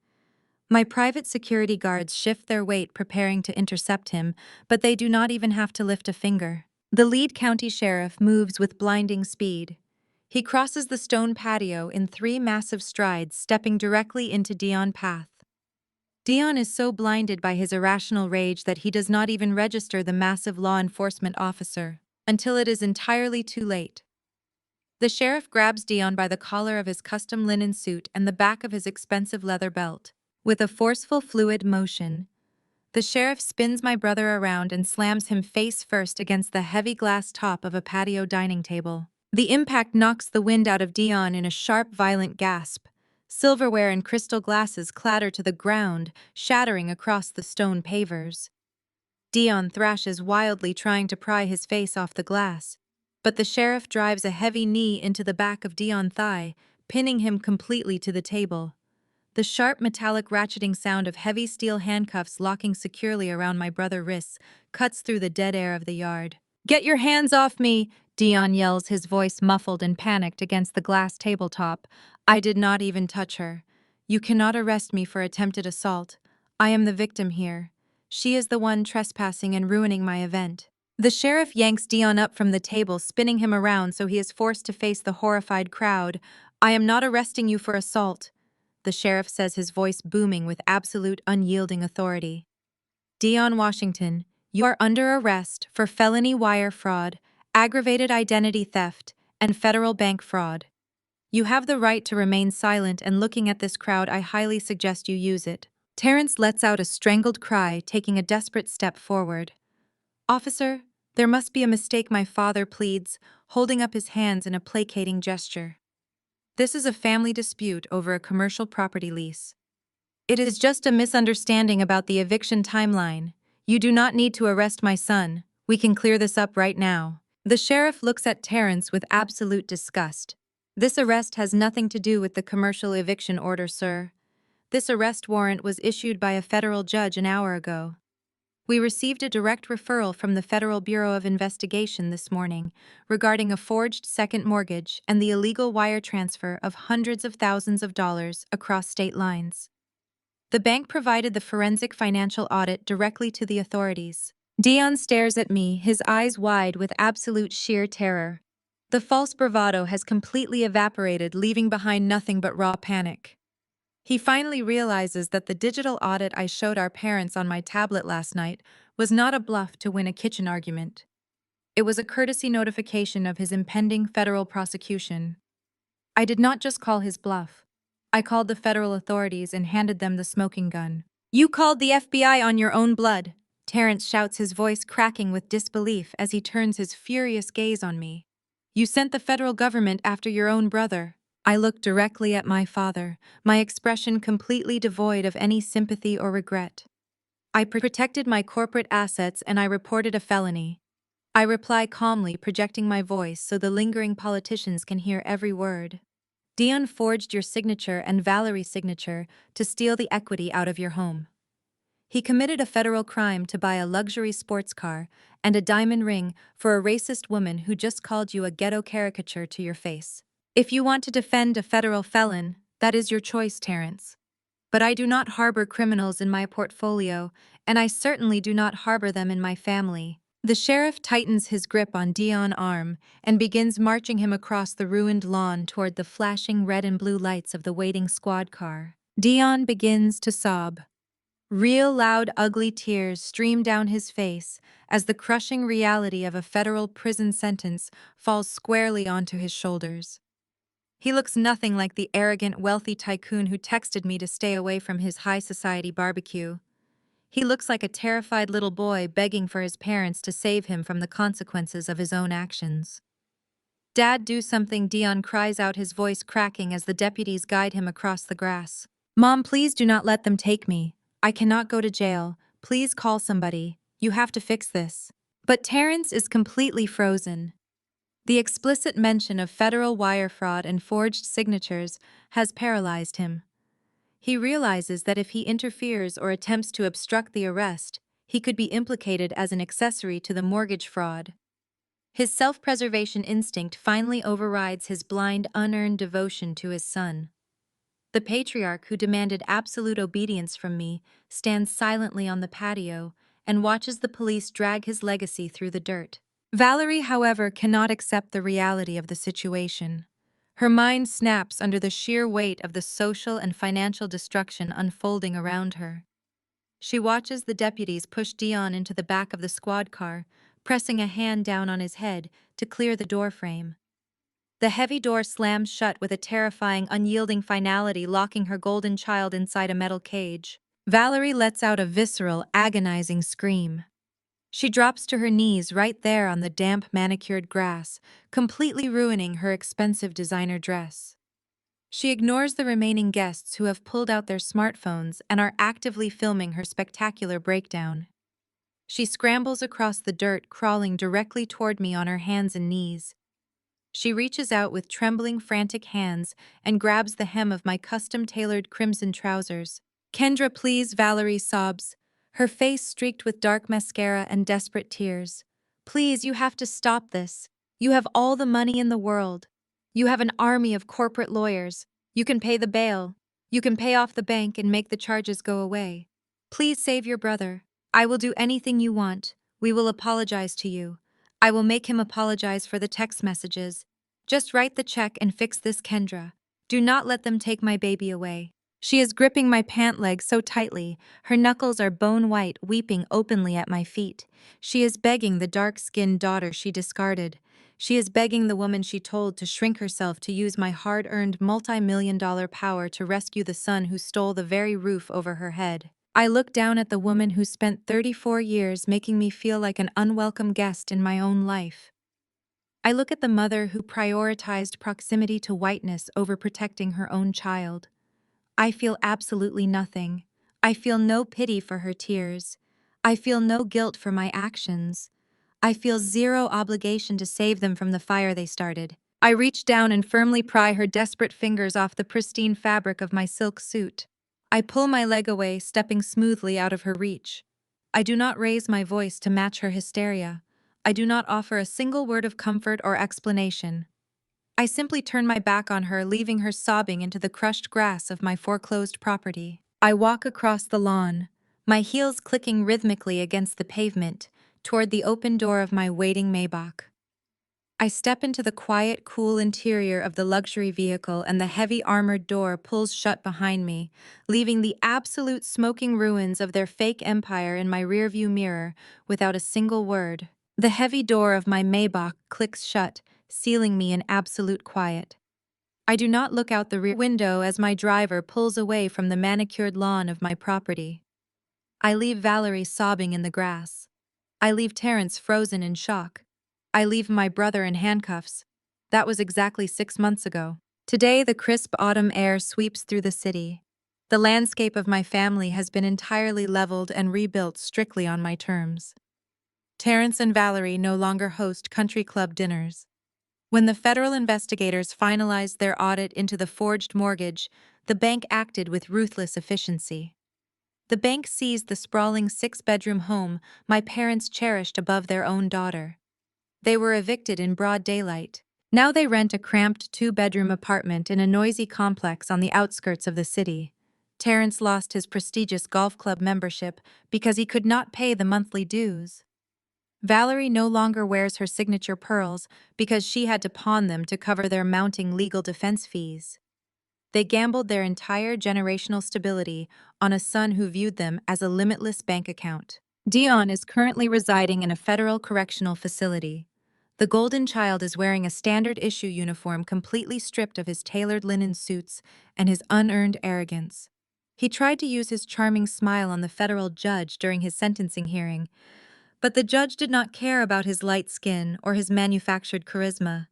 [SPEAKER 1] My private security guards shift their weight, preparing to intercept him, but they do not even have to lift a finger. The lead county sheriff moves with blinding speed. He crosses the stone patio in 3 massive strides, stepping directly into Dion's path. Dion is so blinded by his irrational rage that he does not even register the massive law enforcement officer, until it is entirely too late. The sheriff grabs Dion by the collar of his custom linen suit and the back of his expensive leather belt. With a forceful, fluid motion, the sheriff spins my brother around and slams him face first against the heavy glass top of a patio dining table. The impact knocks the wind out of Dion in a sharp, violent gasp. Silverware and crystal glasses clatter to the ground, shattering across the stone pavers. Dion thrashes wildly, trying to pry his face off the glass, but the sheriff drives a heavy knee into the back of Dion's thigh, pinning him completely to the table. The sharp, metallic ratcheting sound of heavy steel handcuffs locking securely around my brother's wrists cuts through the dead air of the yard. "Get your hands off me!" Dion yells, his voice muffled and panicked against the glass tabletop. "I did not even touch her. You cannot arrest me for attempted assault. I am the victim here. She is the one trespassing and ruining my event." The sheriff yanks Dion up from the table, spinning him around so he is forced to face the horrified crowd. "I am not arresting you for assault," the sheriff says, his voice booming with absolute unyielding authority. "Dion Washington, you are under arrest for felony wire fraud, aggravated identity theft, and federal bank fraud. You have the right to remain silent, and looking at this crowd, I highly suggest you use it." Terrence lets out a strangled cry, taking a desperate step forward. "Officer, there must be a mistake," my father pleads, holding up his hands in a placating gesture. "This is a family dispute over a commercial property lease. It is just a misunderstanding about the eviction timeline. You do not need to arrest my son. We can clear this up right now." The sheriff looks at Terrence with absolute disgust. "This arrest has nothing to do with the commercial eviction order, sir. This arrest warrant was issued by a federal judge an hour ago. We received a direct referral from the Federal Bureau of Investigation this morning regarding a forged second mortgage and the illegal wire transfer of hundreds of thousands of dollars across state lines. The bank provided the forensic financial audit directly to the authorities." Dion stares at me, his eyes wide with absolute sheer terror. The false bravado has completely evaporated, leaving behind nothing but raw panic. He finally realizes that the digital audit I showed our parents on my tablet last night was not a bluff to win a kitchen argument. It was a courtesy notification of his impending federal prosecution. I did not just call his bluff. I called the federal authorities and handed them the smoking gun. "You called the FBI on your own blood," Terrence shouts, his voice cracking with disbelief as he turns his furious gaze on me. "You sent the federal government after your own brother." I looked directly at my father, my expression completely devoid of any sympathy or regret. "I protected my corporate assets and I reported a felony." I reply calmly, projecting my voice so the lingering politicians can hear every word. "Dion forged your signature and Valerie's signature to steal the equity out of your home. He committed a federal crime to buy a luxury sports car and a diamond ring for a racist woman who just called you a ghetto caricature to your face. If you want to defend a federal felon, that is your choice, Terrence. But I do not harbor criminals in my portfolio, and I certainly do not harbor them in my family." The sheriff tightens his grip on Dion's arm and begins marching him across the ruined lawn toward the flashing red and blue lights of the waiting squad car. Dion begins to sob. Real loud, ugly tears stream down his face as the crushing reality of a federal prison sentence falls squarely onto his shoulders. He looks nothing like the arrogant, wealthy tycoon who texted me to stay away from his high society barbecue. He looks like a terrified little boy begging for his parents to save him from the consequences of his own actions. "Dad, do something," Dion cries out, his voice cracking as the deputies guide him across the grass. "Mom, please do not let them take me. I cannot go to jail. Please call somebody. You have to fix this." But Terrence is completely frozen. The explicit mention of federal wire fraud and forged signatures has paralyzed him. He realizes that if he interferes or attempts to obstruct the arrest, he could be implicated as an accessory to the mortgage fraud. His self-preservation instinct finally overrides his blind, unearned devotion to his son. The patriarch who demanded absolute obedience from me stands silently on the patio and watches the police drag his legacy through the dirt. Valerie, however, cannot accept the reality of the situation. Her mind snaps under the sheer weight of the social and financial destruction unfolding around her. She watches the deputies push Dion into the back of the squad car, pressing a hand down on his head to clear the doorframe. The heavy door slams shut with a terrifying, unyielding finality, locking her golden child inside a metal cage. Valerie lets out a visceral, agonizing scream. She drops to her knees right there on the damp, manicured grass, completely ruining her expensive designer dress. She ignores the remaining guests who have pulled out their smartphones and are actively filming her spectacular breakdown. She scrambles across the dirt, crawling directly toward me on her hands and knees. She reaches out with trembling, frantic hands and grabs the hem of my custom-tailored crimson trousers. "Kendra, please," Valerie sobs, her face streaked with dark mascara and desperate tears. "Please, you have to stop this. You have all the money in the world. You have an army of corporate lawyers. You can pay the bail. You can pay off the bank and make the charges go away. Please save your brother. I will do anything you want. We will apologize to you. I will make him apologize for the text messages. Just write the check and fix this, Kendra. Do not let them take my baby away. She is gripping my pant leg so tightly, her knuckles are bone white, weeping openly at my feet. She is begging the dark-skinned daughter she discarded. She is begging the woman she told to shrink herself to use my hard-earned multi-million-dollar power to rescue the son who stole the very roof over her head. I look down at the woman who spent 34 years making me feel like an unwelcome guest in my own life. I look at the mother who prioritized proximity to whiteness over protecting her own child. I feel absolutely nothing. I feel no pity for her tears. I feel no guilt for my actions. I feel zero obligation to save them from the fire they started. I reach down and firmly pry her desperate fingers off the pristine fabric of my silk suit. I pull my leg away, stepping smoothly out of her reach. I do not raise my voice to match her hysteria. I do not offer a single word of comfort or explanation. I simply turn my back on her, leaving her sobbing into the crushed grass of my foreclosed property. I walk across the lawn, my heels clicking rhythmically against the pavement, toward the open door of my waiting Maybach. I step into the quiet, cool interior of the luxury vehicle, and the heavy armored door pulls shut behind me, leaving the absolute smoking ruins of their fake empire in my rearview mirror without a single word. The heavy door of my Maybach clicks shut, sealing me in absolute quiet. I do not look out the rear window as my driver pulls away from the manicured lawn of my property. I leave Valerie sobbing in the grass. I leave Terrence frozen in shock. I leave my brother in handcuffs. That was exactly 6 months ago. Today, the crisp autumn air sweeps through the city. The landscape of my family has been entirely leveled and rebuilt strictly on my terms. Terrence and Valerie no longer host country club dinners. When the federal investigators finalized their audit into the forged mortgage, the bank acted with ruthless efficiency. The bank seized the sprawling 6-bedroom home my parents cherished above their own daughter. They were evicted in broad daylight. Now they rent a cramped 2-bedroom apartment in a noisy complex on the outskirts of the city. Terrence lost his prestigious golf club membership because he could not pay the monthly dues. Valerie no longer wears her signature pearls because she had to pawn them to cover their mounting legal defense fees. They gambled their entire generational stability on a son who viewed them as a limitless bank account. Dion is currently residing in a federal correctional facility. The golden child is wearing a standard-issue uniform completely stripped of his tailored linen suits and his unearned arrogance. He tried to use his charming smile on the federal judge during his sentencing hearing, but the judge did not care about his light skin or his manufactured charisma.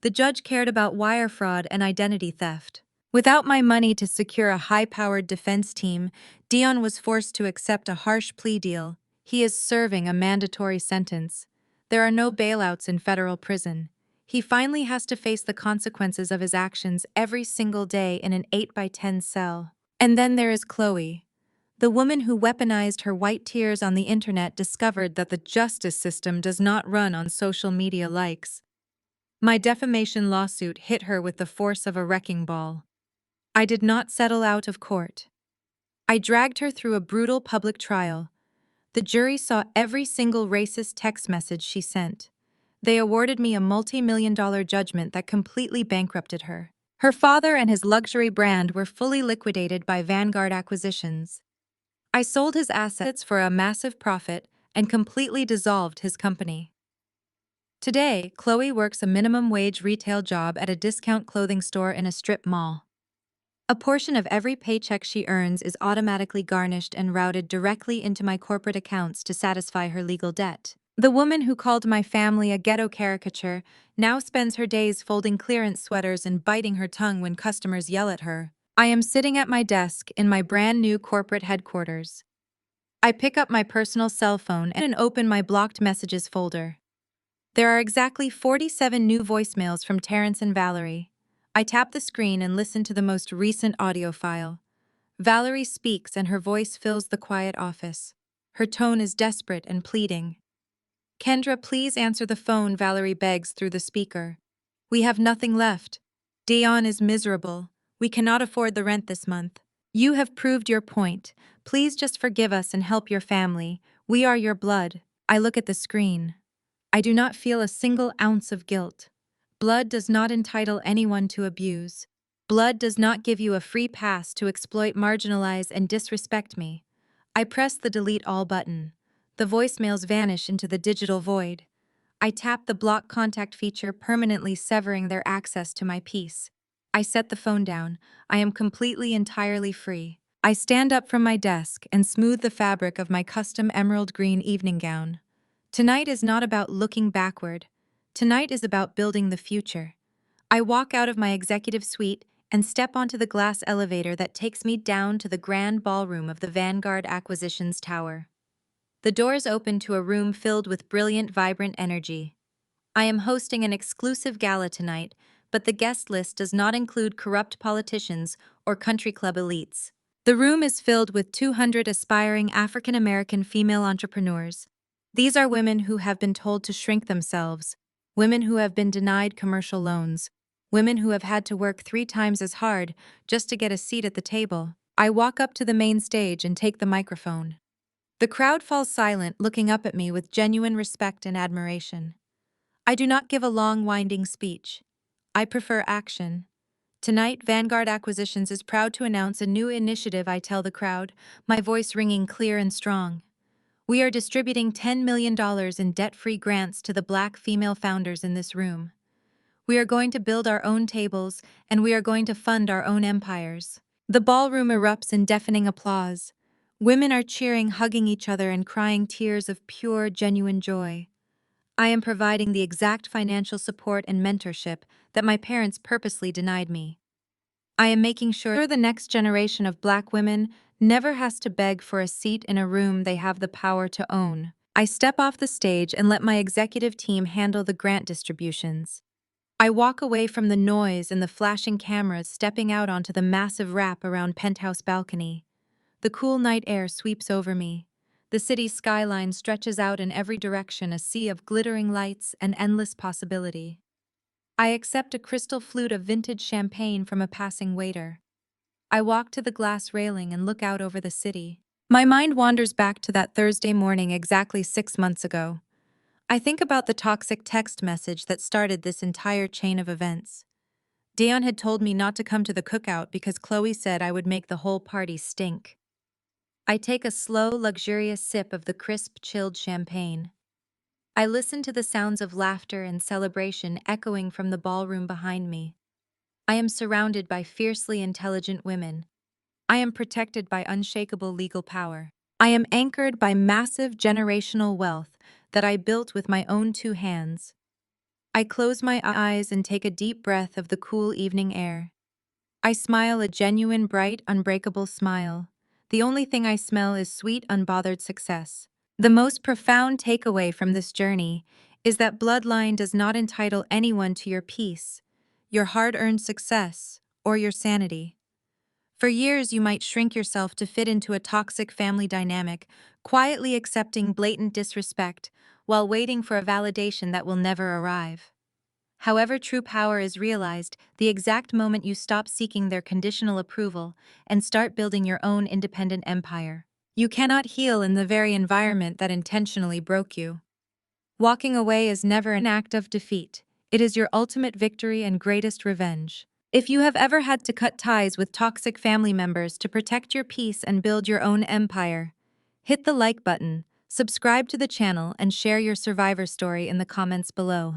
[SPEAKER 1] The judge cared about wire fraud and identity theft. Without my money to secure a high-powered defense team, Dion was forced to accept a harsh plea deal. He is serving a mandatory sentence. There are no bailouts in federal prison. He finally has to face the consequences of his actions every single day in an 8x10 cell. And then there is Chloe. The woman who weaponized her white tears on the internet discovered that the justice system does not run on social media likes. My defamation lawsuit hit her with the force of a wrecking ball. I did not settle out of court. I dragged her through a brutal public trial. The jury saw every single racist text message she sent. They awarded me a multi-million-dollar judgment that completely bankrupted her. Her father and his luxury brand were fully liquidated by Vanguard Acquisitions. I sold his assets for a massive profit and completely dissolved his company. Today, Chloe works a minimum wage retail job at a discount clothing store in a strip mall. A portion of every paycheck she earns is automatically garnished and routed directly into my corporate accounts to satisfy her legal debt. The woman who called my family a ghetto caricature now spends her days folding clearance sweaters and biting her tongue when customers yell at her. I am sitting at my desk in my brand new corporate headquarters. I pick up my personal cell phone and open my blocked messages folder. There are exactly 47 new voicemails from Terrence and Valerie. I tap the screen and listen to the most recent audio file. Valerie speaks and her voice fills the quiet office. Her tone is desperate and pleading. "Kendra, please answer the phone," Valerie begs through the speaker. "We have nothing left. Dion is miserable. We cannot afford the rent this month. You have proved your point. Please just forgive us and help your family. We are your blood." I look at the screen. I do not feel a single ounce of guilt. Blood does not entitle anyone to abuse. Blood does not give you a free pass to exploit, marginalize, and disrespect me. I press the delete all button. The voicemails vanish into the digital void. I tap the block contact feature, permanently severing their access to my peace. I set the phone down. I am completely, entirely free. I stand up from my desk and smooth the fabric of my custom emerald green evening gown. Tonight is not about looking backward. Tonight is about building the future. I walk out of my executive suite and step onto the glass elevator that takes me down to the grand ballroom of the Vanguard Acquisitions Tower. The doors open to a room filled with brilliant, vibrant energy. I am hosting an exclusive gala tonight, but the guest list does not include corrupt politicians or country club elites. The room is filled with 200 aspiring African American female entrepreneurs. These are women who have been told to shrink themselves, women who have been denied commercial loans, women who have had to work 3 times as hard just to get a seat at the table. I walk up to the main stage and take the microphone. The crowd falls silent, looking up at me with genuine respect and admiration. I do not give a long, winding speech. I prefer action. Tonight, Vanguard Acquisitions is proud to announce a new initiative. I tell the crowd, my voice ringing clear and strong. We are distributing $10 million in debt-free grants to the Black female founders in this room. We are going to build our own tables, and we are going to fund our own empires. The ballroom erupts in deafening applause. Women are cheering, hugging each other, and crying tears of pure, genuine joy. I am providing the exact financial support and mentorship that my parents purposely denied me. I am making sure the next generation of Black women never has to beg for a seat in a room they have the power to own. I step off the stage and let my executive team handle the grant distributions. I walk away from the noise and the flashing cameras, stepping out onto the massive wrap around penthouse balcony. The cool night air sweeps over me. The city's skyline stretches out in every direction, a sea of glittering lights and endless possibility. I accept a crystal flute of vintage champagne from a passing waiter. I walk to the glass railing and look out over the city. My mind wanders back to that Thursday morning exactly 6 months ago. I think about the toxic text message that started this entire chain of events. Dion had told me not to come to the cookout because Chloe said I would make the whole party stink. I take a slow, luxurious sip of the crisp, chilled champagne. I listen to the sounds of laughter and celebration echoing from the ballroom behind me. I am surrounded by fiercely intelligent women. I am protected by unshakable legal power. I am anchored by massive generational wealth that I built with my own 2 hands. I close my eyes and take a deep breath of the cool evening air. I smile, a genuine, bright, unbreakable smile. The only thing I smell is sweet, unbothered success. The most profound takeaway from this journey is that bloodline does not entitle anyone to your peace, your hard-earned success, or your sanity. For years, you might shrink yourself to fit into a toxic family dynamic, quietly accepting blatant disrespect while waiting for a validation that will never arrive. However, true power is realized the exact moment you stop seeking their conditional approval and start building your own independent empire. You cannot heal in the very environment that intentionally broke you. Walking away is never an act of defeat. It is your ultimate victory and greatest revenge. If you have ever had to cut ties with toxic family members to protect your peace and build your own empire, hit the like button, subscribe to the channel, and share your survivor story in the comments below.